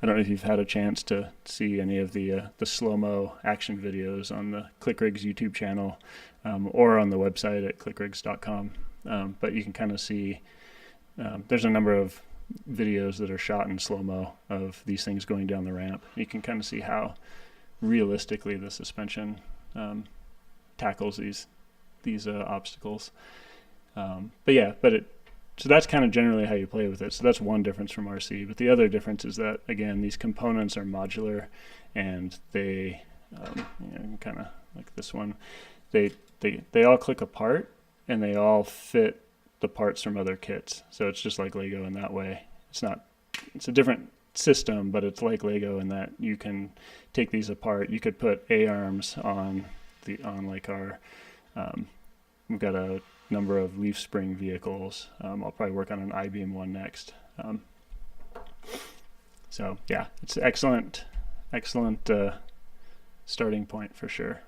I don't know if you've had a chance to see any of the slow-mo action videos on the ClickRigs YouTube channel or on the website at ClickRigs.com. But you can kind of see there's a number of videos that are shot in slow-mo of these things going down the ramp. You can kind of see how realistically the suspension tackles these obstacles. But so that's kind of generally how you play with it. So that's one difference from RC. But the other difference is that, again, these components are modular, and they, kind of like this one, they all click apart, and they all fit the parts from other kits. So it's just like Lego in that way. It's a different system, but it's like Lego in that you can take these apart. You could put A-arms on like our, we've got a number of leaf spring vehicles. I'll probably work on an I-beam one next. So yeah, it's excellent starting point for sure.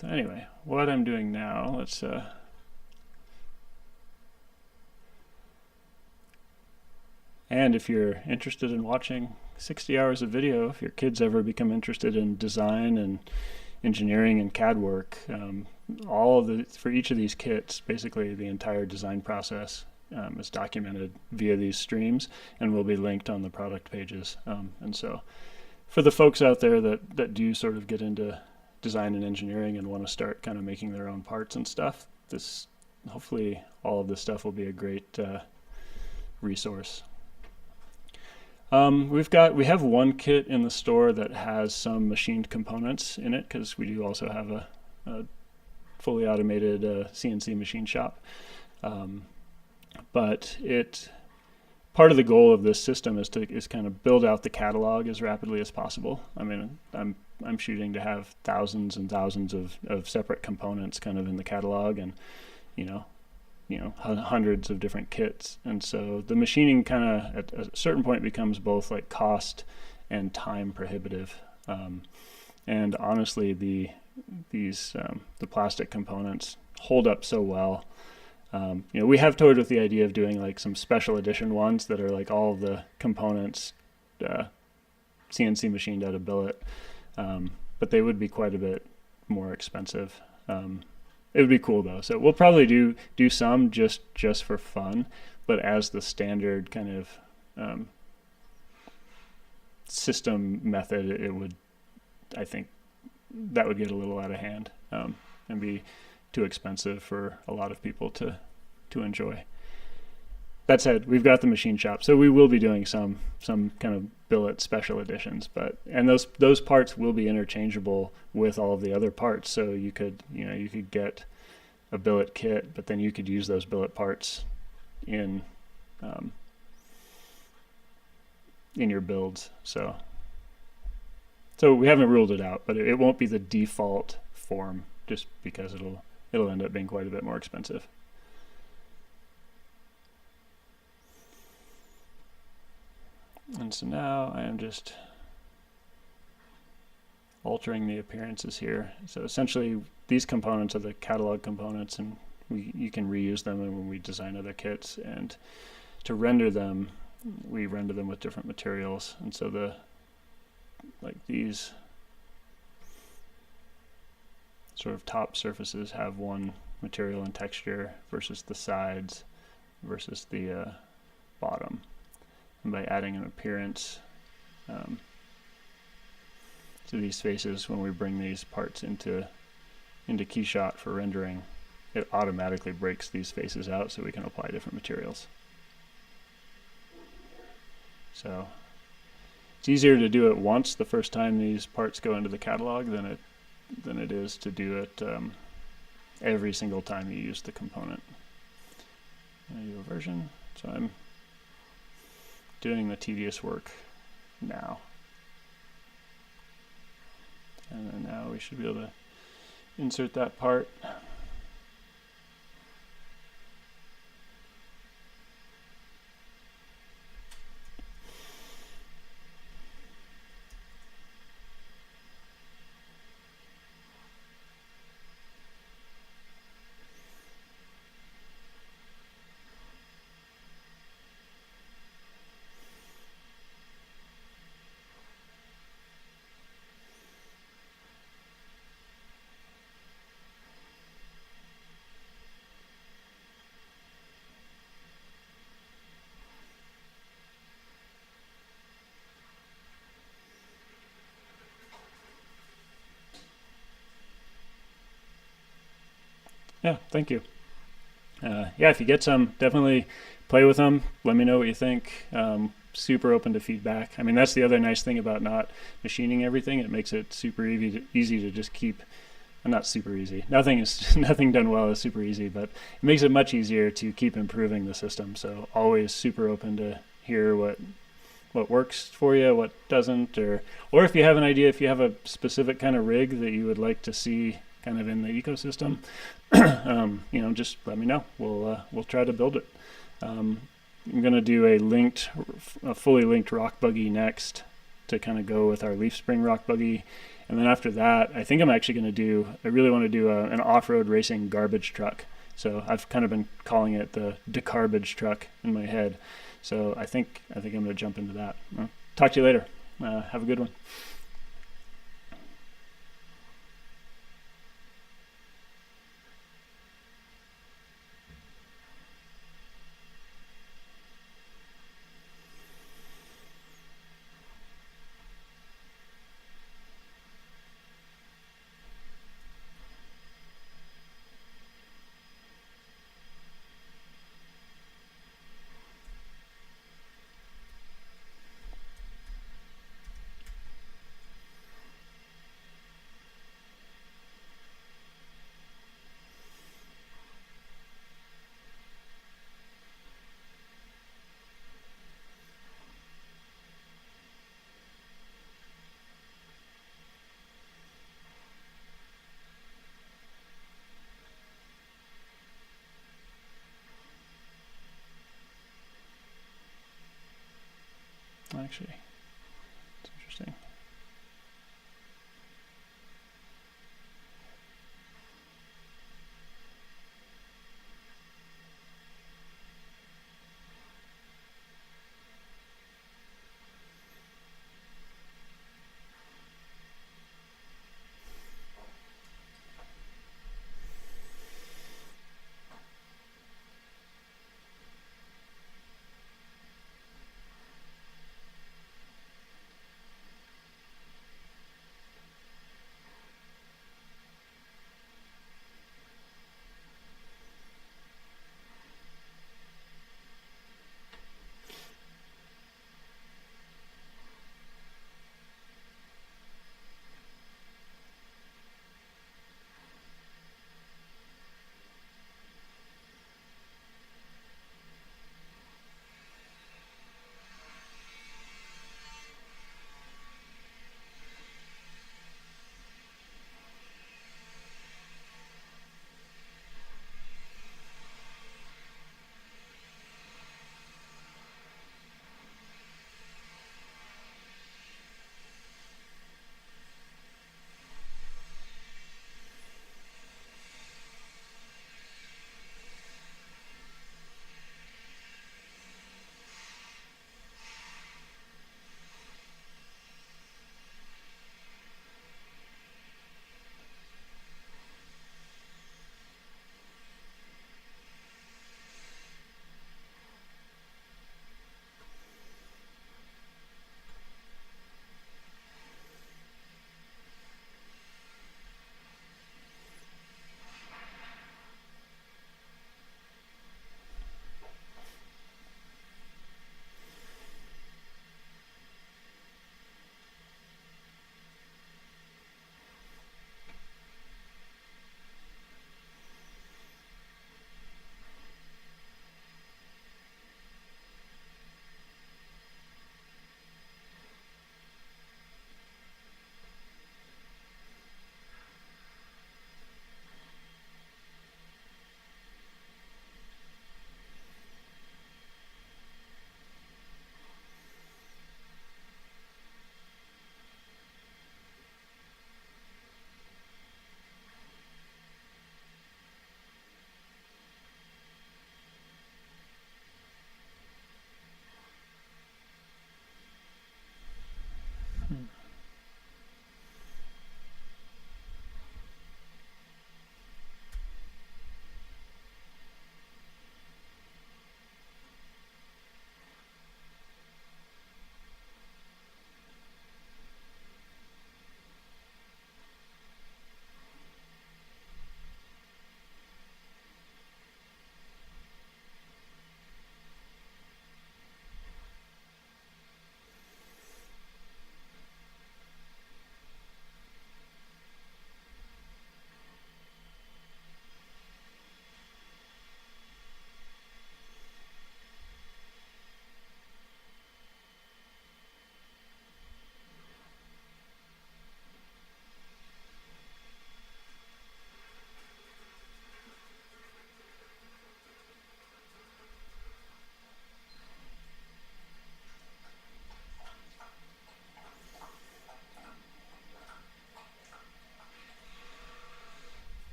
So anyway, what I'm doing now, let's and if you're interested in watching 60 hours of video, if your kids ever become interested in design and engineering and CAD work, for each of these kits, basically the entire design process is documented via these streams and will be linked on the product pages. And so for the folks out there that do sort of get into design and engineering and want to start kind of making their own parts and stuff, hopefully all of this stuff will be a great resource. We have one kit in the store that has some machined components in it, because we do also have a fully automated CNC machine shop. But part of the goal of this system is kind of build out the catalog as rapidly as possible. I mean, I'm shooting to have thousands and thousands of separate components kind of in the catalog, and hundreds of different kits. And so the machining kind of at a certain point becomes both like cost and time prohibitive. And honestly, the plastic components hold up so well. We have toyed with the idea of doing like some special edition ones that are like all of the components CNC machined out of billet, but they would be quite a bit more expensive. It would be cool though, so we'll probably do some just for fun, but as the standard kind of system method, I think that would get a little out of hand and be too expensive for a lot of people to enjoy. That said, we've got the machine shop, so we will be doing some kind of billet special editions, and those parts will be interchangeable with all of the other parts. So you could get a billet kit, but then you could use those billet parts in your builds. So we haven't ruled it out, but it won't be the default form, just because it'll end up being quite a bit more expensive. And so now I am just altering the appearances here. So essentially these components are the catalog components, and you can reuse them when we design other kits. And to render them, we render them with different materials. And so these sort of top surfaces have one material and texture versus the sides versus the bottom. And by adding an appearance to these faces, when we bring these parts into KeyShot for rendering, it automatically breaks these faces out so we can apply different materials. So it's easier to do it once the first time these parts go into the catalog than it is to do it every single time you use the component. I'm going to do a version, so I'm doing the tedious work now. And then now we should be able to insert that part. Yeah, thank you. Yeah, if you get some, definitely play with them. Let me know what you think. Super open to feedback. I mean, that's the other nice thing about not machining everything. It makes it super easy to just keep. Not super easy. Nothing done well is super easy, but it makes it much easier to keep improving the system. So always super open to hear what works for you, what doesn't, or if you have an idea, if you have a specific kind of rig that you would like to see kind of in the ecosystem, just let me know. We'll try to build it. I'm gonna do a fully linked rock buggy next to kind of go with our leaf spring rock buggy. And then after that, I think I'm actually going to I really want to do an off-road racing garbage truck. So I've kind of been calling it the decarbage truck in my head. So I think I'm going to jump into that. Talk to you later. Have a good one. Actually, it's interesting.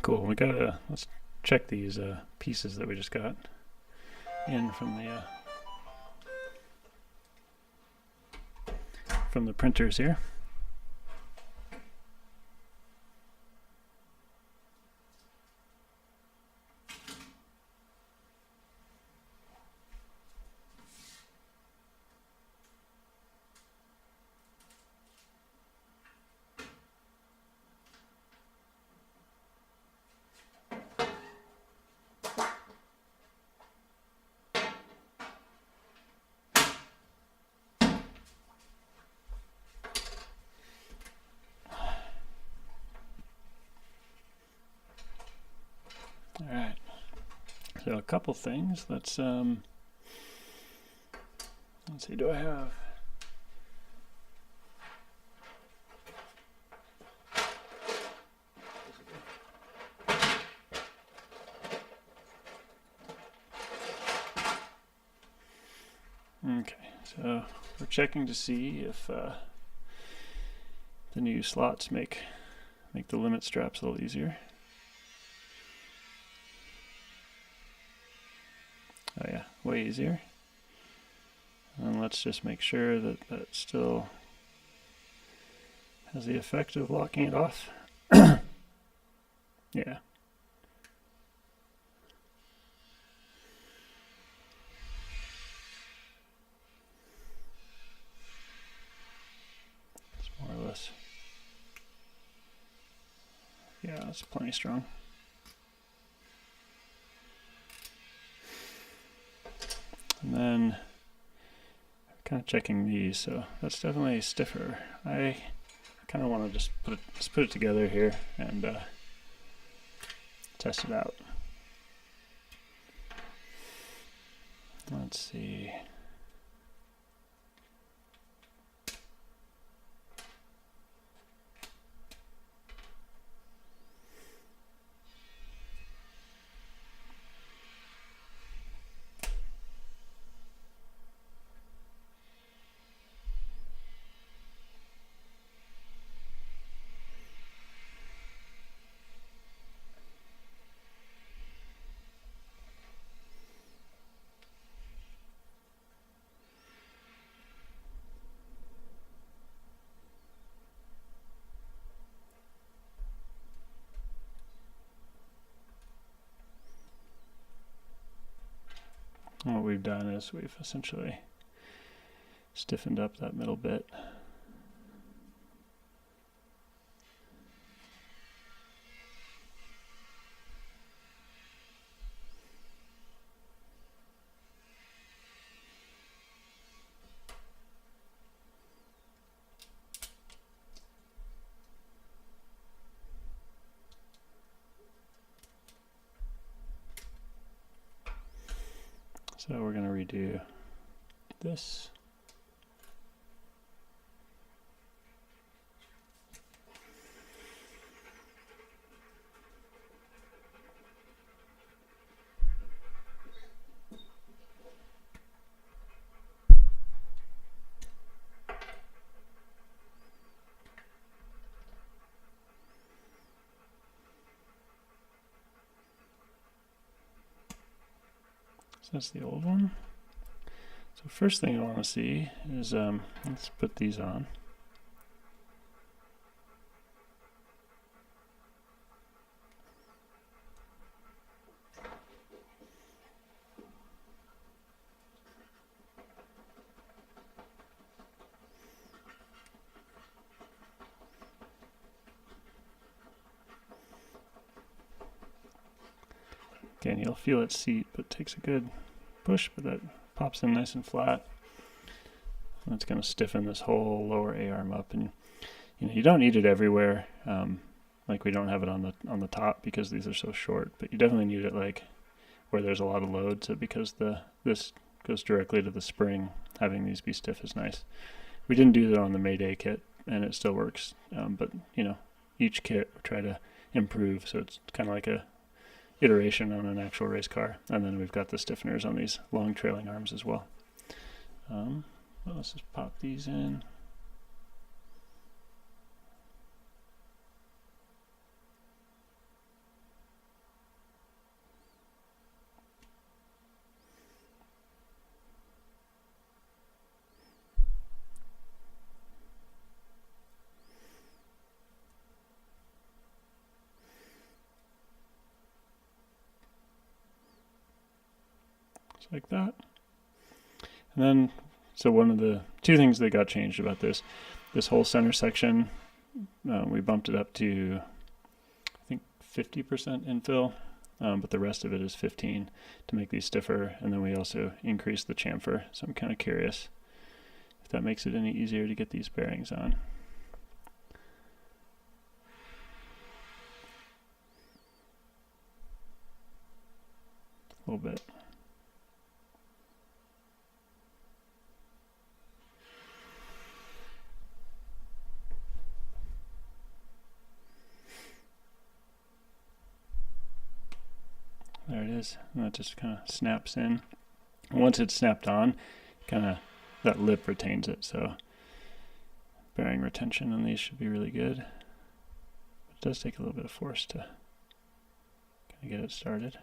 cool. We gotta, let's check these pieces that we just got in from the printers here. All right, so a couple things. Let's see, do I have... Okay, so we're checking to see if the new slots make the limit straps a little easier. Oh yeah, way easier. And let's just make sure that that still has the effect of locking it off. Yeah. It's more or less. Yeah, that's plenty strong. And then kind of checking these, so that's definitely stiffer. I kind of want to just put it together here and test it out. Let's see. And what we've done is we've essentially stiffened up that middle bit. So we're going to redo this. So that's the old one. So first thing I want to see is, let's put these on. Again, you'll feel it seat, but it takes a good push, but that pops in nice and flat. And it's going to stiffen this whole lower A-arm up, and you don't need it everywhere. Like we don't have it on the top because these are so short, but you definitely need it like where there's a lot of load. So because this goes directly to the spring, having these be stiff is nice. We didn't do that on the Mayday kit, and it still works. But each kit we try to improve, so it's kind of like a iteration on an actual race car. And then we've got the stiffeners on these long trailing arms as well. Well, let's just pop these in. just like that. And then, so one of the two things that got changed about this whole center section, we bumped it up to, I think, 50% infill, but the rest of it is 15 to make these stiffer. And then we also increased the chamfer. So I'm kind of curious if that makes it any easier to get these bearings on. A little bit. There it is, and that just kind of snaps in. And once it's snapped on, kind of that lip retains it, so bearing retention on these should be really good. It does take a little bit of force to kind of get it started.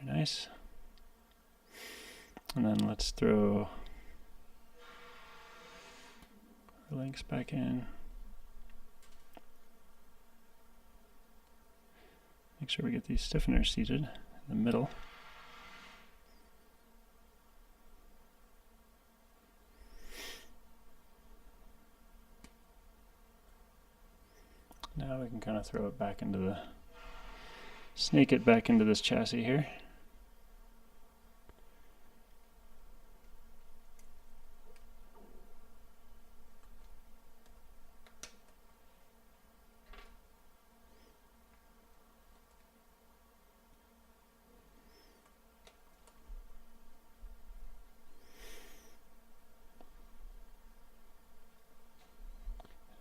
Very nice. And then let's throw our links back in. Make sure we get these stiffeners seated in the middle. Now we can kind of throw it back into the, snake it back into this chassis here.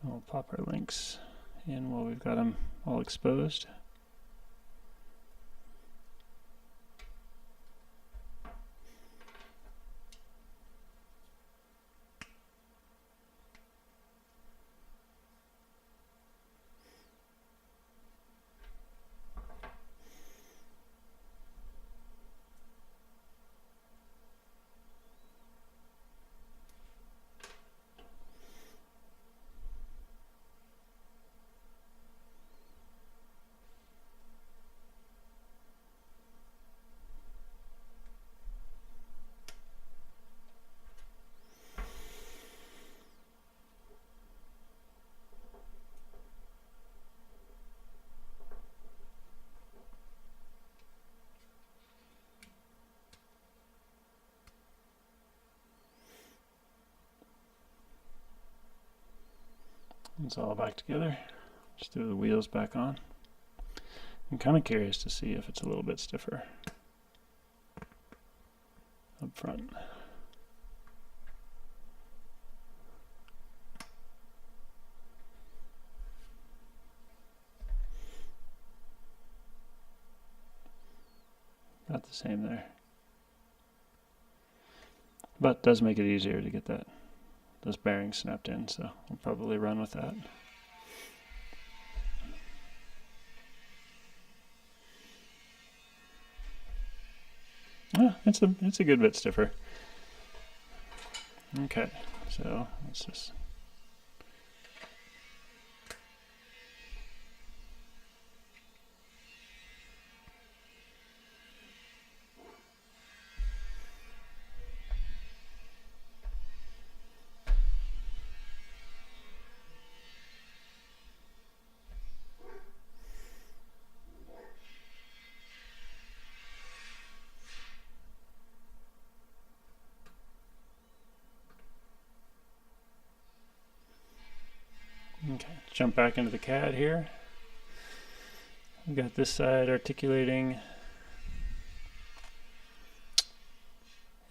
And we'll pop our links in while we've got them all exposed. It's all back together. Just throw the wheels back on. I'm kind of curious to see if it's a little bit stiffer up front. About the same there. But does make it easier to get those bearings snapped in, so we'll probably run with that. It's a good bit stiffer. Okay, so let's just jump back into the CAD here. We got this side articulating,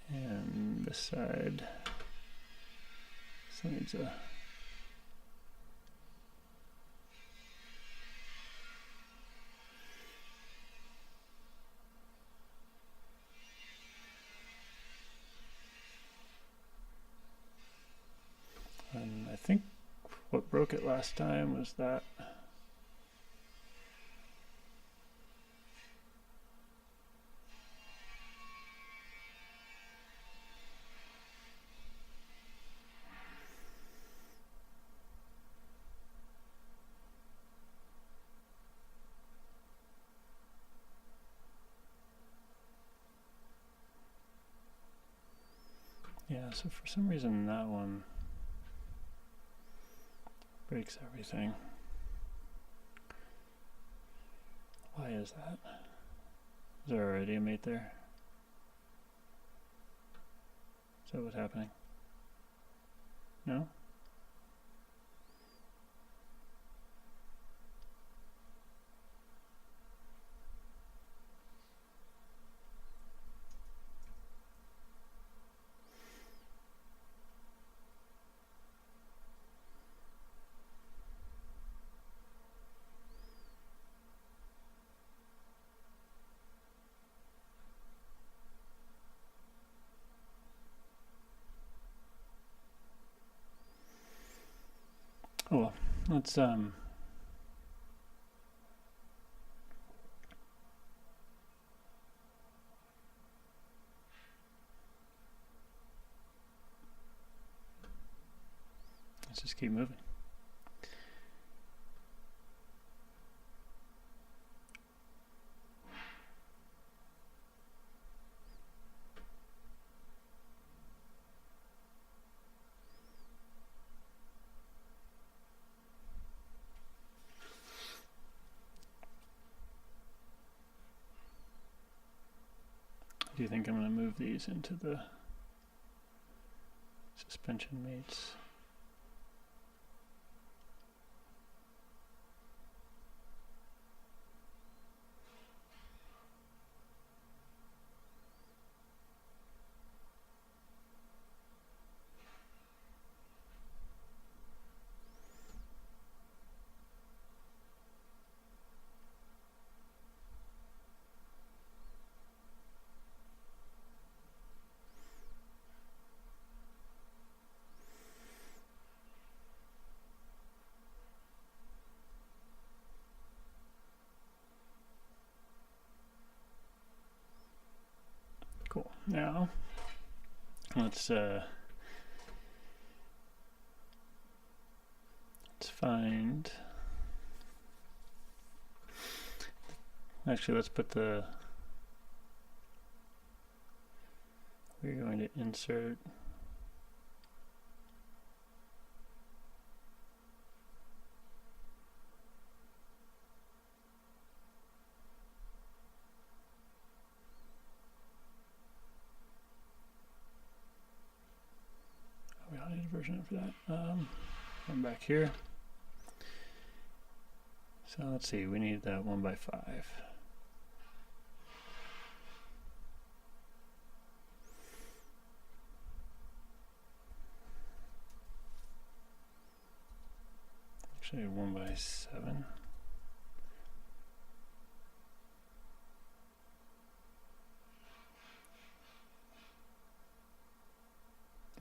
and this side. So needs a and I think what broke it last time was that Yeah, so for some reason that one breaks everything. Why is that? Is there already a mate there? Is that what's happening? No? Oh well, let's just keep moving. Do you think I'm going to move these into the suspension mates? Cool. Now let's find. Actually, let's put the. We're going to insert. We don't need a version for that. Come back here. So let's see, we need that 1x5. Actually 1x7.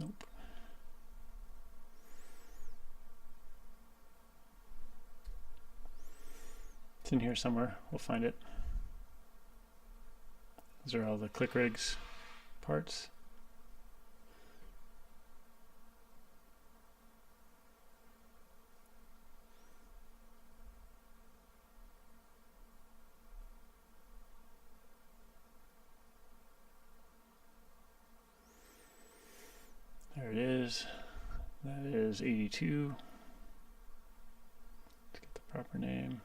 Nope. It's in here somewhere. We'll find it. These are all the ClickRigs parts. There it is. That is 82. Let's get the proper name.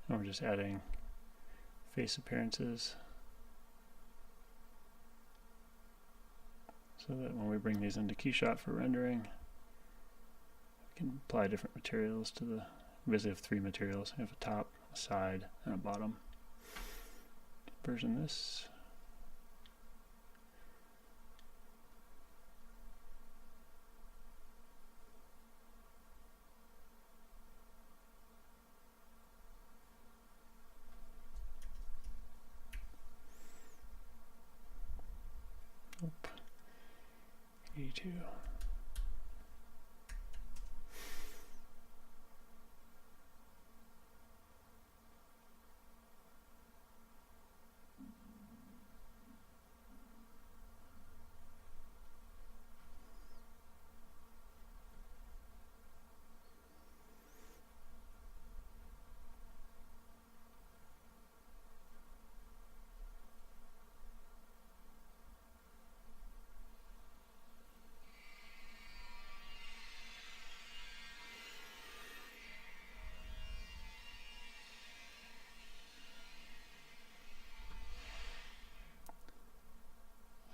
And we're just adding face appearances so that when we bring these into KeyShot for rendering, we can apply different materials to the. We basically have 3 materials. We have a top, a side, and a bottom. Version this. 82.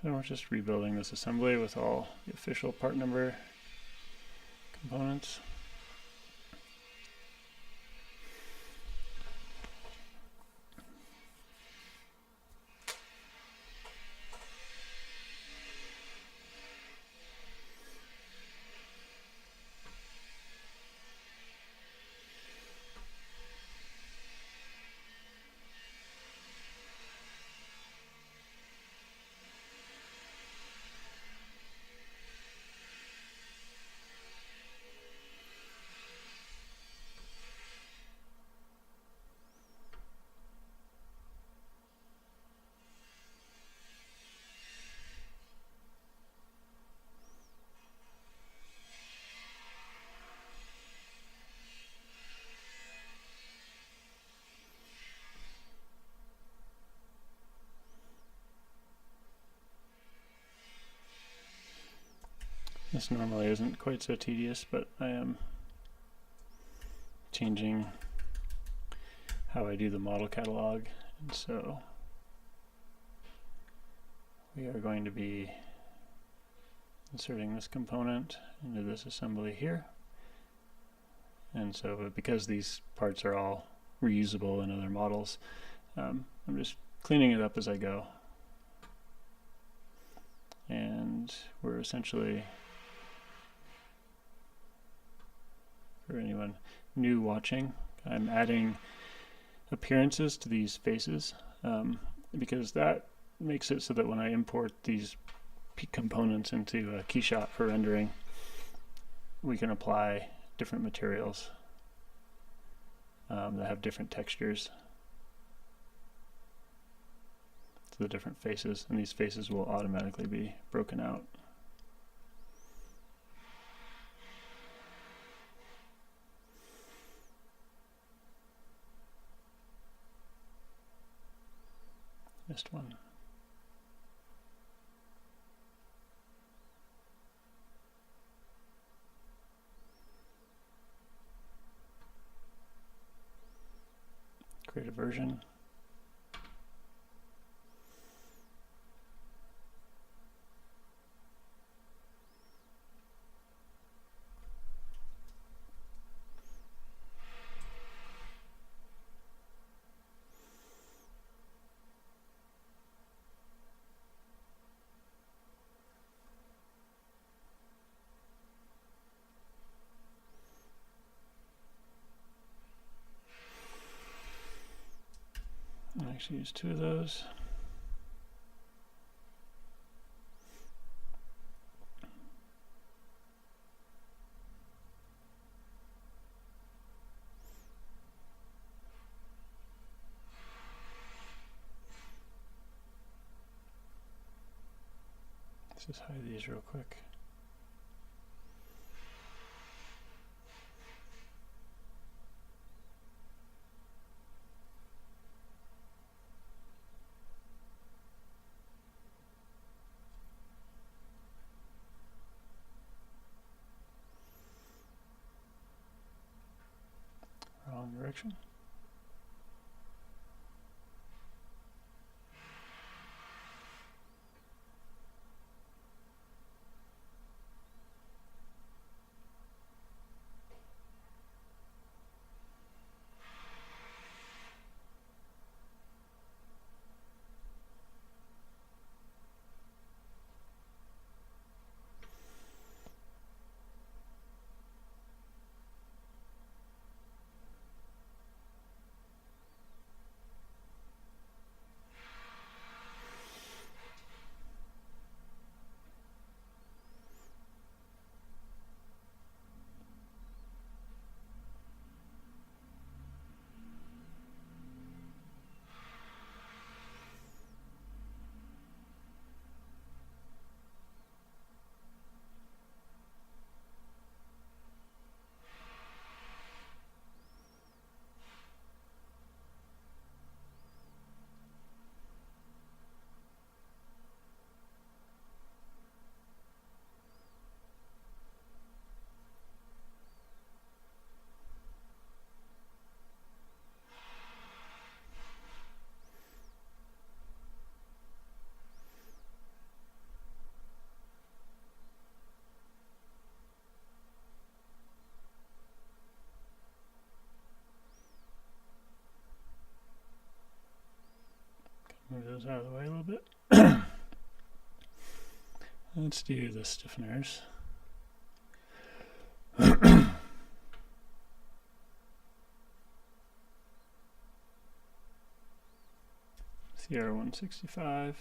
So we're just rebuilding this assembly with all the official part number components. This normally isn't quite so tedious, but I am changing how I do the model catalog, and so we are going to be inserting this component into this assembly here. And so because these parts are all reusable in other models, I'm just cleaning it up as I go. And we're essentially, for anyone new watching, I'm adding appearances to these faces because that makes it so that when I import these components into a KeyShot for rendering, we can apply different materials that have different textures to the different faces, and these faces will automatically be broken out. Missed one. Create a version. I actually use 2 of those. Let's just hide these real quick. Wrong direction. Move those out of the way a little bit. Let's do the stiffeners. CR165.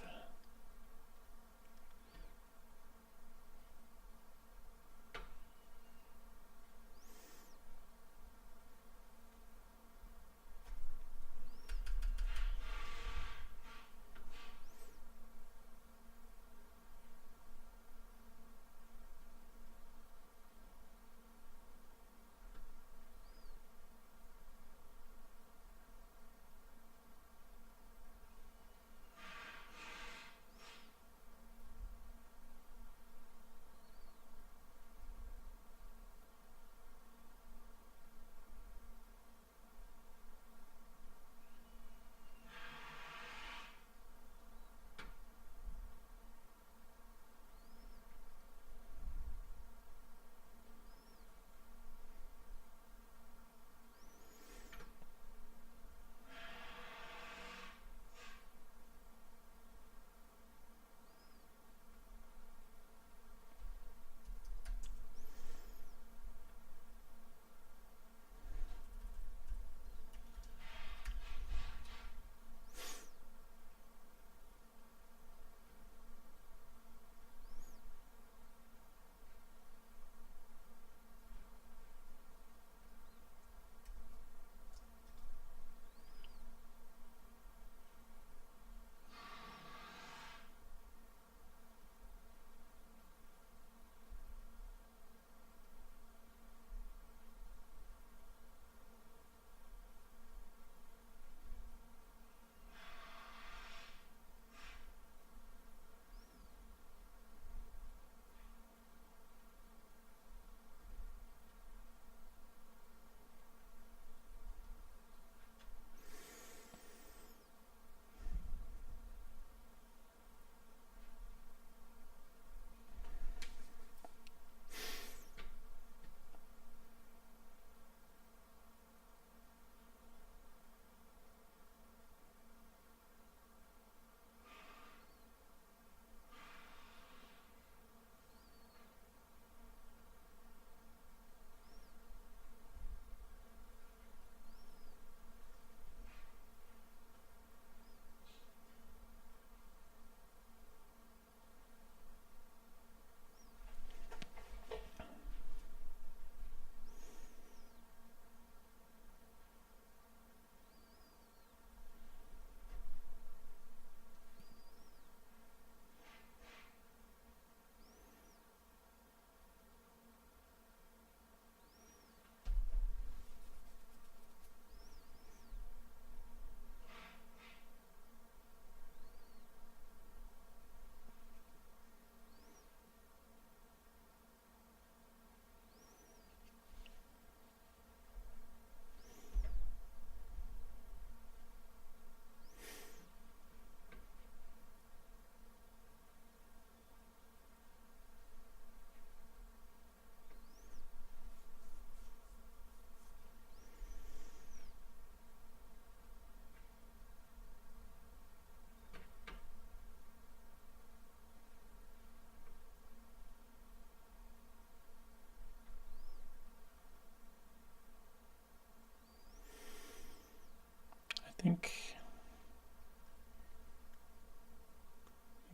I think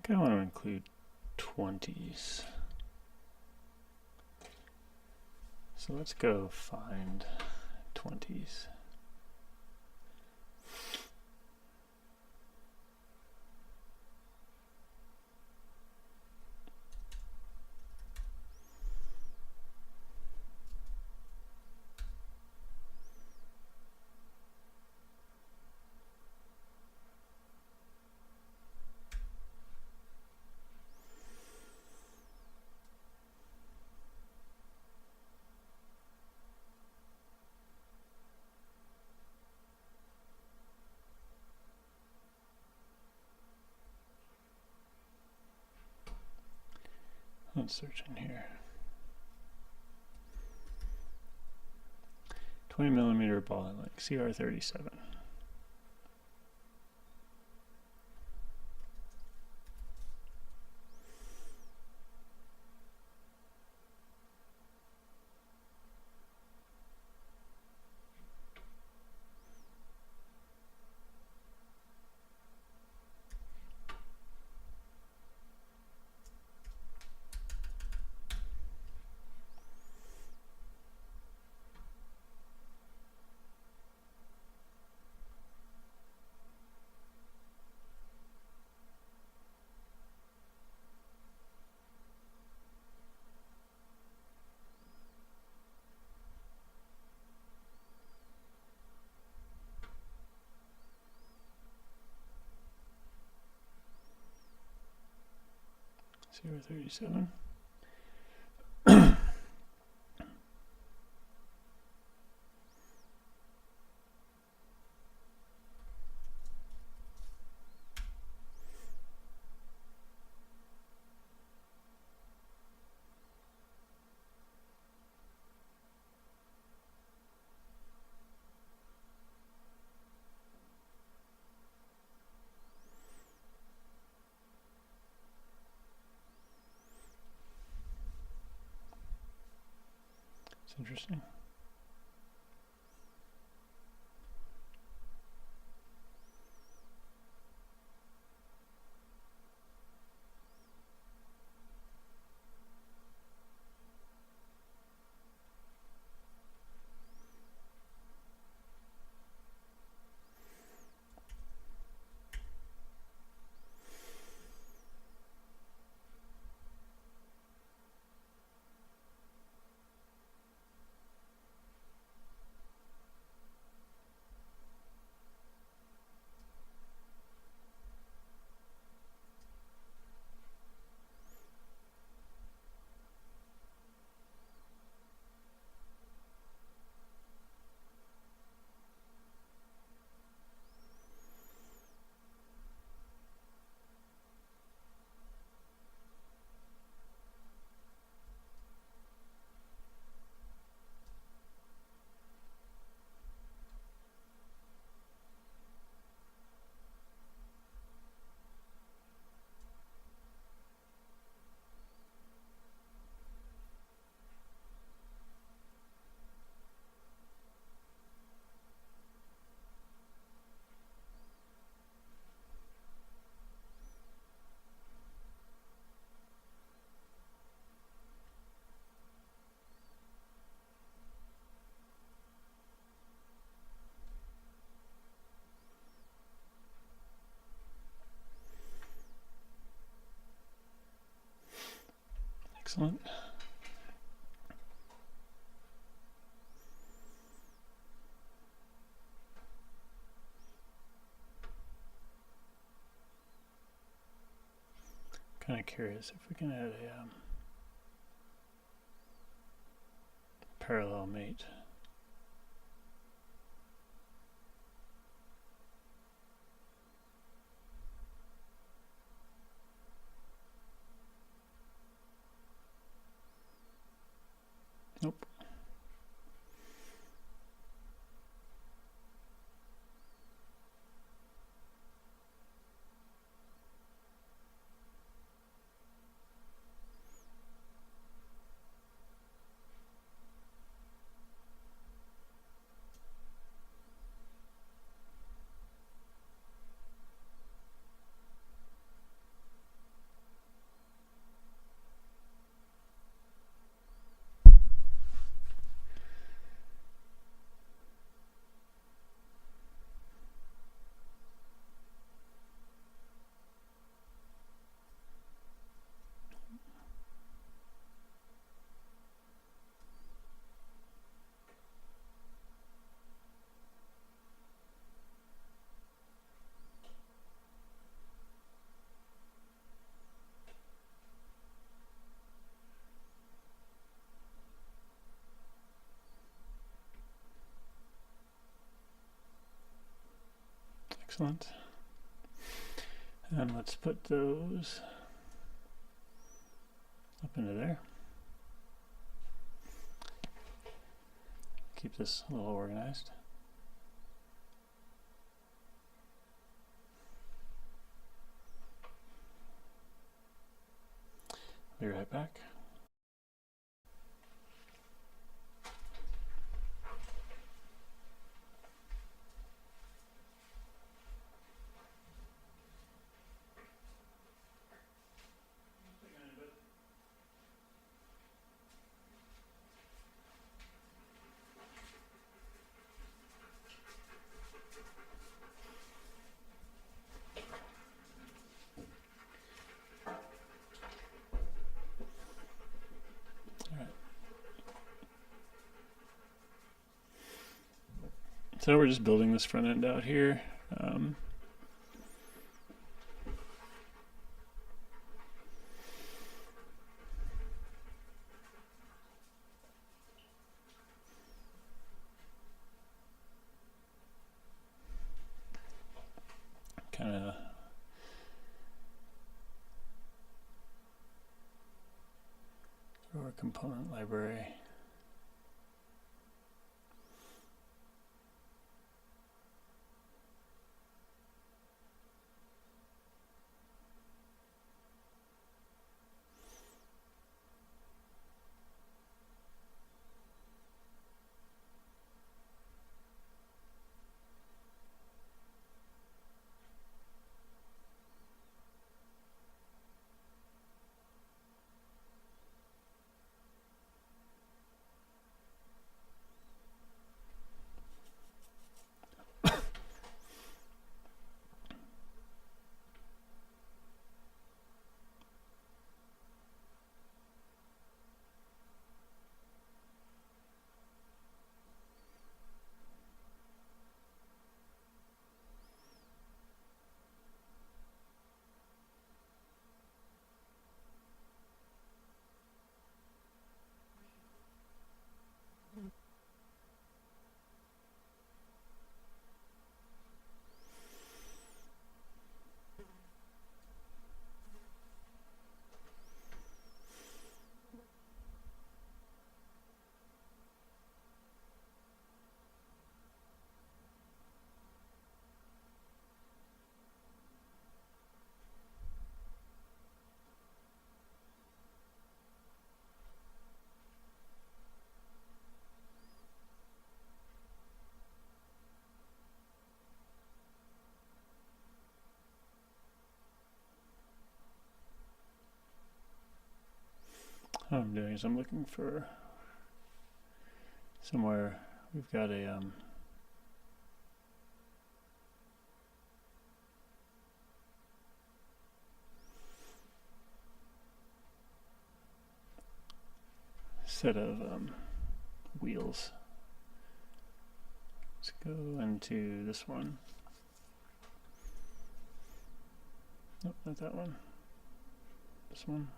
I want to include 20s. So let's go find 20s. Let's search in here. 20mm ball and length, CR37. 037. It's interesting. Excellent. Kind of curious if we can add a parallel mate. Nope. Excellent. And let's put those up into there. Keep this a little organized. Be right back. So we're just building this front end out here. kind of go to our component library. What I'm doing is I'm looking for somewhere we've got a set of wheels. Let's go into this one. Nope, not that one. This one.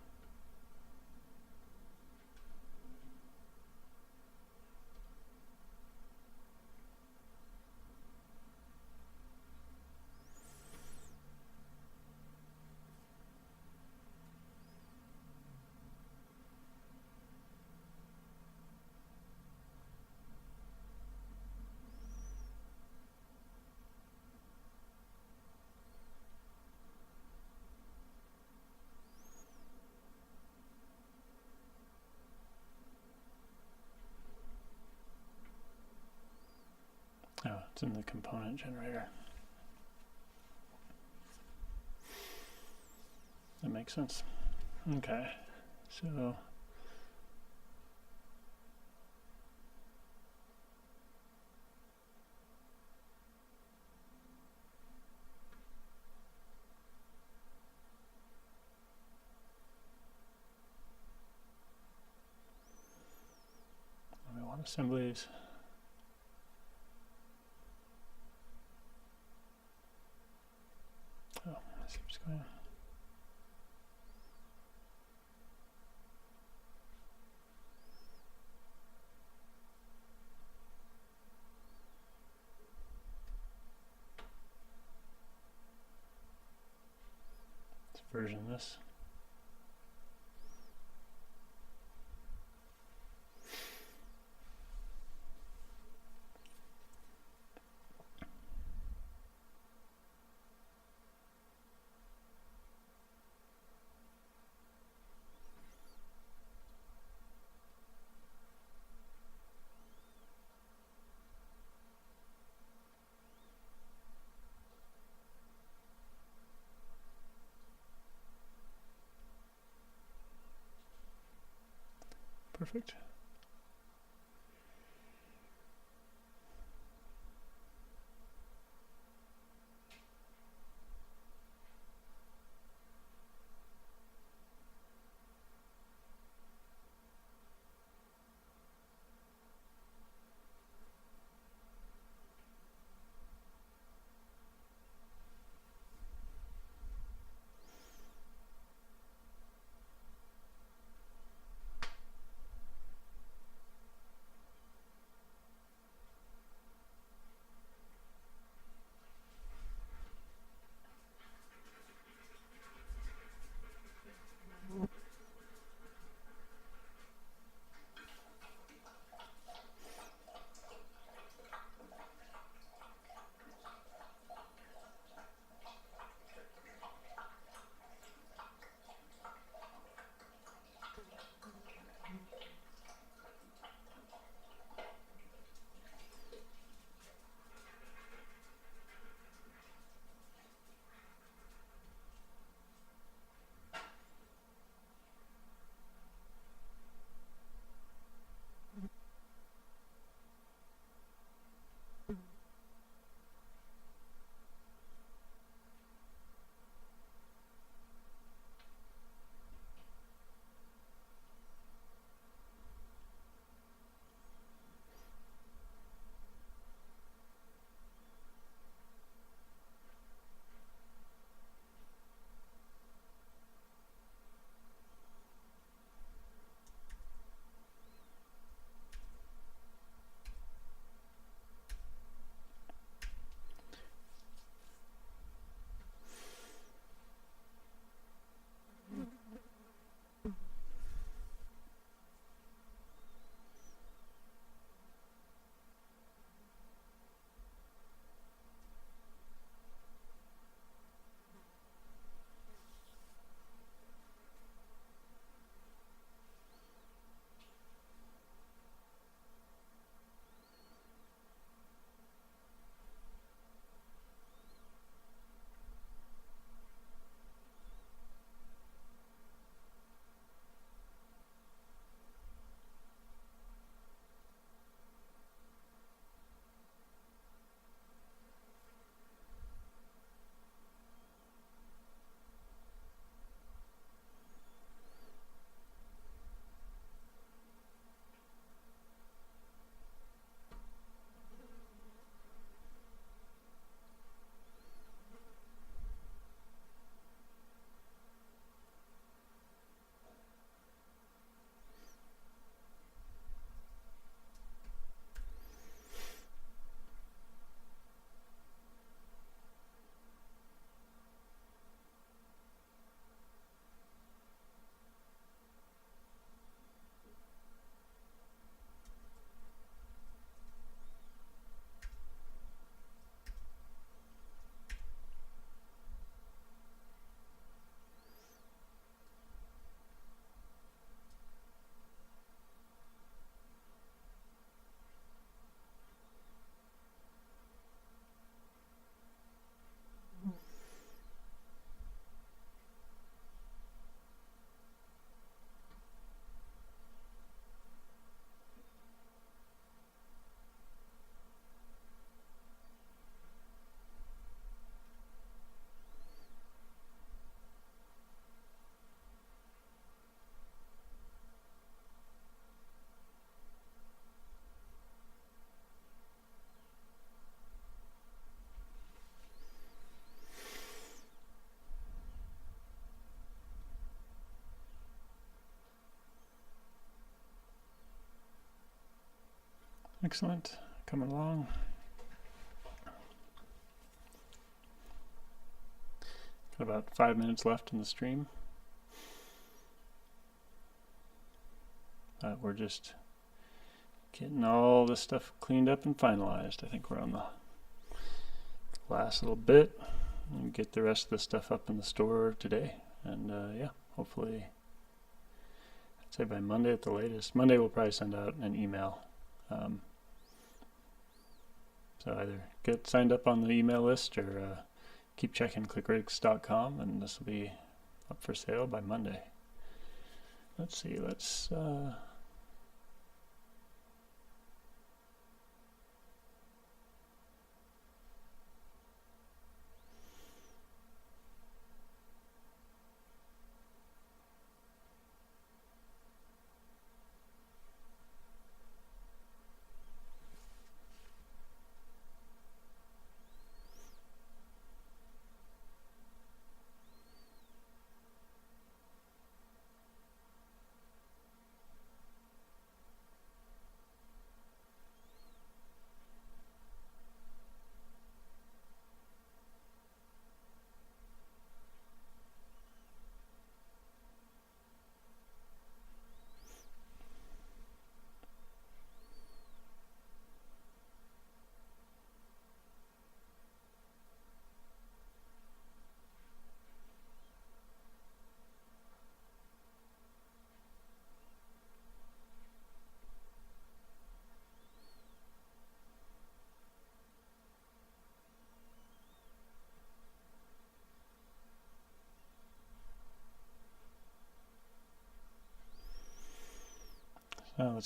Oh, it's in the component generator. That makes sense. Okay, so we want assemblies. Oh, I see what's going on. Let's version this. Perfect. Excellent. Coming along. Got about 5 minutes left in the stream. We're just getting all this stuff cleaned up and finalized. I think we're on the last little bit. And get the rest of the stuff up in the store today. And yeah, hopefully, I'd say by Monday at the latest. Monday we'll probably send out an email. So either get signed up on the email list or keep checking ClickRigs.com, and this will be up for sale by Monday. Let's see, let's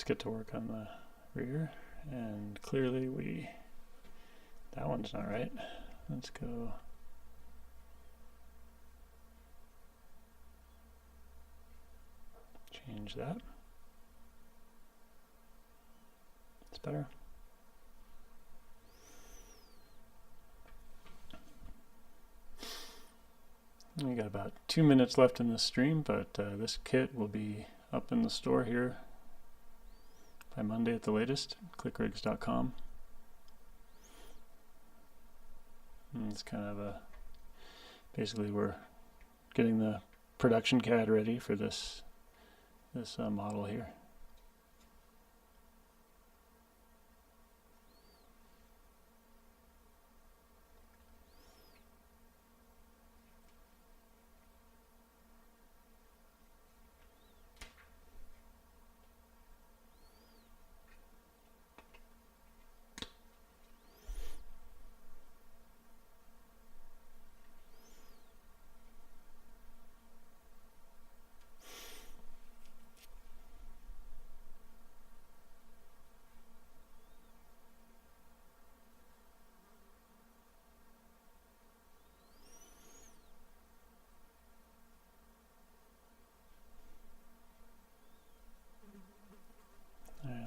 get to work on the rear. And clearly that one's not right. Let's go. Change that. It's better. We got about 2 minutes left in this stream, but this kit will be up in the store here by Monday at the latest, ClickRigs.com. It's kind of basically we're getting the production CAD ready for this model here.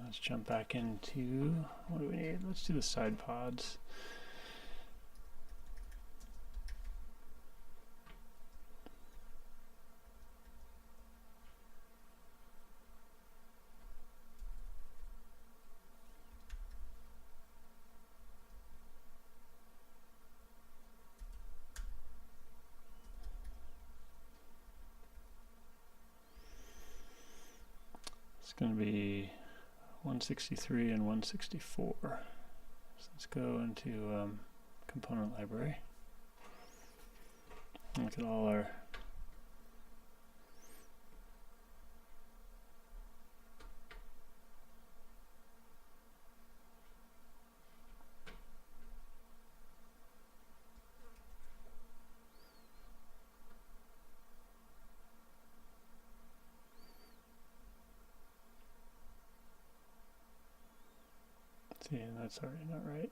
Let's jump back into, what do we need? Let's do the side pods. It's going to be 163 and 164. So let's go into component library. Look at all our see, that's already not right.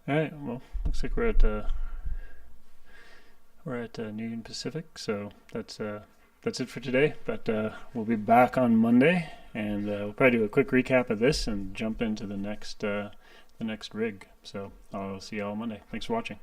All right. Well, looks like we're at Union Pacific, so that's it for today. But we'll be back on Monday, and we'll probably do a quick recap of this and jump into the next rig. So I'll see you all Monday. Thanks for watching.